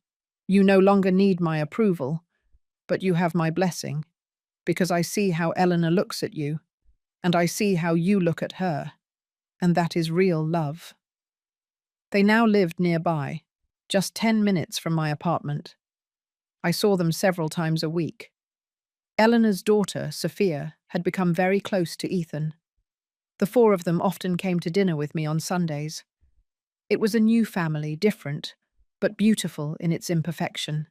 You no longer need my approval, but you have my blessing, because I see how Eleanor looks at you, and I see how you look at her, and that is real love." They now lived nearby, just 10 minutes from my apartment. I saw them several times a week. Eleanor's daughter, Sophia, had become very close to Ethan. The four of them often came to dinner with me on Sundays. It was a new family, different, but beautiful in its imperfection.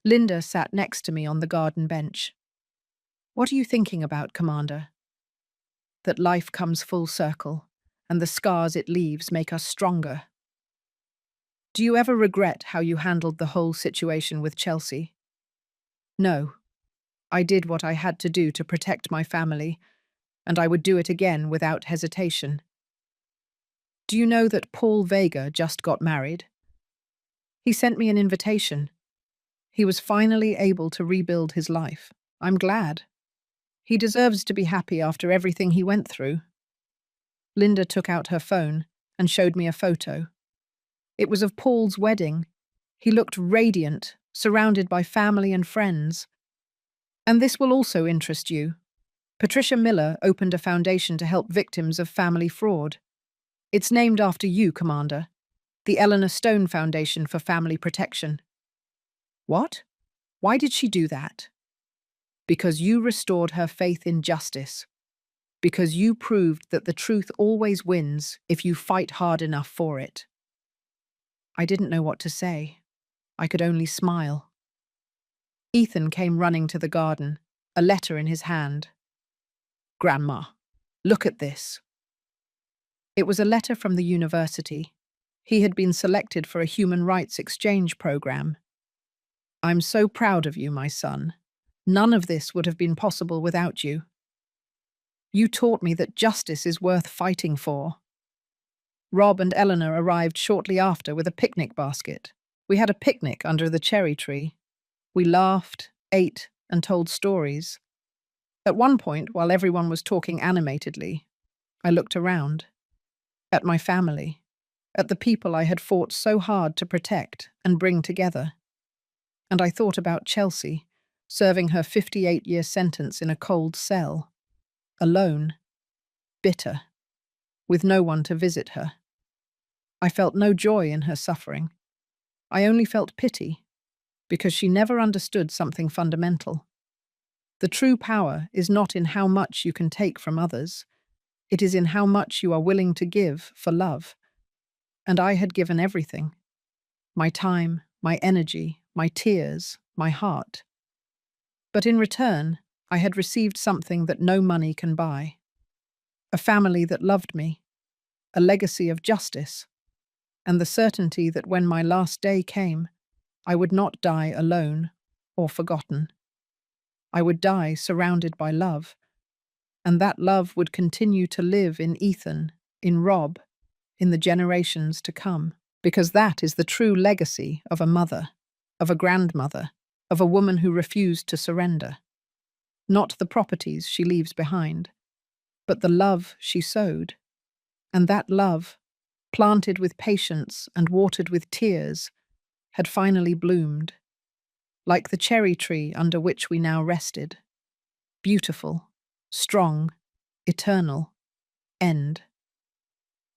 Linda sat next to me on the garden bench. "What are you thinking about, Commander?" "That life comes full circle, and the scars it leaves make us stronger." "Do you ever regret how you handled the whole situation with Chelsea?" "No. I did what I had to do to protect my family, and I would do it again without hesitation." "Do you know that Paul Vega just got married?" "He sent me an invitation. He was finally able to rebuild his life. I'm glad. He deserves to be happy after everything he went through." Linda took out her phone and showed me a photo. It was of Paul's wedding. He looked radiant, surrounded by family and friends. "And this will also interest you. Patricia Miller opened a foundation to help victims of family fraud. It's named after you, Commander, the Eleanor Stone Foundation for Family Protection." "What? Why did she do that?" "Because you restored her faith in justice. Because you proved that the truth always wins if you fight hard enough for it." I didn't know what to say. I could only smile. Ethan came running to the garden, a letter in his hand. "Grandma, look at this." It was a letter from the university. He had been selected for a human rights exchange program. "I'm so proud of you, my son. None of this would have been possible without you. You taught me that justice is worth fighting for." Rob and Eleanor arrived shortly after with a picnic basket. We had a picnic under the cherry tree. We laughed, ate, and told stories. At one point, while everyone was talking animatedly, I looked around. At my family. At the people I had fought so hard to protect and bring together. And I thought about Chelsea, serving her 58-year sentence in a cold cell. Alone. Bitter. With no one to visit her. I felt no joy in her suffering. I only felt pity, because she never understood something fundamental. The true power is not in how much you can take from others. It is in how much you are willing to give for love. And I had given everything. My time, my energy, my tears, my heart. But in return, I had received something that no money can buy. A family that loved me. A legacy of justice. And the certainty that when my last day came, I would not die alone or forgotten. I would die surrounded by love, and that love would continue to live in Ethan, in Rob, in the generations to come, because that is the true legacy of a mother, of a grandmother, of a woman who refused to surrender. Not the properties she leaves behind, but the love she sowed, and that love, planted with patience and watered with tears, had finally bloomed, like the cherry tree under which we now rested. Beautiful, strong, eternal, end.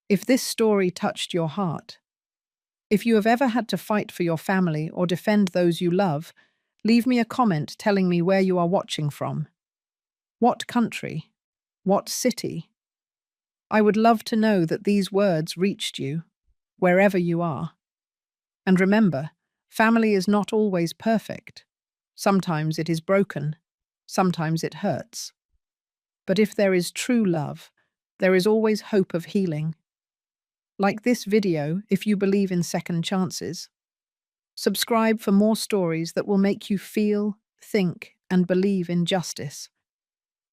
If this story touched your heart, if you have ever had to fight for your family or defend those you love, leave me a comment telling me where you are watching from. What country? What city? I would love to know that these words reached you, wherever you are. And remember, family is not always perfect. Sometimes it is broken. Sometimes it hurts. But if there is true love, there is always hope of healing. Like this video if you believe in second chances. Subscribe for more stories that will make you feel, think, and believe in justice.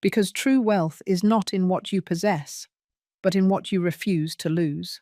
Because true wealth is not in what you possess, but in what you refuse to lose.